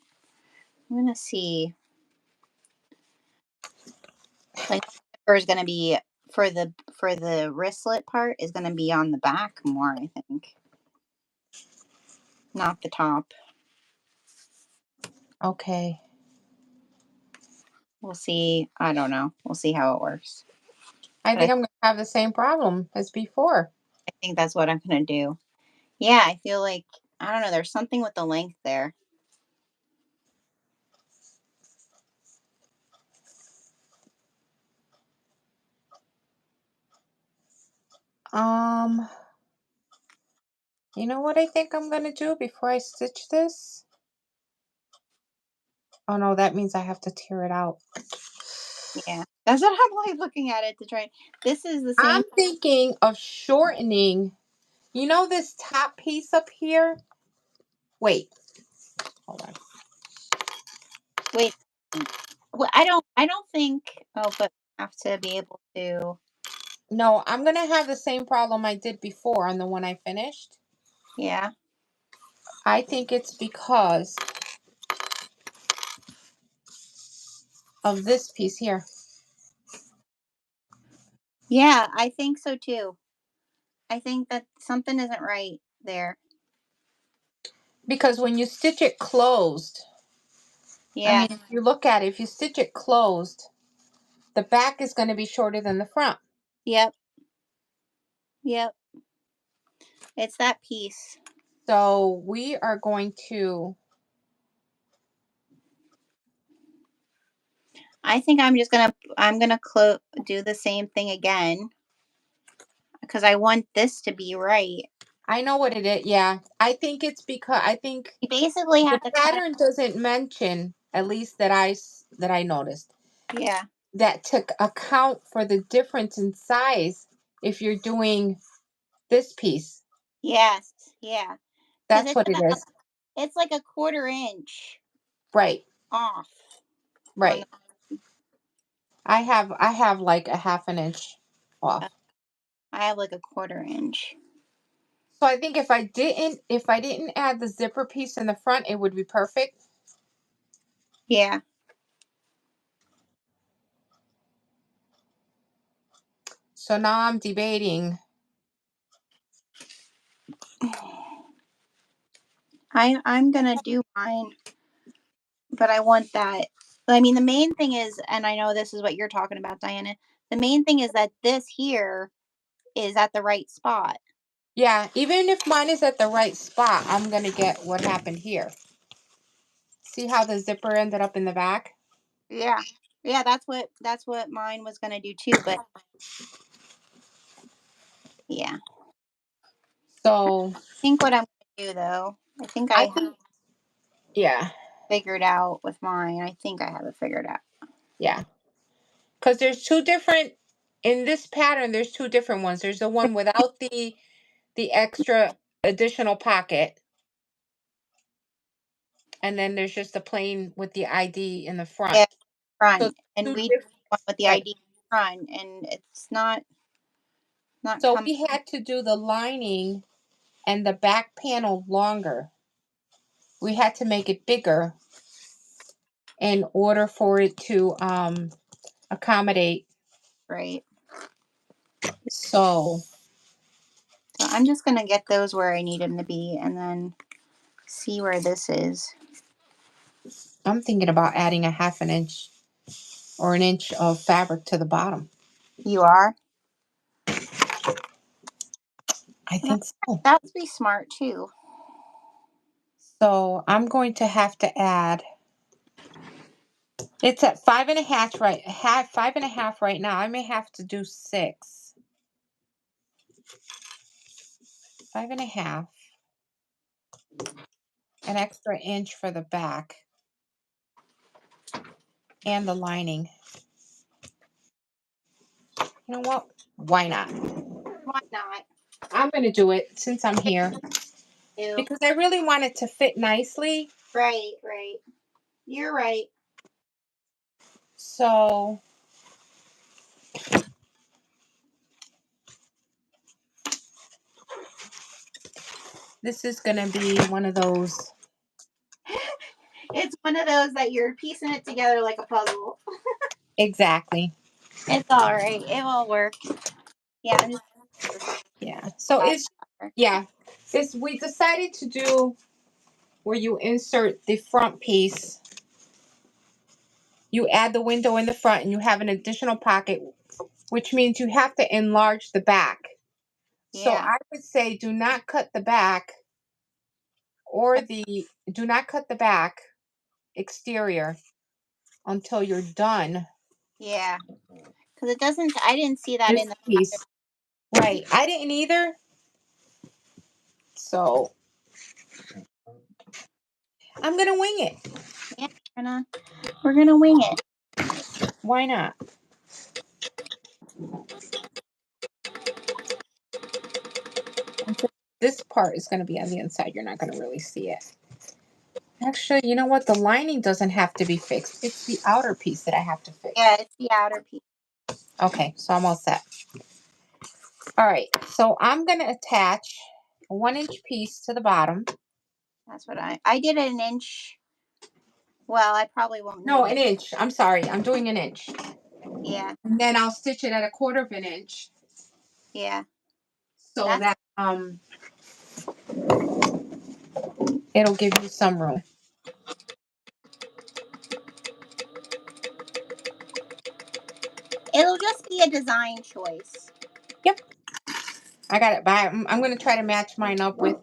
I'm gonna see. Like, zipper is gonna be for the wristlet part is gonna be on the back more. I think, not the top. Okay. We'll see. I don't know. We'll see how it works. I But think I'm going to have the same problem as before. I think that's what I'm gonna do. Yeah, I feel like, I don't know. There's something with the length there. Um, You know what I think I'm going to do before I stitch this? Oh no, that means I have to tear it out. Yeah. That's what I'm like looking at it to try. This is the same. I'm thinking of shortening, you know, this top piece up here? Wait, hold on. Wait. Well, I don't think. Oh, but I have to be able to. No, I'm going to have the same problem I did before on the one I finished. Yeah. I think it's because of this piece here. Yeah, I think so too. I think that something isn't right there. Because when you stitch it closed, I Yeah. mean, if you look at it, if you stitch it closed, the back is going to be shorter than the front. Yep. Yep. It's that piece. So we are going to, I think I'm gonna do the same thing again because I want this to be right. I know what it is. Yeah. I think it's because I think You basically the have to cut. pattern doesn't mention, at least that I noticed, Yeah. that to account for the difference in size if you're doing this piece. Yes. Yeah. Because That's what it is. it's like a quarter inch Right. off on Right. I have like a half an inch the. off. I have like a quarter inch. So I think if I didn't add the zipper piece in the front, it would be perfect. Yeah. So now I'm debating. I'm gonna do mine, but I want that. I mean, the main thing is, and I know this is what you're talking about, Diana. The main thing is that this here is at the right spot. Yeah, even if mine is at the right spot, I'm gonna get what happened here. See how the zipper ended up in the back? Yeah. Yeah, that's what mine was gonna do too, but yeah. So I think what I'm gonna do though, I think I I have think, yeah, figured out with mine. I think I have it figured out. yeah. Because there's two different, in this pattern, there's two different ones. There's the one without the extra additional pocket, and then there's just the plain with the ID in the front. Yeah, So front. And two we did different, one with the right. ID front and it's not So coming we had to do the lining and the back panel longer. We had to make it bigger in order for it to accommodate. right. So So I'm just gonna get those where I need them to be and then see where this is. I'm thinking about adding a half an inch or an inch of fabric to the bottom. You are? I Well, think so. that would be smart too. So I'm going to have to add, it's at 5.5 right, 5.5 right now. I may have to do 6. 5.5, an extra inch for the back and the lining. You know what? Why not? Why not? I'm going to do it since I'm here Ew. because I really want it to fit nicely. Right, right. You're right. So this is going to be one of those. It's one of those that you're piecing it together like a puzzle. Exactly. It's all right. It will work. Yeah, I'm just Yeah. So that. it's, yeah. This, we decided to do where you insert the front piece. You add the window in the front and you have an additional pocket, which means you have to enlarge the back. So Yeah, I would say do not cut the back or the, do not cut the back exterior until you're done yeah. Because it doesn't. I didn't see that this in the pattern. piece. Right. I didn't either. So I'm gonna wing it. Yeah, we're gonna wing it. Why not? This part is gonna be on the inside. You're not gonna really see it. Actually, you know what? The lining doesn't have to be fixed. It's the outer piece that I have to fix. Yeah, it's the outer piece. Okay, so I'm all set. All right, so I'm gonna attach a 1-inch piece to the bottom. That's what I did 1 inch. Well, I probably won't No, need an it. inch. I'm sorry. I'm doing an inch. Yeah, And then I'll stitch it at 1/4 of an inch yeah. so That's that it'll give you some room. it'll just be a design choice. Yep. I got it. But I'm going to try to match mine up with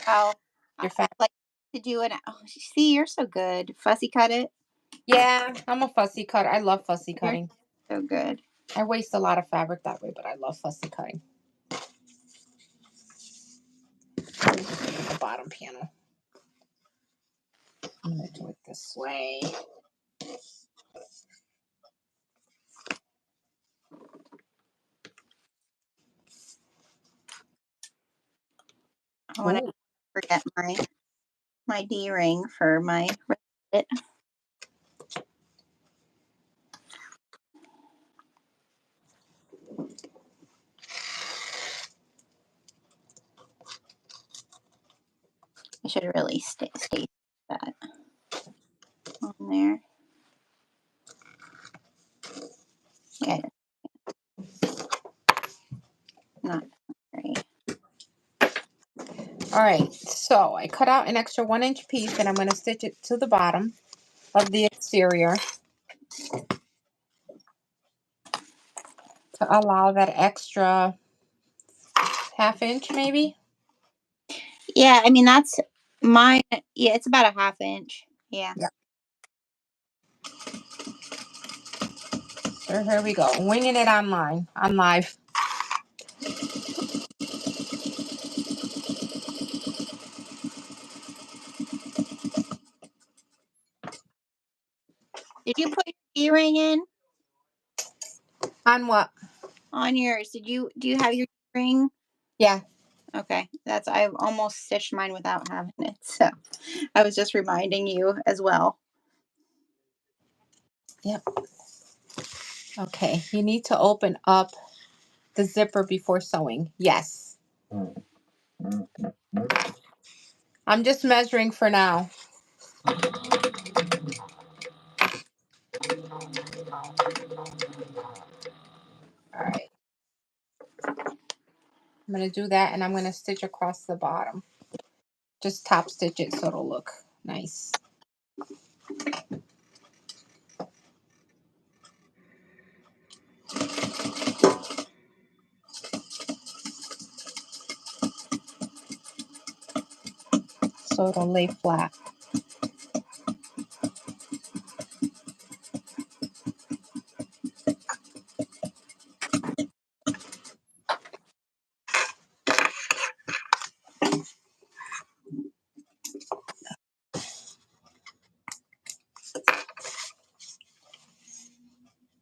Oh, your I fabric. like to do it. Oh, see, you're so good. Fussy cut it. Yeah, I'm a fussy cutter. I love fussy You're cutting. so good. I waste a lot of fabric that way, but I love fussy cutting. The bottom panel. I'm going to do it this way. I want to forget my D ring for my wristlet. I should really stay that on there. Yeah, not great. All right, so I cut out an extra 1-inch piece and I'm going to stitch it to the bottom of the exterior to allow that extra 1/2 inch maybe. Yeah, I mean that's mine. Yeah, it's about a 1/2 inch. Yeah. Yeah. So here we go, winging it on live. Did you put your D ring in On what? on yours? Do you have your D ring? Yeah. Okay, I've almost stitched mine without having it, so I was just reminding you as well. Yep. Okay, you need to open up the zipper before sewing. Yes. I'm just measuring for now. All right. I'm going to do that and I'm going to stitch across the bottom. Just top stitch it so it'll look nice. So it'll lay flat.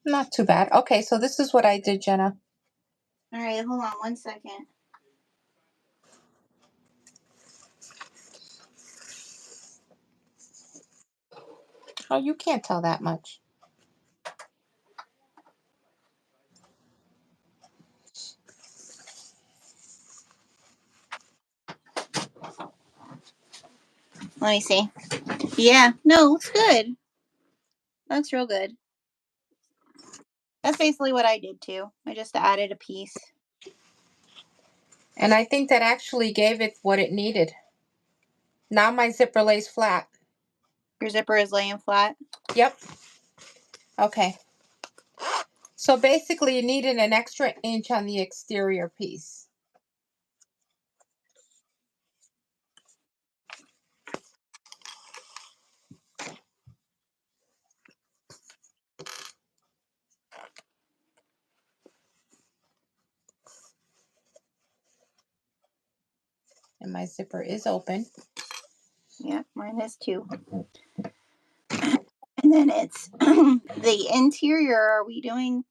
Not too bad. Okay, so this is what I did, Jenna. All right, hold on 1 second. Oh, you can't tell that much. Let me see. Yeah, no, looks good. Looks real good. That's basically what I did too. I just added a piece. And I think that actually gave it what it needed. Now my zipper lays flat. Your zipper is laying flat. Yep. Okay. So basically you needed an extra inch on the exterior piece. my zipper is open. Yeah, mine is too. And then it's the interior. Are we doing?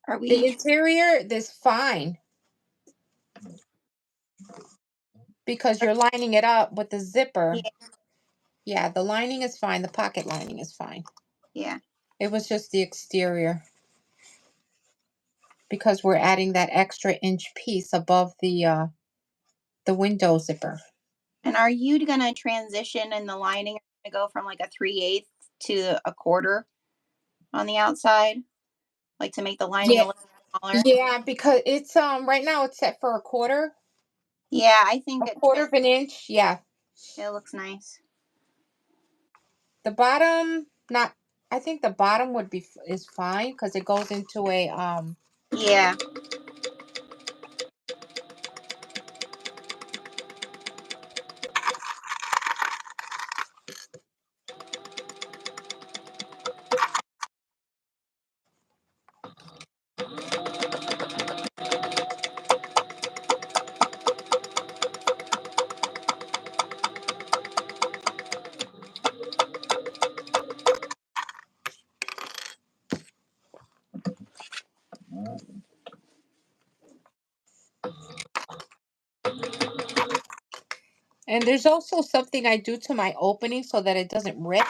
Are The we? interior is fine because you're lining it up with the zipper. Yeah, Yeah, the lining is fine. The pocket lining is fine. yeah. It was just the exterior because we're adding that extra inch piece above the window zipper. And are you gonna transition in the lining? Are you gonna go from like a 3/8 to a quarter on the outside, like to make the lining Yeah, a little smaller? yeah, because it's right now it's set for Yeah, I think a it quarter fits. of an inch. Yeah, It looks nice. the bottom not. I think the bottom would be is fine because it goes into a Yeah. and there's also something I do to my opening so that it doesn't rip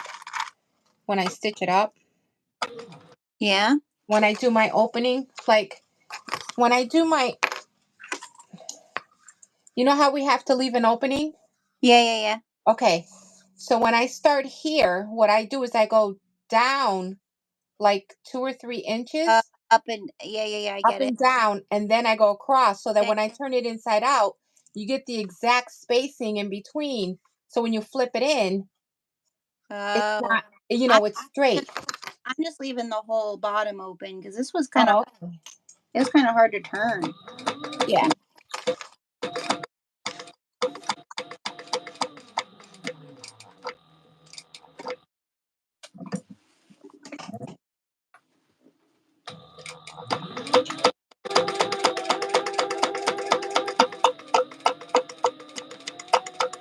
when I stitch it up. Yeah. When I do my opening, like when I do my, you know how we have to leave an opening? Yeah. Yeah. Yeah. Okay. So when I start here, what I do is I go down like 2 or 3 inches Up and yeah. Yeah. Yeah. I up get it. and down, and then I go across so that Thank- when I turn it inside out, you get the exact spacing in between. So when you flip it in, it's Oh, not, you I'm know, it's straight. I'm just leaving the whole bottom open because this was kind of Oh, it was kind of hard to turn. yeah.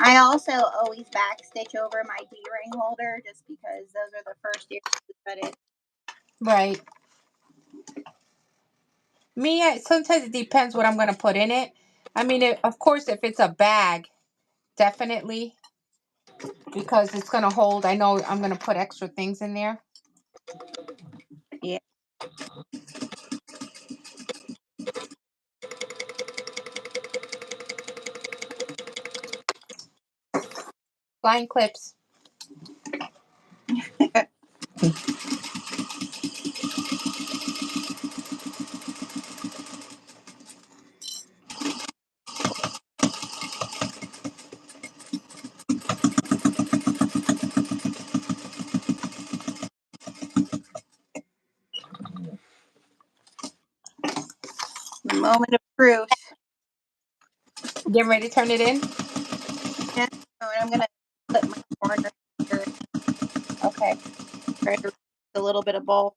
I also always back stitch over my D-ring holder just because those are the first ears that it. Right. Me, sometimes it depends what I'm going to put in it. I mean, of course, if it's a bag, definitely, because it's going to hold. I know I'm going to put extra things in there. Yeah. Flying clips. The moment of truth. Getting ready to turn it in? Yeah. Oh, and I'm gonna clip my corner here, Okay. try to reduce a little bit of bulk.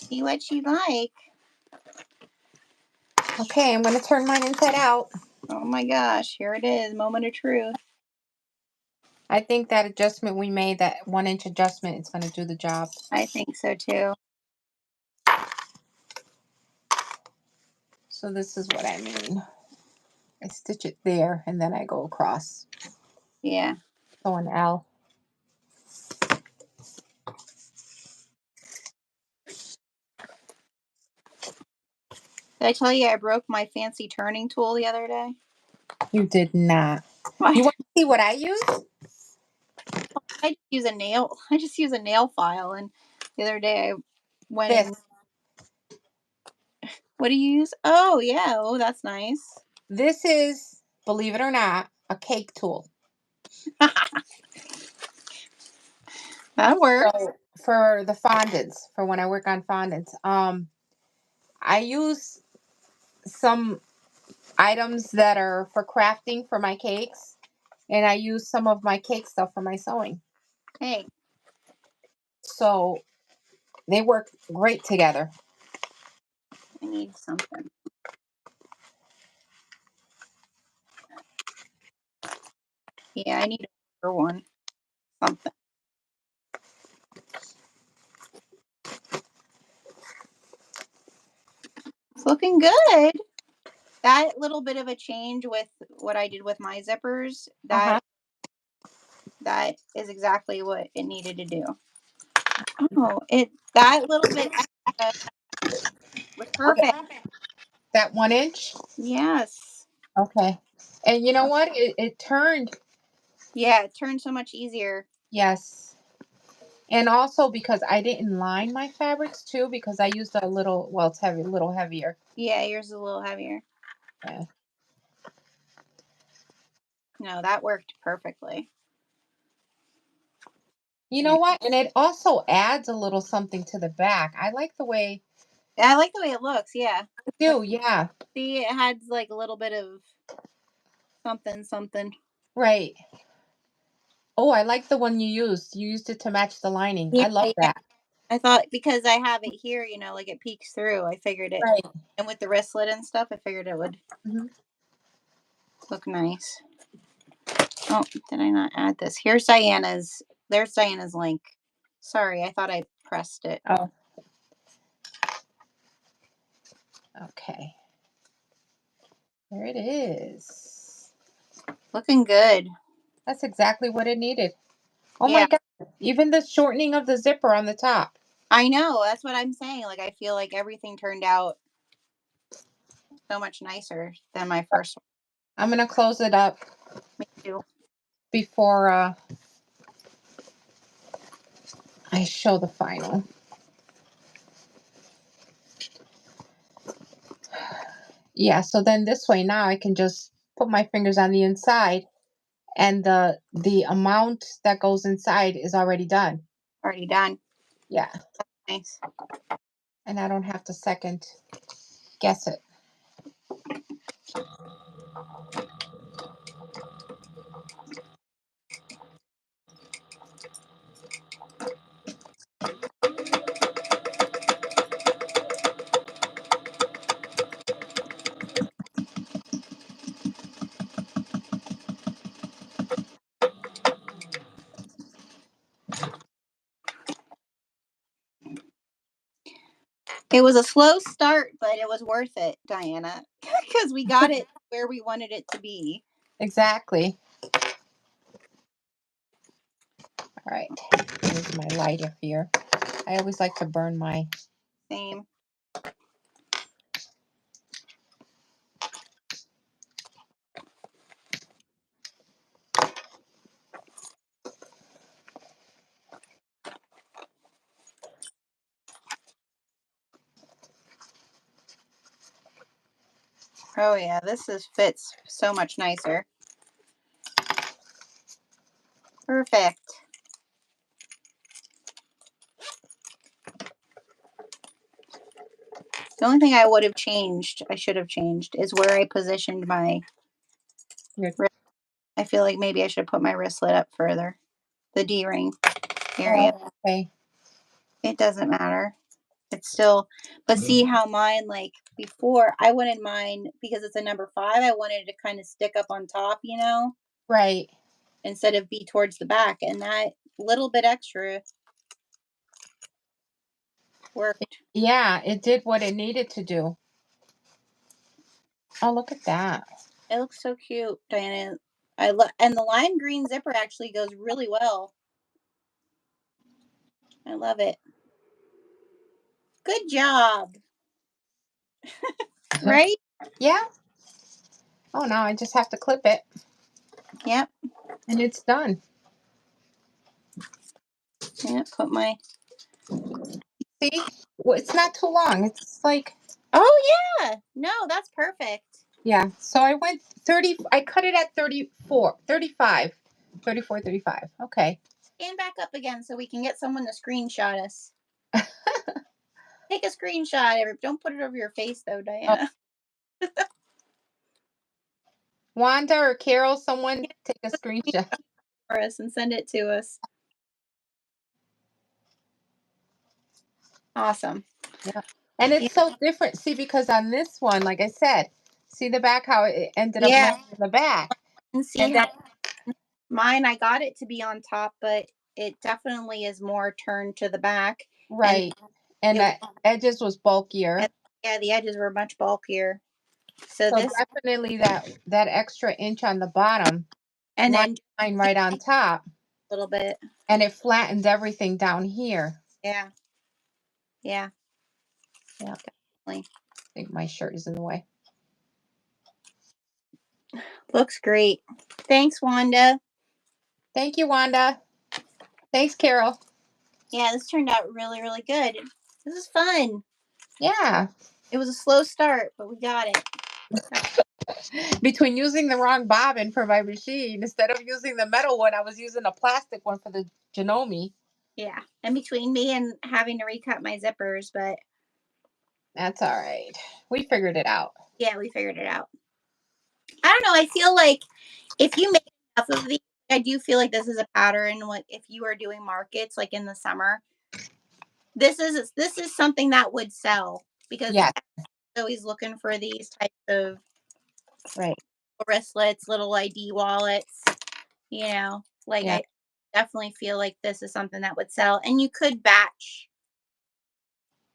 See what you like. Okay, I'm going to turn mine inside out. Oh my gosh, here it is, moment of truth. I think that adjustment we made, that 1 inch adjustment, it's going to do the job. I think so too. So this is what I mean. I stitch it there, and then I go across. Yeah. So an L. Did I tell you I broke my fancy turning tool the other day? You did not. You What? want to see what I use? I just use a nail file, and the other day I went This in. What do you use? Oh, yeah. Oh, that's nice. this is, believe it or not, a cake tool. That'll work. So for the fondants, for when I work on fondants, I use some items that are for crafting for my cakes, and I use some of my cake stuff for my sewing. Hey, So they work great together. I need something. Yeah, I need a bigger one. Something. It's looking good. That little bit of a change with what I did with my zippers, Uh-huh. that is exactly what it needed to do. Oh, it that little bit extra was Okay. perfect. That 1 inch. Yes. Okay. And you know what? It turned. Yeah, it turned so much easier. Yes. And also because I didn't line my fabrics too, because I used a little, well, it's heavy, a little heavier. Yeah, yours is a little heavier. Yeah. No, that worked perfectly. You Yeah. know what? And it also adds a little something to the back. I like the way I like the way it looks. Yeah. I But do. Yeah. see, it had like a little bit of something, something. Right. Oh, I like the one you used. You used it to match the lining. Yeah, I love yeah. that. I thought because I have it here, like it peeks through. I figured it, Right. and with the wristlet and stuff, I figured it would Hmm. look nice. Oh, did I not add this? Here's Diana's. There's Diana's link. Sorry, I thought I pressed it. Oh, okay. There it is. Looking good. That's exactly what it needed. Oh my Yeah, God. Even the shortening of the zipper on the top. I know. That's what I'm saying. Like I feel like everything turned out so much nicer than my first one. I'm going to close it up Me too. before I show the final. Yeah, so then this way now I can just put my fingers on the inside, and the amount that goes inside is already done. Already done. Yeah, Nice. and I don't have to second guess it. It was a slow start, but it was worth it, Diana, because we got it where we wanted it to be. Exactly. All right, here's my lighter here. I always like to burn my. Same. Oh yeah, this is fits so much nicer. Perfect. The only thing I would have changed, I should have changed, is where I positioned my Your, wrist. I feel like maybe I should have put my wristlet up further. The D ring area. oh, okay. It doesn't matter. It's still, but see how mine, like before, I wanted mine because it's a number 5. I wanted it to kind of stick up on top, Right. instead of be towards the back. And that little bit extra worked. Yeah, it did what it needed to do. Oh, look at that. It looks so cute, Diana. I love, and the lime green zipper actually goes really well. I love it. Good job. Right? Yeah. Oh, now I just have to clip it, Yep. and it's done. Yeah, put my. See, well, it's not too long. It's like, Oh yeah, no, that's perfect. yeah. So I went 30. I cut it at 34, 35, 34, 35. Okay. Stand back up again so we can get someone to screenshot us. Take a screenshot. Don't put it over your face though, Oh, Diana. Wanda or Carol, someone Yeah, take a put a screenshot. screenshot for us and send it to us. Awesome. Yeah. And Yeah. it's so different. See, because on this one, like I said, see the back, how it ended up Yeah. laying in the back. And see And how then, mine, I got it to be on top, but it definitely is more turned to the back. And right. And it was, the edges was bulkier. yeah, the edges were much bulkier. So So this, definitely that extra inch on the bottom, and line then right on top, a little bit. and it flattened everything down here. Yeah. Yeah. Yeah. Definitely. I think my shirt is in the way. Looks great. Thanks, Wanda. Thank you, Wanda. Thanks, Carol. Yeah, this turned out really, really good. This is fun. Yeah. It was a slow start, but we got it. Between using the wrong bobbin for my machine, instead of using the metal one, I was using a plastic one for the Janome. Yeah. And between me and having to recut my zippers, but That's all right. We figured it out. yeah, we figured it out. I don't know. I feel like if you make enough of these, I do feel like this is a pattern. Like if you are doing markets like in the summer, this is something that would sell because Yes. always looking for these types of Right. wristlets, little ID wallets. Like Yeah. I definitely feel like this is something that would sell, and you could batch.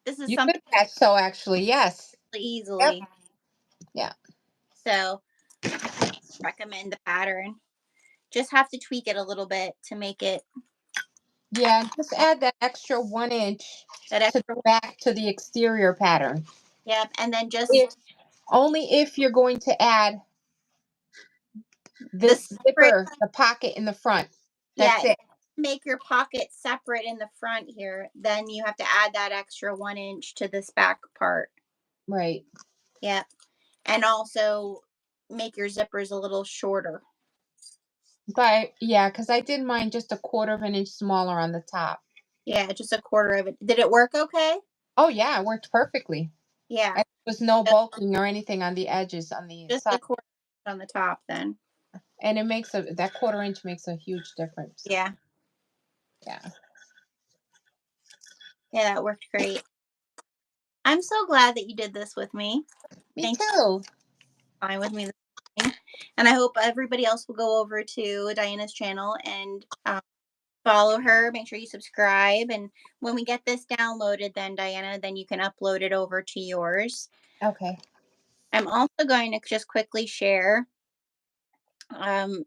This is You something could catch so actually, yes. really Yep. easily. Yeah. So recommend the pattern. Just have to tweak it a little bit to make it Yeah. Just add that extra 1 inch that to extra. the back to the exterior pattern. Yep, and then just If only if you're going to add the this separate. zipper, the pocket in the front. Yeah, That's if it. you make your pocket separate in the front here, then you have to add that extra 1 inch to this back part. Right. Yeah, and also make your zippers a little shorter. But yeah, because I did mine just a quarter of an inch smaller on the top. Yeah, just a quarter of it. Did it work okay? Oh yeah, it worked perfectly. Yeah, And there was no just, bulking or anything on the edges on the just side. a quarter on the top then. And it makes that quarter inch makes a huge difference. Yeah, Yeah. yeah, that worked great. I'm so glad that you did this with me. Me Thank you too. for being with me this morning. And I hope everybody else will go over to Diana's channel and follow her. Make sure you subscribe. And when we get this downloaded, then Diana, then you can upload it over to yours. Okay. I'm also going to just quickly share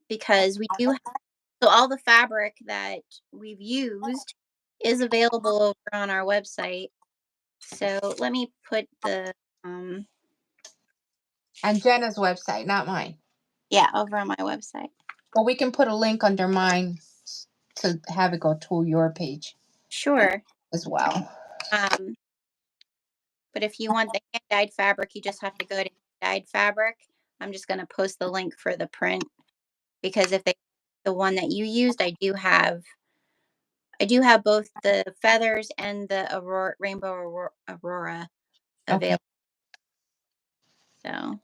because we do have, so all the fabric that we've used is available over on our website. So let me put the On Jenna's website, not mine. yeah, over on my website. But we can put a link under mine to have it go to your page Sure. as well. Um, but if you want the hand dyed fabric, you just have to go to dyed fabric. I'm just going to post the link for the print because if they the one that you used, I do have both the feathers and the rainbow aurora Okay. available. So,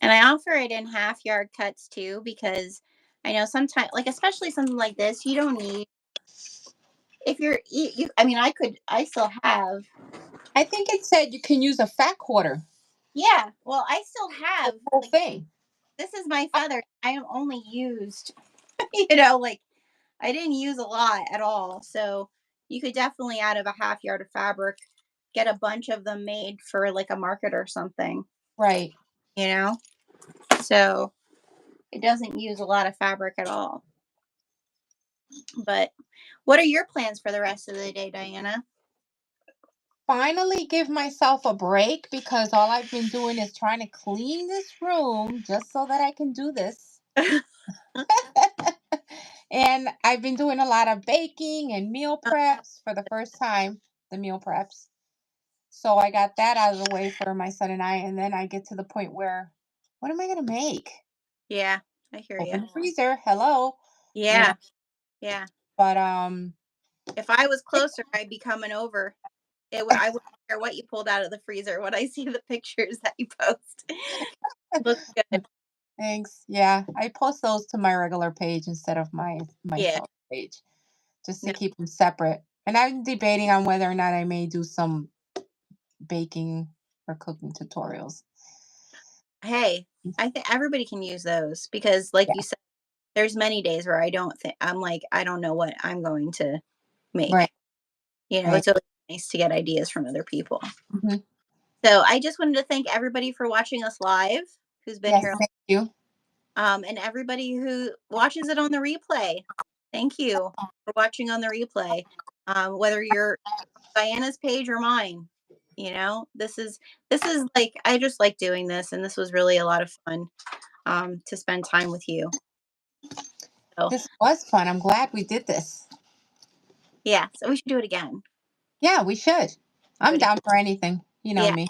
and I offer it in half yard cuts too because I know sometimes, like especially something like this, you don't need if you. I mean, I still have. I think it said you can use a fat quarter. Yeah, well, I still The have whole like thing. this is my feather. I am only used, like I didn't use a lot at all. So you could definitely out of a half yard of fabric get a bunch of them made for like a market or something, Right. you know? So it doesn't use a lot of fabric at all. But what are your plans for the rest of the day, Diana? Finally give myself a break because all I've been doing is trying to clean this room just so that I can do this. And I've been doing a lot of baking and meal preps for the first time, the meal preps. So I got that out of the way for my son and I. And then I get to the point where, what am I going to make? Yeah, I hear you. Open the freezer. Hello. You know, Yeah, yeah. but If I was closer, I'd be coming over. I wouldn't care what you pulled out of the freezer when I see the pictures that you post. Looks good. thanks. Yeah, I post those to my regular page instead of my Yeah. show page, just to No. keep them separate. And I'm debating on whether or not I may do some baking or cooking tutorials. Hey, I think everybody can use those because, like Yeah, you said, there's many days where I don't think I'm like, I don't know what I'm going to right, make. right. It's always nice to get ideas from other people. Hmm. So I just wanted to thank everybody for watching us live, who's been Yes, here, thank you. and everybody who watches it on the replay. Thank you for watching on the replay. Whether you're Diana's page or mine, this is like I just like doing this, and this was really a lot of fun to spend time with you. So This was fun. I'm glad we did this. yeah, so we should do it again. Yeah, we should. Do I'm it again. down for anything. You know Yeah, me.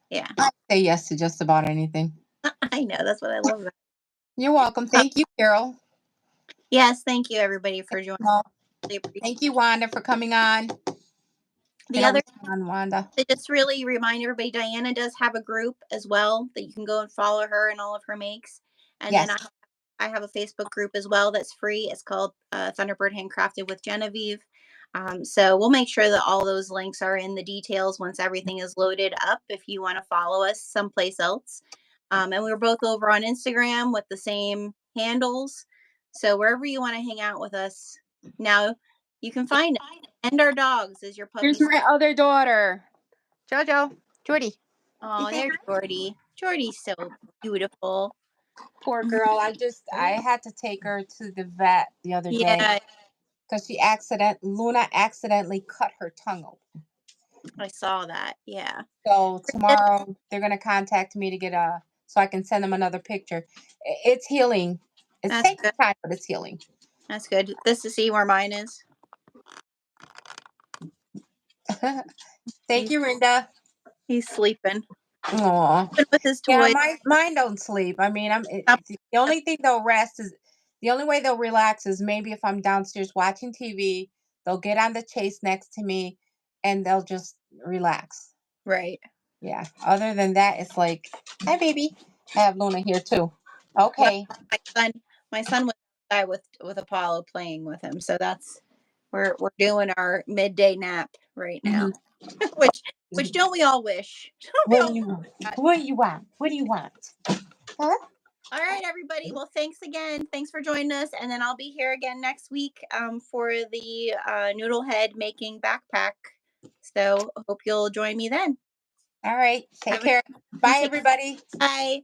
yeah. I say yes to just about anything. I know that's what I love about. You're welcome. Uh, Thank you, Carol. yes, thank you everybody for joining. Well, Really appreciate thank you, Wanda, for coming on. the Can other always count on Wanda. to just really remind everybody, Diana does have a group as well that you can go and follow her and all of her makes. And then Yes. I have a Facebook group as well that's free. It's called Thunderbird Handcrafted with Genevieve. So we'll make sure that all those links are in the details once everything is loaded up if you want to follow us someplace else. And we're both over on Instagram with the same handles. So wherever you want to hang out with us, now you can find us. And our dogs is your Here's puppies. my other daughter, Jojo, Jordy. Oh, there's Jordy. Jordy's so beautiful. Poor girl. I had to take her to the vet the other day Yeah, because Luna accidentally cut her tongue open. I saw that. Yeah. So tomorrow they're gonna contact me to so I can send them another picture. It's healing. It's That's taking good. time, but it's healing. That's good. This to see where mine is. Thank He's you, Rinda. he's sleeping. Aw. Sleeping with his Yeah, toys. mine don't sleep. I mean, Up. the only thing they'll rest is the only way they'll relax is maybe if I'm downstairs watching TV. They'll get on the chase next to me, and they'll just relax. Right. Yeah. Other than that, it's like, hi, baby. I have Luna here too. Well, Okay. my son, my son was outside with Apollo playing with him. So that's we're doing our midday nap right now. Mhm. Which don't we all wish? Don't we What do all you want? want that? What do you want? What do you want? Huh? All right, everybody. Well, thanks again. Thanks for joining us. And then I'll be here again next week for the noodle head making backpack. So hope you'll join me then. All right. Take Have a care. you Bye, take everybody. bye.